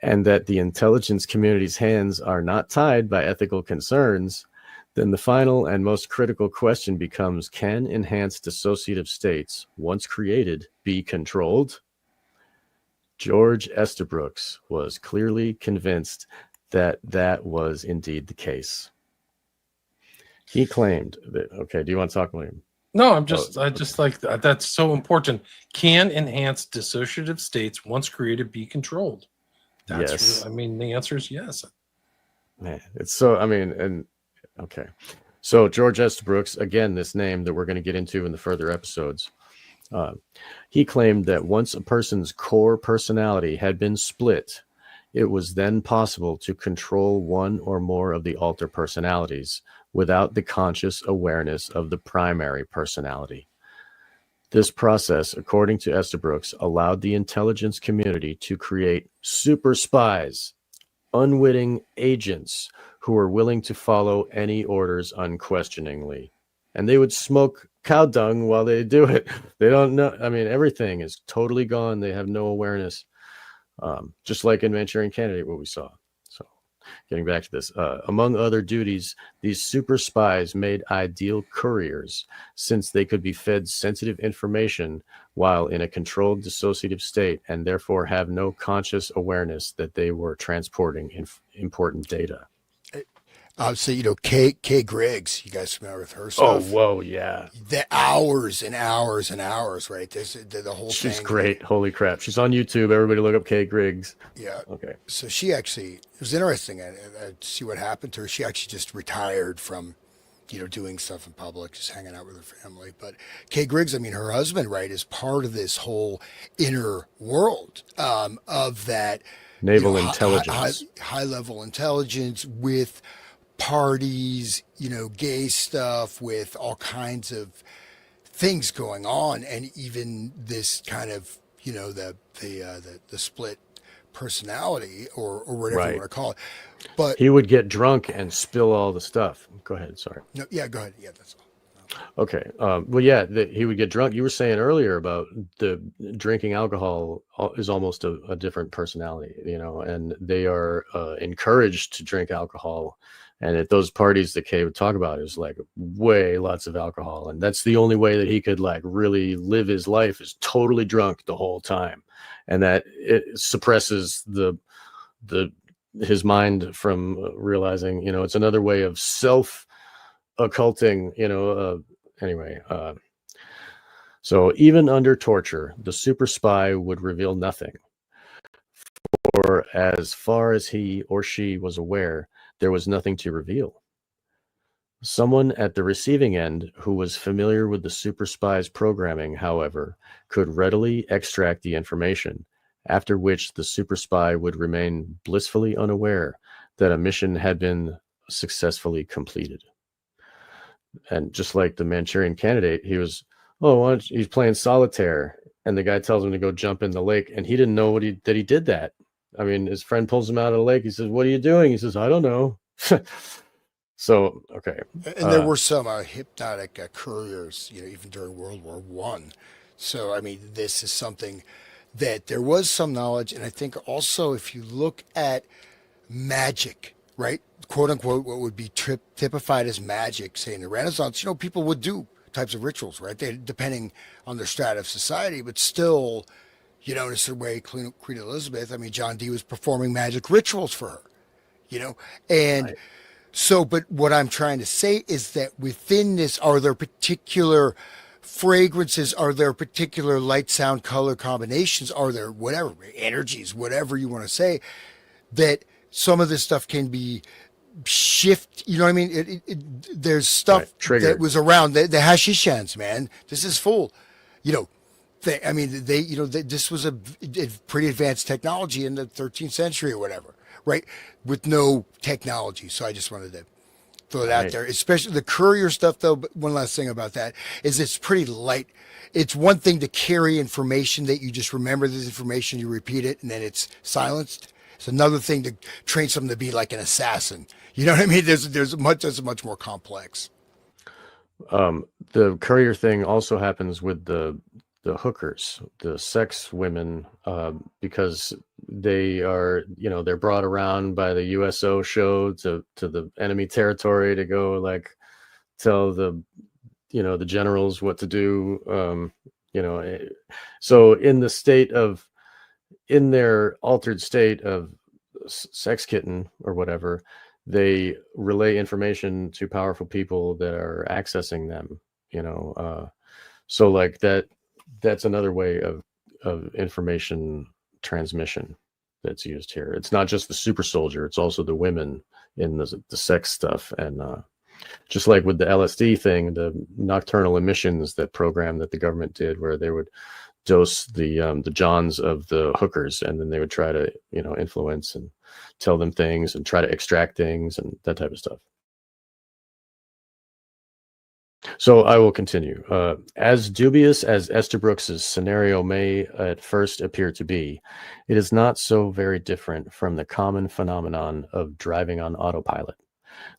and that the intelligence community's hands are not tied by ethical concerns, then the final and most critical question becomes, can enhanced dissociative states, once created, be controlled? George Estabrooks was clearly convinced that that was indeed the case. He claimed that, okay, do you want to talk, William? No, I just like that. That's so important. Can enhanced dissociative states, once created, be controlled? Yes. I mean, the answer is yes. Man, it's so, okay. So George Estabrooks, again, this name that we're going to get into in the further episodes, he claimed that once a person's core personality had been split, it was then possible to control one or more of the alter personalities without the conscious awareness of the primary personality. This process, according to Estabrooks, allowed the intelligence community to create super spies, unwitting agents who were willing to follow any orders unquestioningly. And they would smoke cow dung while they do it. They don't know. I mean, everything is totally gone. They have no awareness. Just like in Manchurian Candidate, what we saw. So, getting back to this, among other duties, these super spies made ideal couriers since they could be fed sensitive information while in a controlled dissociative state and therefore have no conscious awareness that they were transporting important data. So, Kay Griggs, you guys familiar with her Oh, stuff? whoa, yeah. The hours and hours and hours, right? The whole She's thing. great. Holy crap. She's on YouTube. Everybody look up Kay Griggs. Yeah. Okay. So she actually, it was interesting. I see what happened to her. She actually just retired from, doing stuff in public, just hanging out with her family. But Kay Griggs, I mean, her husband, right, is part of this whole inner world of that Naval intelligence. high level intelligence with parties, gay stuff, with all kinds of things going on, and even this kind of, the split personality or whatever Right. you want to call it. But He would get drunk and spill all the stuff. Go ahead. Sorry. no, yeah, go ahead. Yeah, that's all. Okay. Well, yeah, he would get drunk. You were saying earlier about the drinking alcohol is almost a different personality, and they are encouraged to drink alcohol. And at those parties that Kay would talk about, is like way lots of alcohol. And that's the only way that he could like really live his life, is totally drunk the whole time. And that it suppresses his mind from realizing, it's another way of occulting, anyway. So even under torture, the super spy would reveal nothing. For as far as he or she was aware, there was nothing to reveal. Someone at the receiving end who was familiar with the super spy's programming, however, could readily extract the information, after which the super spy would remain blissfully unaware that a mission had been successfully completed. And just like the Manchurian Candidate, he was, he's playing solitaire, and the guy tells him to go jump in the lake, and he didn't know that he did that. I mean, his friend pulls him out of the lake. He says, "What are you doing?" He says, "I don't know." So, okay. And there were some hypnotic couriers, even during World War One. So, I mean, this is something that there was some knowledge. And I think also, if you look at magic, right, quote unquote, what would be typified as magic, say in the Renaissance, people would do types of rituals, right? Depending on their strata of society, but still, in a certain way, Queen Elizabeth, I mean, John Dee was performing magic rituals for her, and Right. So, but what I'm trying to say is that within this, are there particular fragrances? Are there particular light, sound, color combinations? Are there whatever energies, whatever you want to say, that some of this stuff can be shift? You know what I mean? There's stuff Right. that was around the Hashishans, man. This is full, this was a pretty advanced technology in the 13th century or whatever, right? With no technology. So I just wanted to throw it out there, especially the courier stuff, though. But one last thing about that is it's pretty light. It's one thing to carry information that you just remember this information, you repeat it, and then it's silenced. It's another thing to train someone to be like an assassin. You know what I mean? There's much more complex. The courier thing also happens with the hookers, the sex women, because they are, they're brought around by the USO show to the enemy territory to go like tell the generals what to do. So in their altered state of sex kitten or whatever, they relay information to powerful people that are accessing them, so like that's another way of information transmission that's used here. It's not just the super soldier, it's also the women in the sex stuff. And just like with the LSD thing, the nocturnal emissions, that program that the government did where they would dose the johns of the hookers, and then they would try to influence and tell them things and try to extract things and that type of stuff. So I will continue. As dubious as Estabrooks's scenario may at first appear to be, it is not so very different from the common phenomenon of driving on autopilot.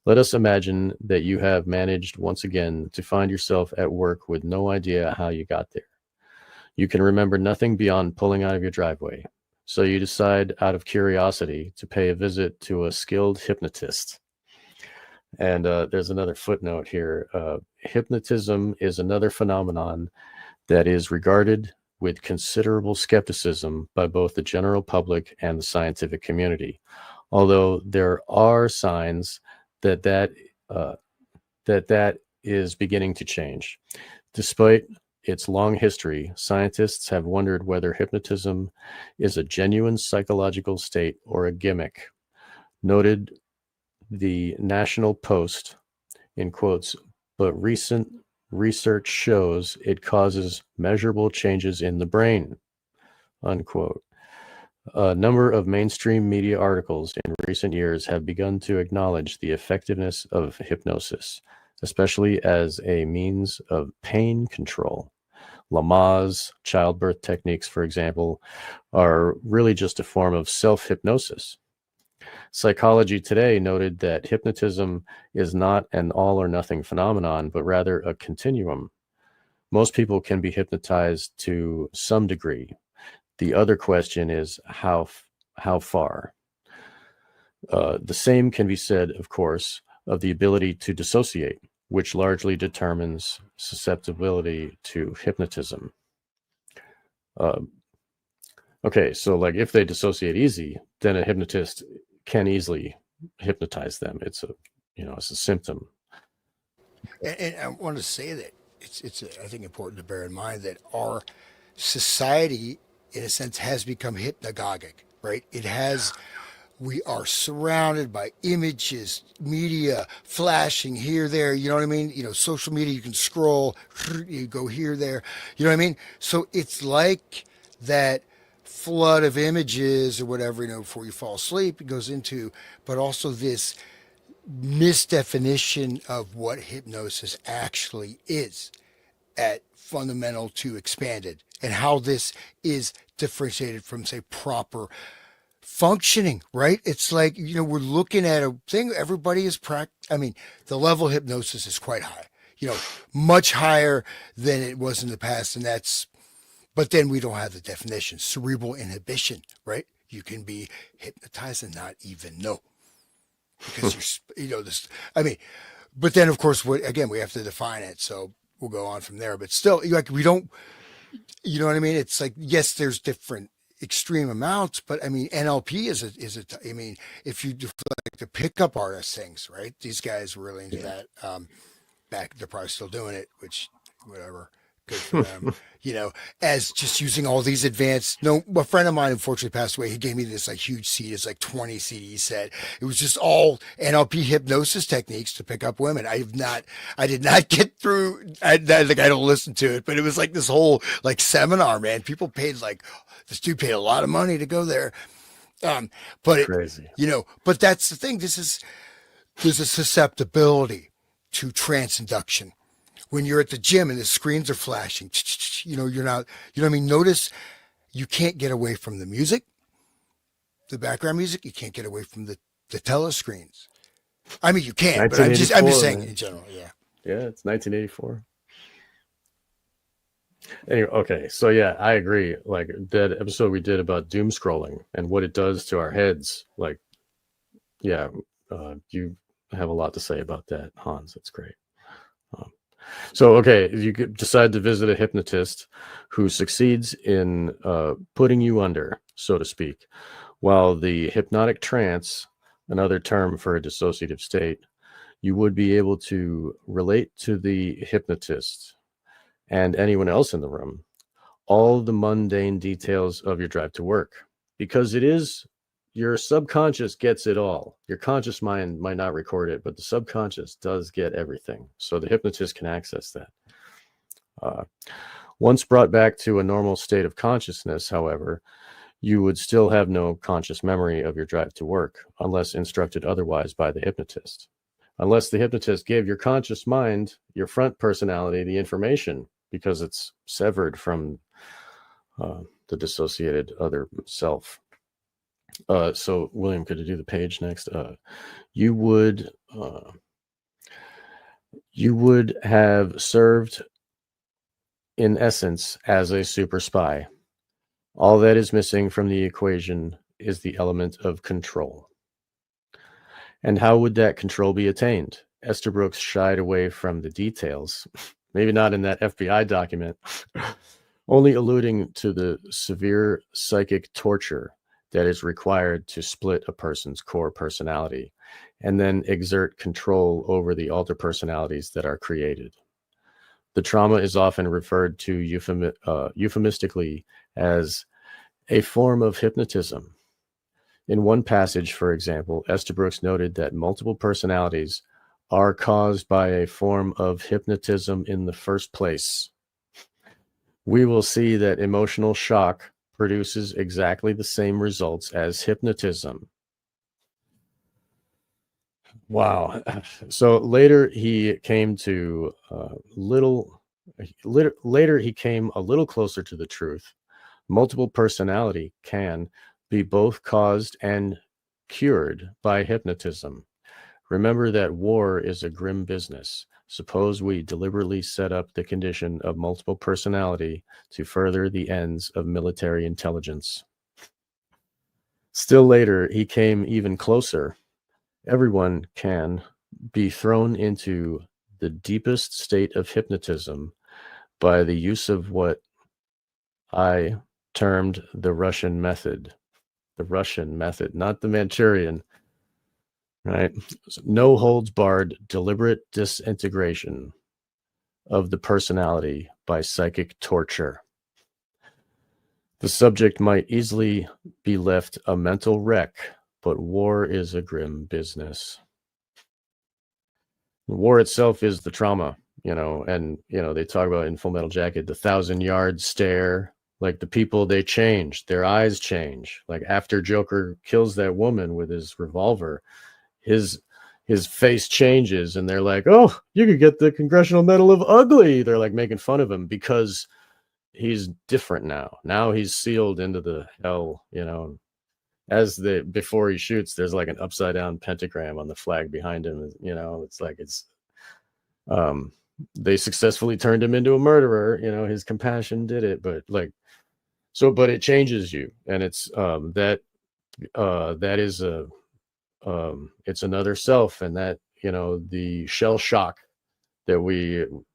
Let us imagine that you have managed once again to find yourself at work with no idea how you got there. You can remember nothing beyond pulling out of your driveway. So you decide out of curiosity to pay a visit to a skilled hypnotist. And there's another footnote here. Hypnotism is another phenomenon that is regarded with considerable skepticism by both the general public and the scientific community, although there are signs that that is beginning to change. Despite its long history, scientists have wondered whether hypnotism is a genuine psychological state or a gimmick. Noted the National Post, in quotes, but recent research shows it causes measurable changes in the brain, unquote. A number of mainstream media articles in recent years have begun to acknowledge the effectiveness of hypnosis, especially as a means of pain control. Lamaze childbirth techniques, for example, are really just a form of self-hypnosis. Psychology Today noted that hypnotism is not an all or nothing phenomenon, but rather a continuum. Most people can be hypnotized to some degree. The other question is how far. The same can be said, of course, of the ability to dissociate, which largely determines susceptibility to hypnotism. Okay, so like if they dissociate easy, then a hypnotist can easily hypnotize them. It's a symptom. And I want to say that it's I think important to bear in mind that our society, in a sense, has become hypnagogic, right? It has. We are surrounded by images, media flashing here, there. You know what I mean? Social media. You can scroll, you go here, there. You know what I mean? So it's like that flood of images or whatever. Before you fall asleep, it goes into, but also this misdefinition of what hypnosis actually is at fundamental to expanded, and how this is differentiated from, say, proper functioning, right? It's like, we're looking at a thing, everybody is the level of hypnosis is quite high, much higher than it was in the past. And but then we don't have the definition, cerebral inhibition, right? You can be hypnotized and not even know, because this, but then of course, we have to define it. So we'll go on from there, but still, like, we don't, you know what I mean? It's like, yes, there's different extreme amounts, but NLP is if you do like the pickup artist things, right? These guys were really into that. Back, they're probably still doing it, which, whatever, good for them. As just using all these advanced. No, a friend of mine unfortunately passed away. He gave me this like huge CD. It's like 20 CD set. It was just all NLP hypnosis techniques to pick up women. I did not get through. I don't listen to it, but it was like this whole like seminar, man. People paid this dude paid a lot of money to go there. But crazy, but that's the thing. There's a susceptibility to transinduction. When you're at the gym and the screens are flashing, you're not, notice you can't get away from the music, the background music. You can't get away from the telescreens. You can, but I'm just saying, man. In general. Yeah. Yeah. It's 1984. Anyway, okay. So yeah, I agree. Like that episode we did about doom scrolling and what it does to our heads. Like, yeah, you have a lot to say about that, Hans. That's great. So, okay, you could decide to visit a hypnotist who succeeds in putting you under, so to speak, while the hypnotic trance, another term for a dissociative state, you would be able to relate to the hypnotist and anyone else in the room all the mundane details of your drive to work, because it is your subconscious gets it all. Your conscious mind might not record it, but the subconscious does get everything. So the hypnotist can access that. Once brought back to a normal state of consciousness, however, you would still have no conscious memory of your drive to work unless instructed otherwise by the hypnotist. Unless the hypnotist gave your conscious mind, your front personality, the information, because it's severed from the dissociated other self. So William, could you do the page next? You would have served in essence as a super spy. All that is missing from the equation is the element of control. And how would that control be attained? Estabrooks shied away from the details, maybe not in that FBI document, only alluding to the severe psychic torture that is required to split a person's core personality and then exert control over the alter personalities that are created. The trauma is often referred to euphemistically as a form of hypnotism. In one passage, for example, Estabrooks noted that multiple personalities are caused by a form of hypnotism in the first place. We will see that emotional shock produces exactly the same results as hypnotism. Wow. So later he came to later he came a little closer to the truth. Multiple personality can be both caused and cured by hypnotism. Remember that war is a grim business. Suppose we deliberately set up the condition of multiple personality to further the ends of military intelligence. Still later, he came even closer. Everyone can be thrown into the deepest state of hypnotism by the use of what I termed the Russian method. The Russian method, not the Manchurian, right? No holds barred, deliberate disintegration of the personality by psychic torture. The subject might easily be left a mental wreck, but war is a grim business. The war itself is the trauma, and, they talk about in Full Metal Jacket, the 1,000-yard stare, like the people, they change, their eyes change. Like after Joker kills that woman with his revolver, his face changes and they're like, oh, you could get the Congressional Medal of Ugly. They're like making fun of him because he's different now. Now he's sealed into the hell, before he shoots, there's like an upside down pentagram on the flag behind him. It's like they successfully turned him into a murderer. His compassion did it, but but it changes you, and it's that is it's another self, and that the shell shock that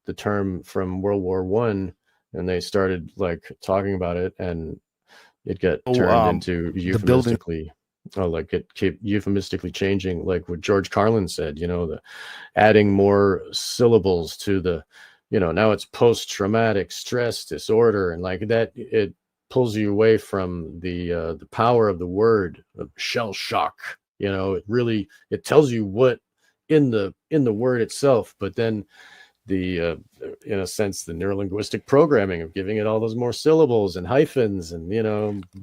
the term from World War I, and they started like talking about it, and it got turned into euphemistically, it kept euphemistically changing, like what George Carlin said, the adding more syllables to the, now it's post-traumatic stress disorder, and like that, it pulls you away from the power of the word of shell shock. It tells you what in the word itself, but then in a sense, the neurolinguistic programming of giving it all those more syllables and hyphens and,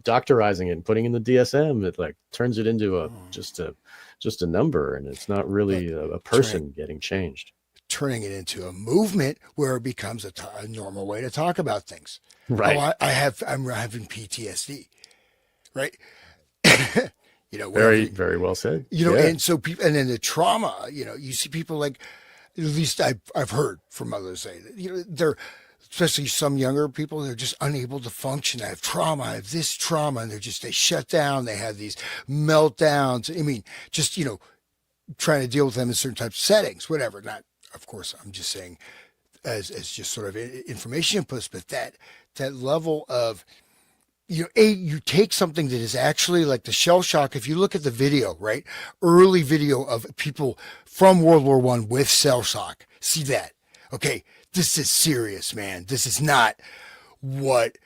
doctorizing it and putting in the DSM, it like turns it into just a number, and it's not really a person getting changed. Turning it into a movement where it becomes a normal way to talk about things. Right. Oh, I'm having PTSD, right? Very, very well said. And so people, and then the trauma, you see people like, at least I've heard from others say that, they're, especially some younger people, they're just unable to function. I have trauma, I have this trauma, and they shut down. They have these meltdowns. I mean, just, trying to deal with them in certain types of settings, whatever. Not, of course, I'm just saying as just sort of information inputs, but that level of, you take something that is actually like the shell shock. If you look at the video, right, early video of people from World War I with shell shock, see that. Okay, this is serious, man. This is not what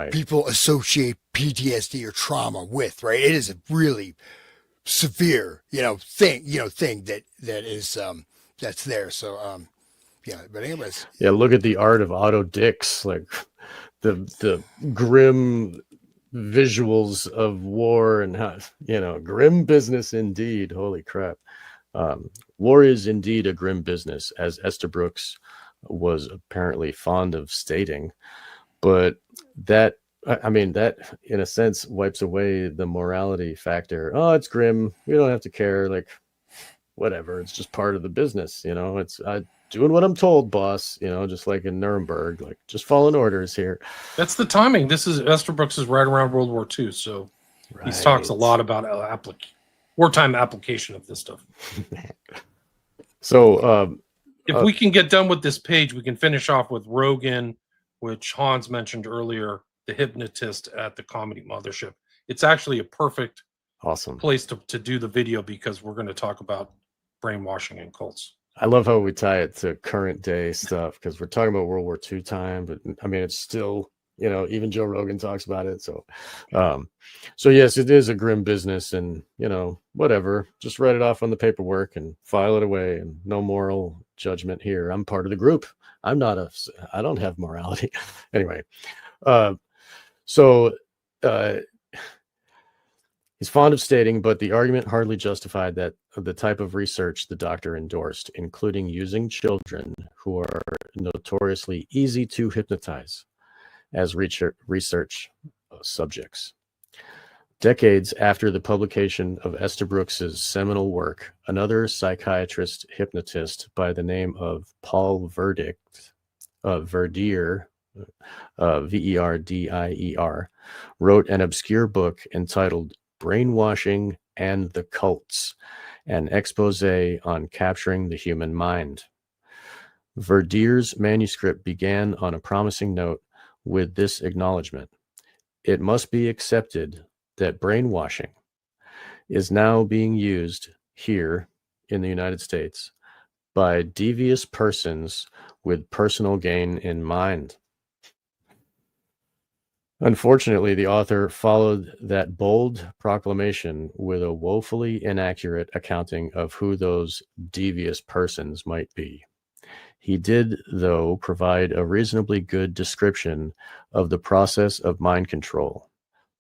people associate PTSD or trauma with, right? It is a really severe, thing that is that's there. So but anyways. Yeah, look at the art of Otto Dix, like the grim visuals of war and how, grim business indeed. Holy crap. War is indeed a grim business, as Estabrooks was apparently fond of stating. But that in a sense wipes away the morality factor. Oh, it's grim. We don't have to care. Like, whatever. It's just part of the business. doing what I'm told, boss. You know, just like in Nuremberg, like just following orders here. That's the timing. This is Estabrooks is right around World War II, so he talks a lot about wartime application of this stuff. So if we can get done with this page, we can finish off with Rogan, which Hans mentioned earlier, the hypnotist at the Comedy Mothership. It's actually a perfect place to do the video because we're going to talk about brainwashing and cults. I love how we tie it to current day stuff because we're talking about World War II time, but I mean, it's still, you know, even Joe Rogan talks about it. So, so yes, it is a grim business, and you know, whatever, just write it off on the paperwork and file it away, and no moral judgment here. I'm part of the group. I don't have morality. Anyway, he's fond of stating, but the argument hardly justified that the type of research the doctor endorsed, including using children who are notoriously easy to hypnotize as research subjects. Decades after the publication of Estabrooks' seminal work, another psychiatrist hypnotist by the name of Paul Verdier, Verdier, wrote an obscure book entitled Brainwashing and the Cults, an expose on capturing the human mind. Verdier's manuscript began on a promising note with this acknowledgement: it must be accepted that brainwashing is now being used here in the United States by devious persons with personal gain in mind. Unfortunately, the author followed that bold proclamation with a woefully inaccurate accounting of who those devious persons might be. He did, though, provide a reasonably good description of the process of mind control,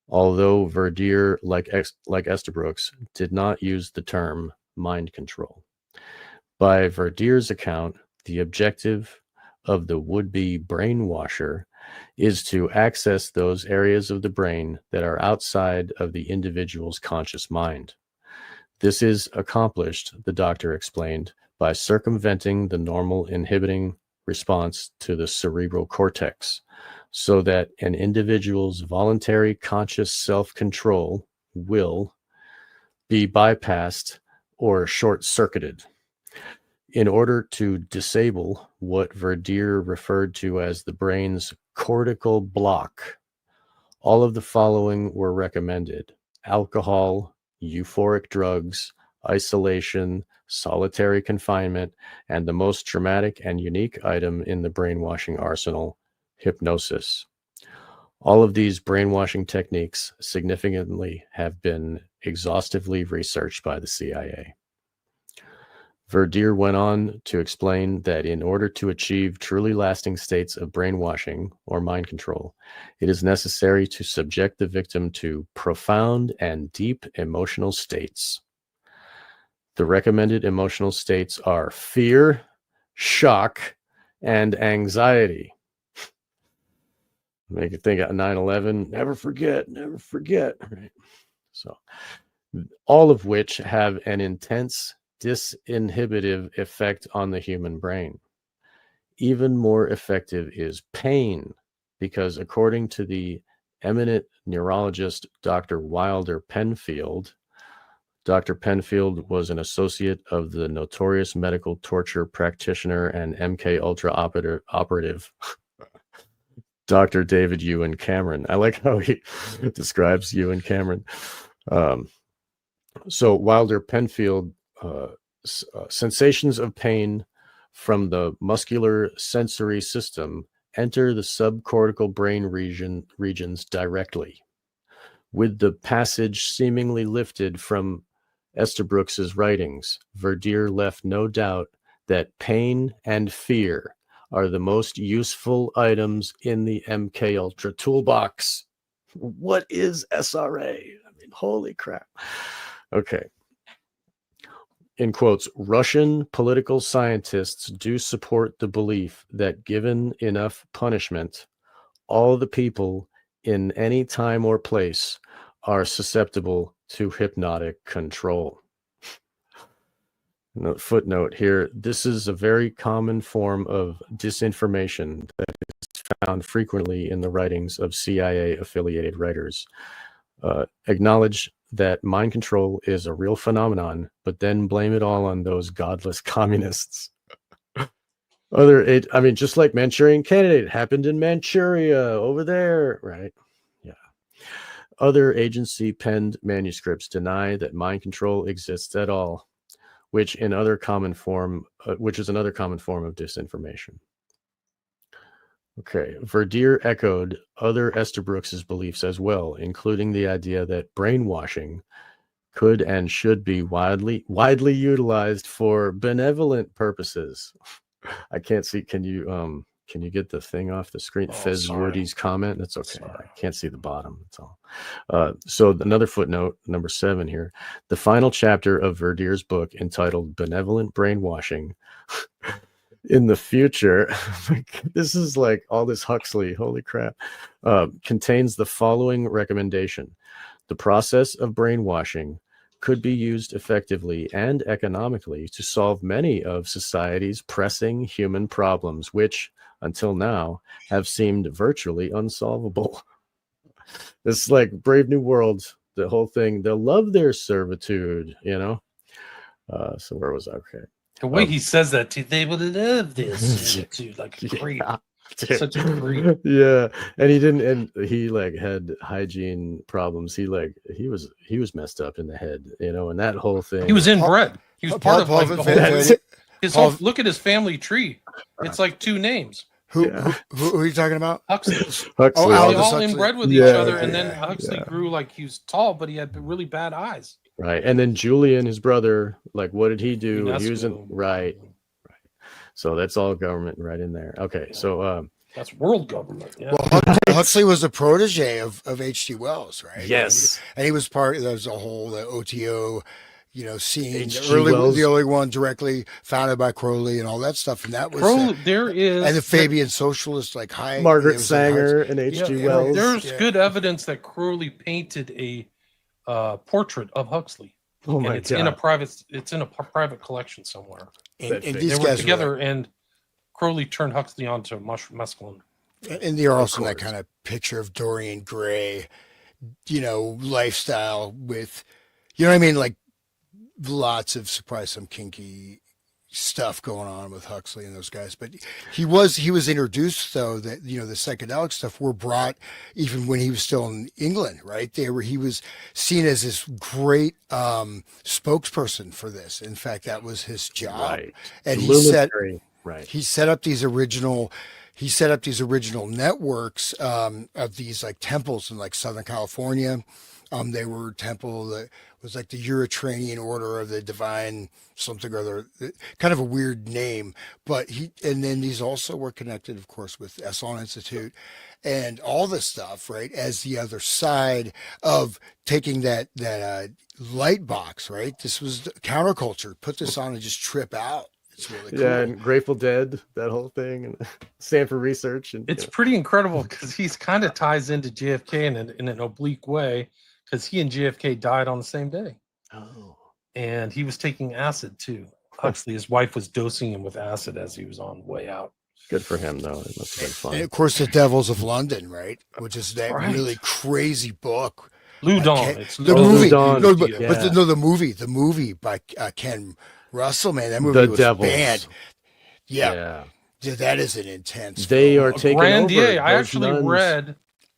although Verdier, like Estabrooks, did not use the term mind control. By Verdier's account, the objective of the would-be brainwasher is to access those areas of the brain that are outside of the individual's conscious mind. This is accomplished, the doctor explained, by circumventing the normal inhibiting response to the cerebral cortex, so that an individual's voluntary conscious self-control will be bypassed or short-circuited. In order to disable what Verdier referred to as the brain's cortical block, all of the following were recommended: alcohol, euphoric drugs, isolation, solitary confinement, and the most dramatic and unique item in the brainwashing arsenal, hypnosis. All of these brainwashing techniques significantly have been exhaustively researched by the CIA. Verdier went on to explain that in order to achieve truly lasting states of brainwashing or mind control, it is necessary to subject the victim to profound and deep emotional states. The recommended emotional states are fear, shock, and anxiety. Make you think of 9/11, never forget, right? So, all of which have an intense disinhibitive effect on the human brain. Even more effective is pain, because according to the eminent neurologist Dr. Wilder Penfield, Dr. Penfield was an associate of the notorious medical torture practitioner and MK Ultra operative Dr. David Ewan Cameron. I like how he describes Ewan Cameron. So Wilder Penfield, sensations of pain from the muscular sensory system enter the subcortical brain regions directly. With the passage seemingly lifted from Estabrooks' writings, Verdier left no doubt that pain and fear are the most useful items in the MK Ultra toolbox. What is SRA? I mean, holy crap. Okay. In quotes, Russian political scientists do support the belief that given enough punishment, all the people in any time or place are susceptible to hypnotic control. Footnote here. This is a very common form of disinformation that is found frequently in the writings of CIA-affiliated writers. Acknowledge that mind control is a real phenomenon, but then blame it all on those godless communists. Just like Manchurian Candidate happened in Manchuria over there, right? Yeah. Other agency-penned manuscripts deny that mind control exists at all, which is another common form of disinformation. Okay, Verdier echoed other Estabrooks's beliefs as well, including the idea that brainwashing could and should be widely utilized for benevolent purposes. I can't see. Can you get the thing off the screen? Fez Woody's comment. That's okay. Sorry. I can't see the bottom. That's all. So another footnote, number 7 here. The final chapter of Verdier's book, entitled "Benevolent Brainwashing." In the future, this is like all this Huxley, holy crap, contains the following recommendation. The process of brainwashing could be used effectively and economically to solve many of society's pressing human problems, which, until now, have seemed virtually unsolvable. It's like Brave New World, the whole thing. They'll love their servitude, you know? So where was I? Okay. The way he says that, too, they would love this attitude, like a creep. Yeah, such a creep. Yeah, and he like had hygiene problems. He was messed up in the head, you know, and that whole thing. He was inbred. He was part of like the whole. His whole look at his family tree. It's like 2 names. Who are you talking about? Huxley. Huxley. Oh, they all inbred with each other, and then Huxley grew like he was tall, but he had really bad eyes. Right, and then Julian, his brother, like, what did he do? He was right. So that's all government right in there. Okay, so that's world government. Yeah. Well, Huxley was a protege of H.G. Wells, right? Yes, and he was part. There was a whole OTO, you know, scene. The early one directly founded by Crowley and all that stuff, and that was Crowley. And the Fabian socialist, like Margaret Sanger and H.G. Wells. There's good evidence that Crowley painted a portrait of Huxley. Oh my God! It's in a private collection somewhere. And they these were guys together, and Crowley turned Huxley onto mescaline. And they're also in that kind of picture of Dorian Gray, you know, lifestyle with, you know what I mean, like lots of some kinky stuff going on with Huxley and those guys. But he was introduced, though, that, you know, the psychedelic stuff were brought even when he was still in England, right? He was seen as this great spokesperson for this. In fact, that was his job. Right. And he set up these original networks of these like temples in like Southern California. They were a temple that was like the Eritrean Order of the Divine something or other, kind of a weird name. But and then these also were connected, of course, with Esalen Institute and all this stuff, right? As the other side of taking that light box, right? This was counterculture. Put this on and just trip out. It's really cool. Yeah, and Grateful Dead, that whole thing, and Stanford Research. And it's pretty incredible because he's kind of ties into JFK in an oblique way, because he and JFK died on the same day. Oh. And he was taking acid too. Huxley, his wife, was dosing him with acid as he was on way out. Good for him, though. It must have been fun. And of course, The Devils of London, right? Which is that really crazy book. Loudon. It's the movie. Loudon. The movie by Ken Russell, man, that movie was banned. Yeah. That is an intense. They are taking over.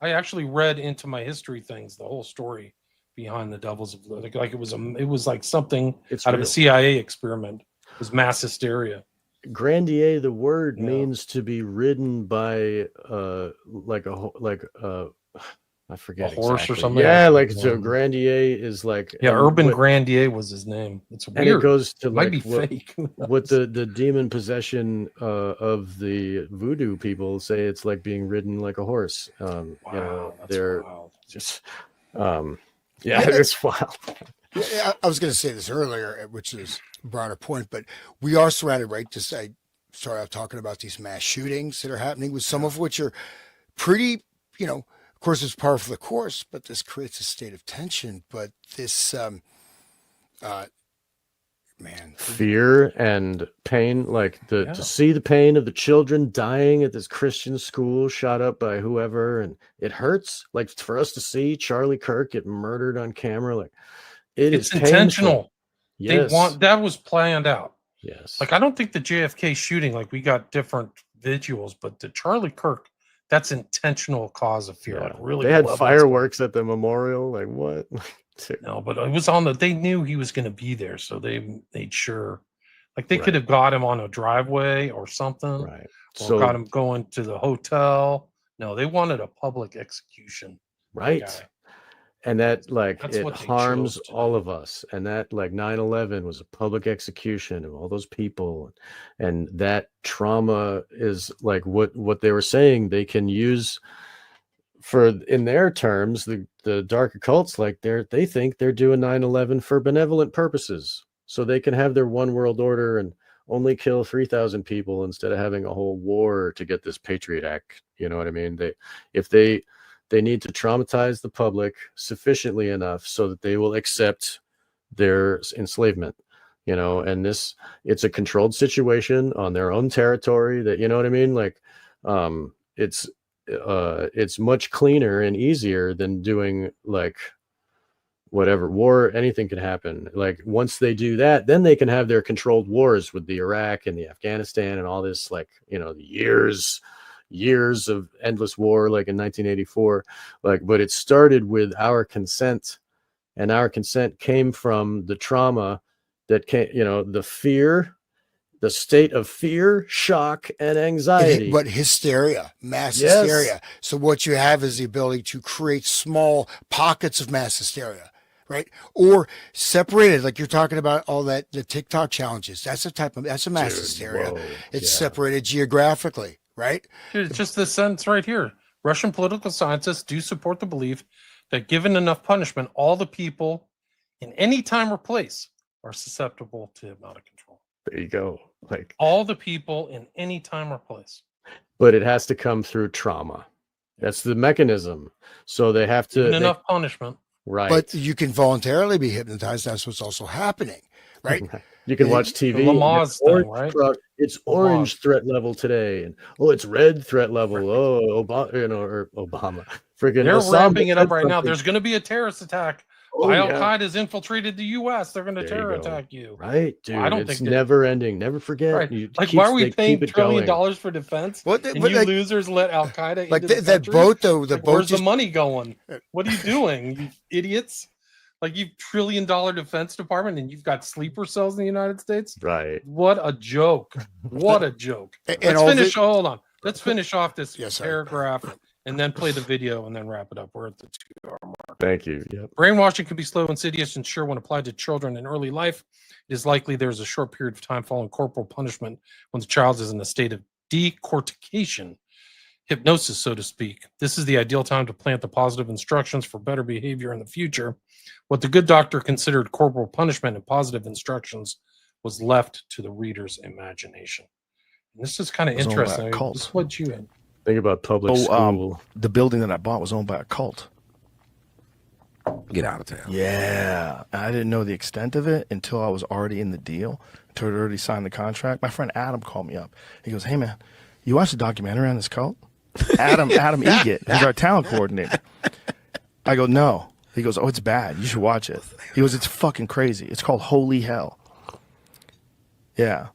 I actually read into my history things, the whole story behind the Devils of like it was like something out of a CIA experiment. It was mass hysteria. Grandier, the word means to be ridden by I forget, a horse exactly. or something. Yeah, like so Grandier is like Urban Grandier was his name. It's weird. And it goes to might be fake. What the demon possession of the voodoo people say, it's like being ridden like a horse. Wow, you know, they're wild. Just it's wild. Yeah, I was going to say this earlier, which is a broader point, but we are surrounded, right? I started out talking about these mass shootings that are happening, with some of which are pretty, you know, of course it's par for the course, but this creates a state of tension. But this man. Fear and pain, like to see the pain of the children dying at this Christian school shot up by whoever, and it hurts. Like for us to see Charlie Kirk get murdered on camera, like it's intentional. Painful. Yes. That was planned out. Yes. Like I don't think the JFK shooting, like we got different visuals, but the Charlie Kirk, that's intentional cause of fear. Yeah. Like really, they had fireworks at the memorial. Like what? No, but it was they knew he was going to be there, so they made sure. Like they Right. could have got him on a driveway or something, right? Or So got him going to the hotel. No, they wanted a public execution. right. Guy. And that like That's it what they harms chose to all do. of us. And that like 9/11 was a public execution of all those people. And that trauma is like what they were saying they can use for, in their terms, the dark occults, like they think they're doing 9/11 for benevolent purposes. So they can have their one world order and only kill 3,000 people instead of having a whole war to get this Patriot Act. You know what I mean? They need to traumatize the public sufficiently enough so that they will accept their enslavement, and it's a controlled situation on their own territory that, you know what I mean? Like, it's much cleaner and easier than doing like whatever war. Anything can happen. Like once they do that, then they can have their controlled wars with the Iraq and the Afghanistan and all this, like, the years of endless war, like in 1984, but it started with our consent, and our consent came from the trauma that came, the fear, the state of fear, shock, and anxiety. But hysteria, mass Yes. hysteria. So what you have is the ability to create small pockets of mass hysteria, right? Or separated, like you're talking about all the TikTok challenges. That's a mass Dude, hysteria. whoa, It's yeah. separated geographically, right? Dude, it's just this sentence right here. Russian political scientists do support the belief that given enough punishment, all the people in any time or place are susceptible to hypnotic control. There you go. Like All the people in any time or place. but it has to come through trauma. That's the mechanism. So they have to Given enough punishment. right. But you can voluntarily be hypnotized. That's what's also happening, right? You can watch The TV. Lamaze thing, right? It's Lamaze. orange threat level today, and it's red threat level. Oh, Obama, or Obama. Freaking They're Osama ramping it up said right now. something. There's going to be a terrorist attack. Oh, Al yeah. Qaeda's infiltrated the U.S. They're going to There you terror go. attack you. Right, dude. I don't it's think never ending. Never forget. Right. They Why are we keep paying it $1 trillion going. for defense? What And but you like, losers let Al Qaeda like into the that country? boat though, the Like, boat where's just the money going? What are you doing, you idiots? Like you $1 trillion defense department, and you've got sleeper cells in the United States. Right. What a joke! What a joke! and Let's all finish. the, Hold on. Let's finish off this Yes, sir. paragraph and then play the video and then wrap it up. We're at the 2-hour mark. Thank you. Yep. Brainwashing can be slow, insidious, and sure when applied to children in early life. It is likely there is a short period of time following corporal punishment when the child is in a state of decortication, hypnosis, so to speak. This is the ideal time to plant the positive instructions for better behavior in the future. What the good doctor considered corporal punishment and positive instructions was left to the reader's imagination. And this is kind of It was owned by a interesting. cult. This is what you had. Think about public school. The building that I bought was owned by a cult. Get out of town. Yeah. I didn't know the extent of it until I was already in the deal, until I'd already signed the contract. My friend Adam called me up. He goes, "Hey, man, you watched the documentary on this cult?" Adam Egget, who's our talent coordinator. I go, "No." He goes, "Oh, it's bad. You should watch it." He goes, "It's fucking crazy. It's called Holy Hell." Yeah.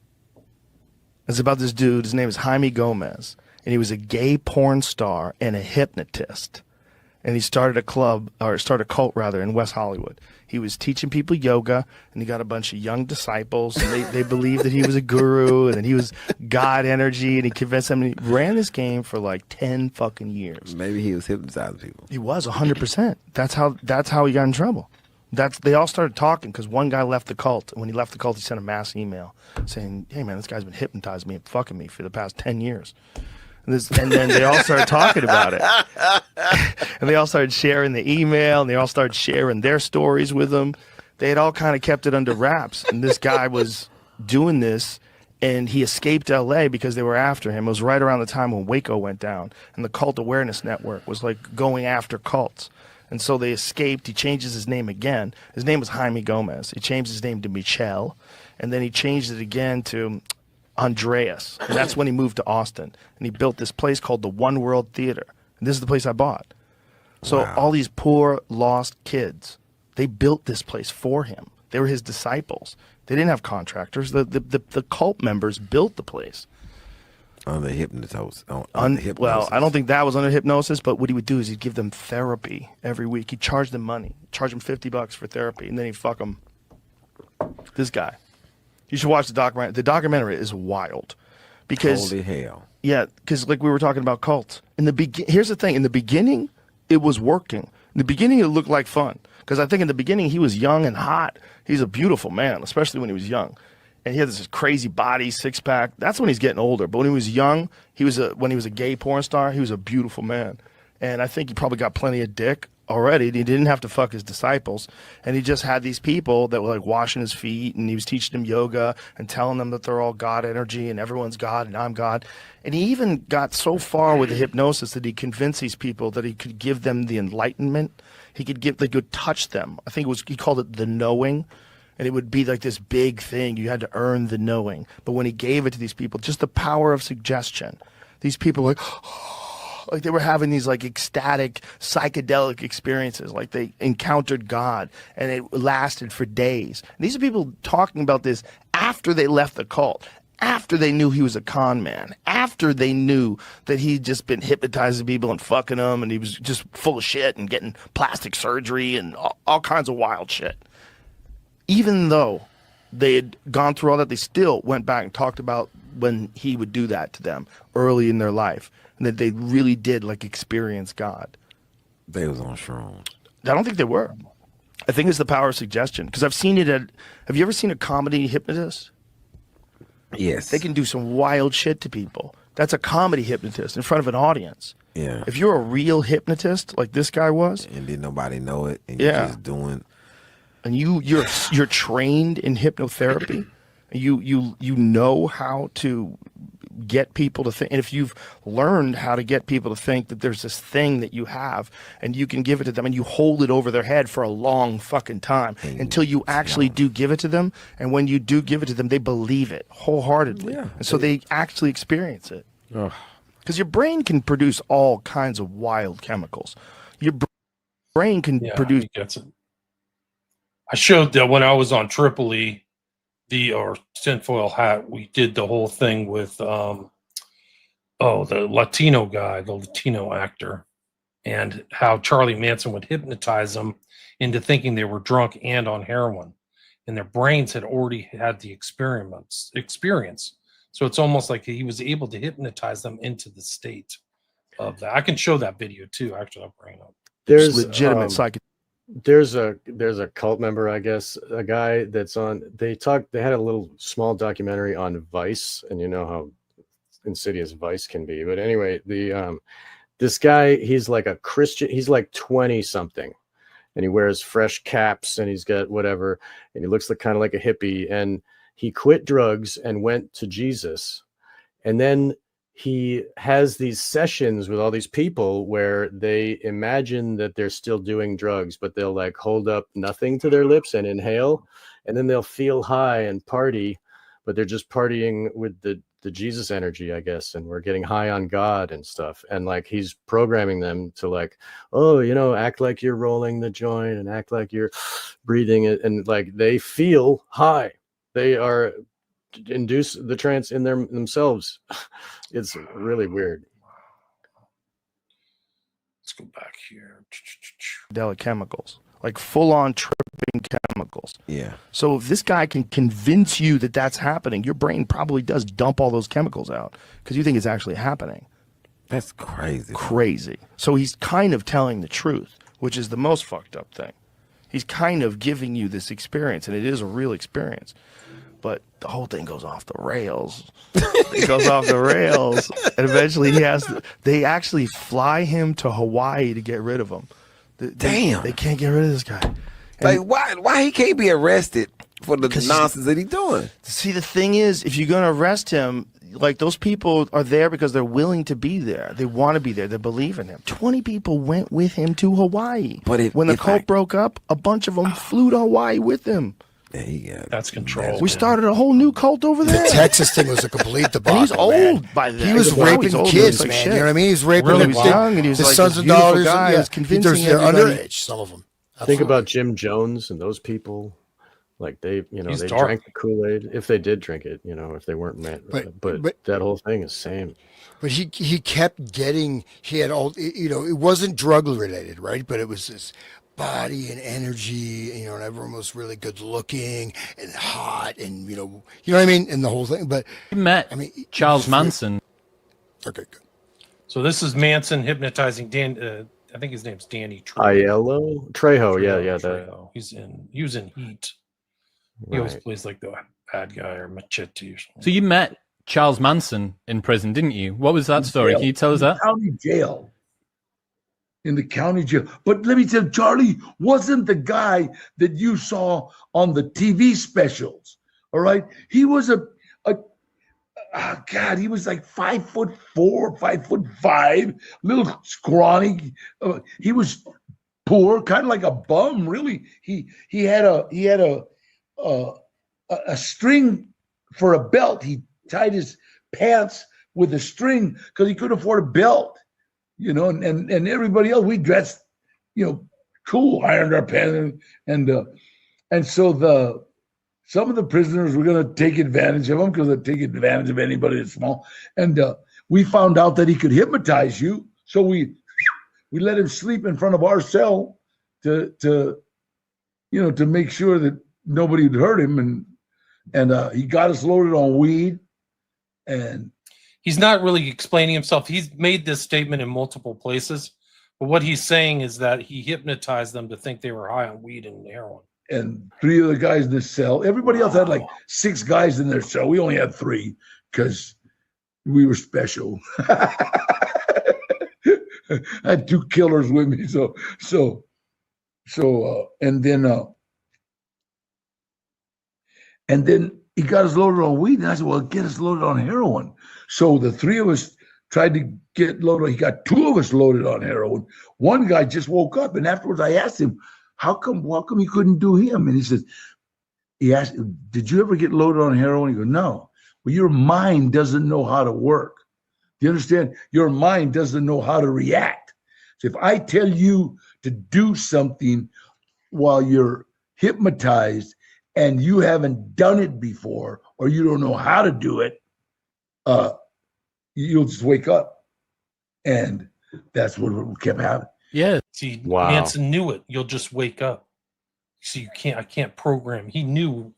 It's about this dude. His name is Jaime Gomez. And he was a gay porn star and a hypnotist. And he started a cult in West Hollywood. He was teaching people yoga, and he got a bunch of young disciples, and they believed that he was a guru, and that he was God energy, and he convinced them. And he ran this game for like 10 fucking years. Maybe he was hypnotizing people. He was 100%. That's how he got in trouble. They all started talking because one guy left the cult. And when he left the cult, he sent a mass email saying, "Hey man, this guy's been hypnotizing me and fucking me for the past 10 years." And then they all started talking about it. And they all started sharing the email, and they all started sharing their stories with him. They had all kind of kept it under wraps. And this guy was doing this, and he escaped LA because they were after him. It was right around the time when Waco went down, and the Cult Awareness Network was like going after cults. And so they escaped. He changes his name again. His name was Jaime Gomez. He changed his name to Michel, and then he changed it again to Andreas. And that's when he moved to Austin. And he built this place called the One World Theater. And this is the place I bought. So all these poor, lost kids, they built this place for him. They were his disciples. They didn't have contractors. The cult members built the place. Under hypnosis. Well, I don't think that was under hypnosis, but what he would do is he'd give them therapy every week. He'd charge them money, charge them $50 for therapy, and then he'd fuck them. This guy. You should watch the documentary. The documentary is wild. Because, holy hell. Yeah, because like we were talking about cults. Here's the thing. In the beginning, it was working. In the beginning, it looked like fun. Because I think in the beginning, he was young and hot. He's a beautiful man, especially when he was young. And he had this crazy body, six-pack. That's when he's getting older. But when he was young, when he was a gay porn star, he was a beautiful man. And I think he probably got plenty of dick already. He didn't have to fuck his disciples. And he just had these people that were like washing his feet, and he was teaching them yoga and telling them that they're all God energy and everyone's God and I'm God. And he even got so far with the hypnosis that he convinced these people that he could give them the enlightenment. They could touch them. I think he called it the knowing. And it would be like this big thing. You had to earn the knowing. But when he gave it to these people, just the power of suggestion, these people were like they were having these like ecstatic, psychedelic experiences. Like they encountered God, and it lasted for days. And these are people talking about this after they left the cult, after they knew he was a con man, after they knew that he'd just been hypnotizing people and fucking them, and he was just full of shit and getting plastic surgery and all kinds of wild shit. Even though they had gone through all that, they still went back and talked about when he would do that to them early in their life, and that they really did like experience God. They was on shrooms. I don't think they were. I think it's the power of suggestion, because I've seen it at. Have you ever seen a comedy hypnotist? Yes. They can do some wild shit to people. That's a comedy hypnotist in front of an audience. Yeah. If you're a real hypnotist, like this guy was, and then nobody know it, and you're just doing. And you're trained in hypnotherapy. You know how to get people to think. And if you've learned how to get people to think that there's this thing that you have, and you can give it to them, and you hold it over their head for a long fucking time until you actually do give it to them. And when you do give it to them, they believe it wholeheartedly. Yeah, and so they actually experience it. Because your brain can produce all kinds of wild chemicals. Your brain can produce. He gets it. I showed that when I was on Tripoli, or tinfoil hat, we did the whole thing with the Latino guy, the Latino actor, and how Charlie Manson would hypnotize them into thinking they were drunk and on heroin, and their brains had already had the experience. So it's almost like he was able to hypnotize them into the state of that. I can show that video too. Actually, I'll bring it up. There's legitimate psychedelic. There's a cult member, I guess, a guy that's on. They had a little small documentary on Vice, and you know how insidious Vice can be. But anyway, this guy, he's like a Christian. He's like 20 something, and he wears fresh caps, and he's got whatever, and he looks like kind of like a hippie. And he quit drugs and went to Jesus, and then he has these sessions with all these people where they imagine that they're still doing drugs, but they'll like hold up nothing to their lips and inhale, and then they'll feel high and party, but they're just partying with the Jesus energy, I guess. And we're getting high on God and stuff. And like, he's programming them to like, act like you're rolling the joint and act like you're breathing it. And like, they feel high. They are induce the trance in themselves. It's really weird. Let's go back here. Psychedelic chemicals, like full-on tripping chemicals. Yeah. So if this guy can convince you that that's happening, your brain probably does dump all those chemicals out because you think it's actually happening. That's crazy. Crazy. So he's kind of telling the truth, which is the most fucked up thing. He's kind of giving you this experience, and it is a real experience. But the whole thing goes off the rails. It goes off the rails. And eventually they actually fly him to Hawaii to get rid of him. Damn. They can't get rid of this guy. And why he can't be arrested for the nonsense that he's doing? See, the thing is, if you're going to arrest him, like those people are there because they're willing to be there. They want to be there. They believe in him. 20 people went with him to Hawaii. But when the cult broke up, a bunch of them flew to Hawaii with him. That's control. We started a whole new cult over there. The Texas thing was a complete debacle. And he's old man. by then. He was raping kids, man. You know what I mean? He was raping He was young, and he was his like sons this and beautiful daughters. guy. Yeah. Was convincing They're everybody. underage, some of them. Think about Jim Jones and those people. Like they He's they dark. drank the Kool-Aid if they did drink it. If they weren't mad. But that whole thing is same. But he kept getting. He had all. It wasn't drug related, right? But it was this body and energy, and everyone was really good looking and hot, and you know what I mean, and the whole thing. But You met Charles Manson. Okay, good. So this is Manson hypnotizing Dan. I think his name's Danny Trejo. Yeah. Trejo. He was in Heat. He always Right. plays like the bad guy or Machete or something. So you met Charles Manson in prison, didn't you? What was that story? Can you tell us that? County jail. In the county jail. But let me tell you, Charlie wasn't the guy that you saw on the TV specials. All right. He was he was like 5'4", 5'5", little scrawny. He was poor, kind of like a bum, really. He had a string for a belt. He tied his pants with a string because he couldn't afford a belt. And everybody else, we dressed, cool, ironed our pants, and so some of the prisoners were going to take advantage of him because they'd take advantage of anybody that's small. And we found out that he could hypnotize you, so we let him sleep in front of our cell to make sure that nobody would hurt him, and he got us loaded on weed, and. He's not really explaining himself. He's made this statement in multiple places, but what he's saying is that he hypnotized them to think they were high on weed and heroin. And 3 of the guys in the cell. Everybody else had like 6 guys in their cell. We only had 3 because we were special. I had 2 killers with me. And then he got us loaded on weed, and I said, "Well, get us loaded on heroin." So the 3 of us tried to get loaded. He got 2 of us loaded on heroin. One guy just woke up, and afterwards I asked him, how come he couldn't do him? And he asked, "Did you ever get loaded on heroin?" He goes, "No." Well, your mind doesn't know how to work. Do you understand? Your mind doesn't know how to react. So if I tell you to do something while you're hypnotized and you haven't done it before, or you don't know how to do it, you'll just wake up. And that's what kept happening. Yeah. See, Wow. Manson knew it. You'll just wake up. See, I can't program. He knew.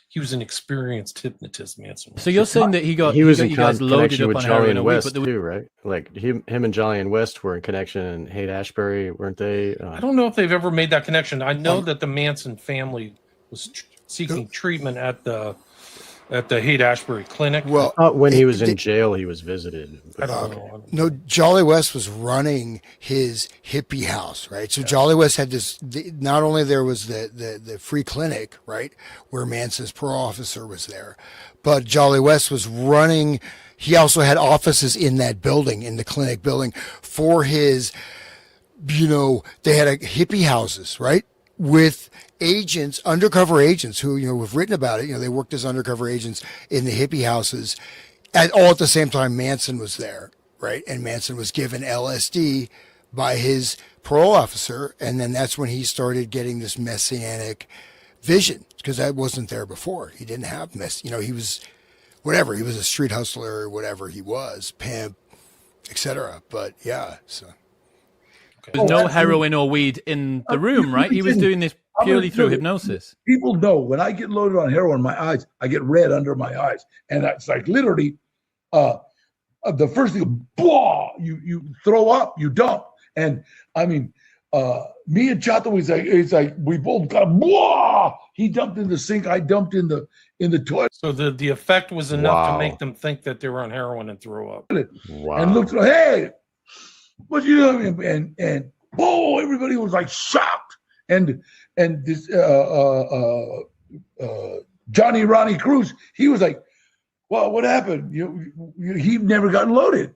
He was an experienced hypnotist, Manson. So you're saying that he was in you guys loaded connection up with on Jolly heroin and a week, West but there was, too, right? Like him and Jolly and West were in connection, and Haight-Ashbury, weren't they? I don't know if they've ever made that connection. I know that the Manson family was seeking treatment at the Haight-Ashbury clinic. Well, When he was in jail, he was visited. I don't know. No, Jolly West was running his hippie house, right? So Jolly West had this. Not only there was the free clinic, right, where Manson's parole officer was there, but Jolly West was running. He also had offices in that building, in the clinic building, for his. They had hippie houses, right, with agents, undercover agents who, have written about it. They worked as undercover agents in the hippie houses all at the same time Manson was there, right? And Manson was given LSD by his parole officer. And then that's when he started getting this messianic vision, because that wasn't there before. He didn't have he was whatever. He was a street hustler or whatever he was, pimp, etc. But yeah, so. there's no heroin or weed in the room, right? He was doing this purely through hypnosis. People know when I get loaded on heroin, my eyes, I get red under my eyes. And it's like literally the first thing, blah, you throw up, you dump. And I mean, me and Chato, it's like we both got blah. He dumped in the sink, I dumped in the toilet. So the effect was enough to Wow. make them think that they were on heroin and throw up. Wow. And looked, hey, what you doing? And whoa, everybody was like shocked. And this Johnny Ronnie Cruz, he was like, well, what happened? He never got loaded.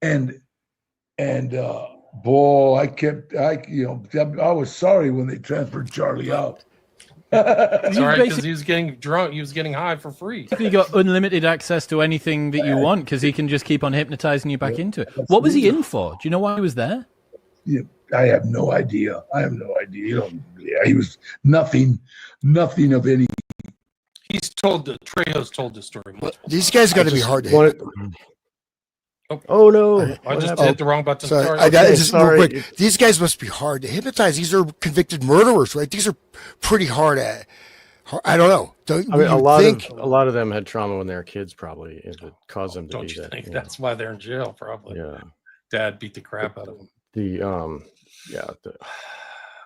And boy, I was sorry when they transferred Charlie out. It's all right, because he was getting drunk. He was getting high for free. You got unlimited access to anything that you want because he can just keep on hypnotizing you back into it. What was he in for? Do you know why he was there? Yeah, I have no idea. He was nothing of any. Trejo's told the story. These guys got to be hard to hit. Oh no! I just hit the wrong button. Sorry, Sorry. Real quick. These guys must be hard to hypnotize. These are convicted murderers, right? These are pretty hard at. I don't know. A lot of them had trauma when they were kids, probably. If it caused them to Don't be you that. think that's why they're in jail? Probably. Yeah. Dad beat the crap out of them.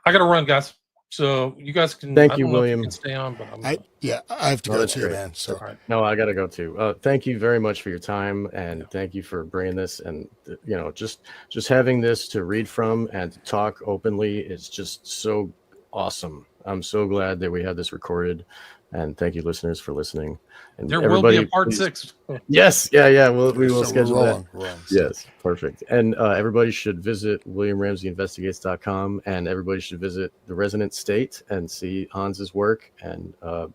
I got to run, guys. So you guys can. Thank you, William. You can stay on, but I have to go too, great. man. So no, I got to go too. Thank you very much for your time, and thank you for bringing this. And just having this to read from and to talk openly is just so awesome. I'm so glad that we had this recorded, and thank you, listeners, for listening. And there will be a part 6. Yes, yeah. We will schedule that. Wrong. Yes, perfect. And everybody should visit WilliamRamseyInvestigates.com, and everybody should visit the Resonant State and see Hans's work. And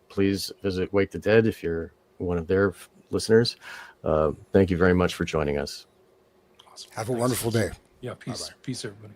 please visit Wake the Dead if you're one of their listeners. Thank you very much for joining us. Awesome. Have a wonderful day. Yeah, peace. Bye-bye. Peace, everybody.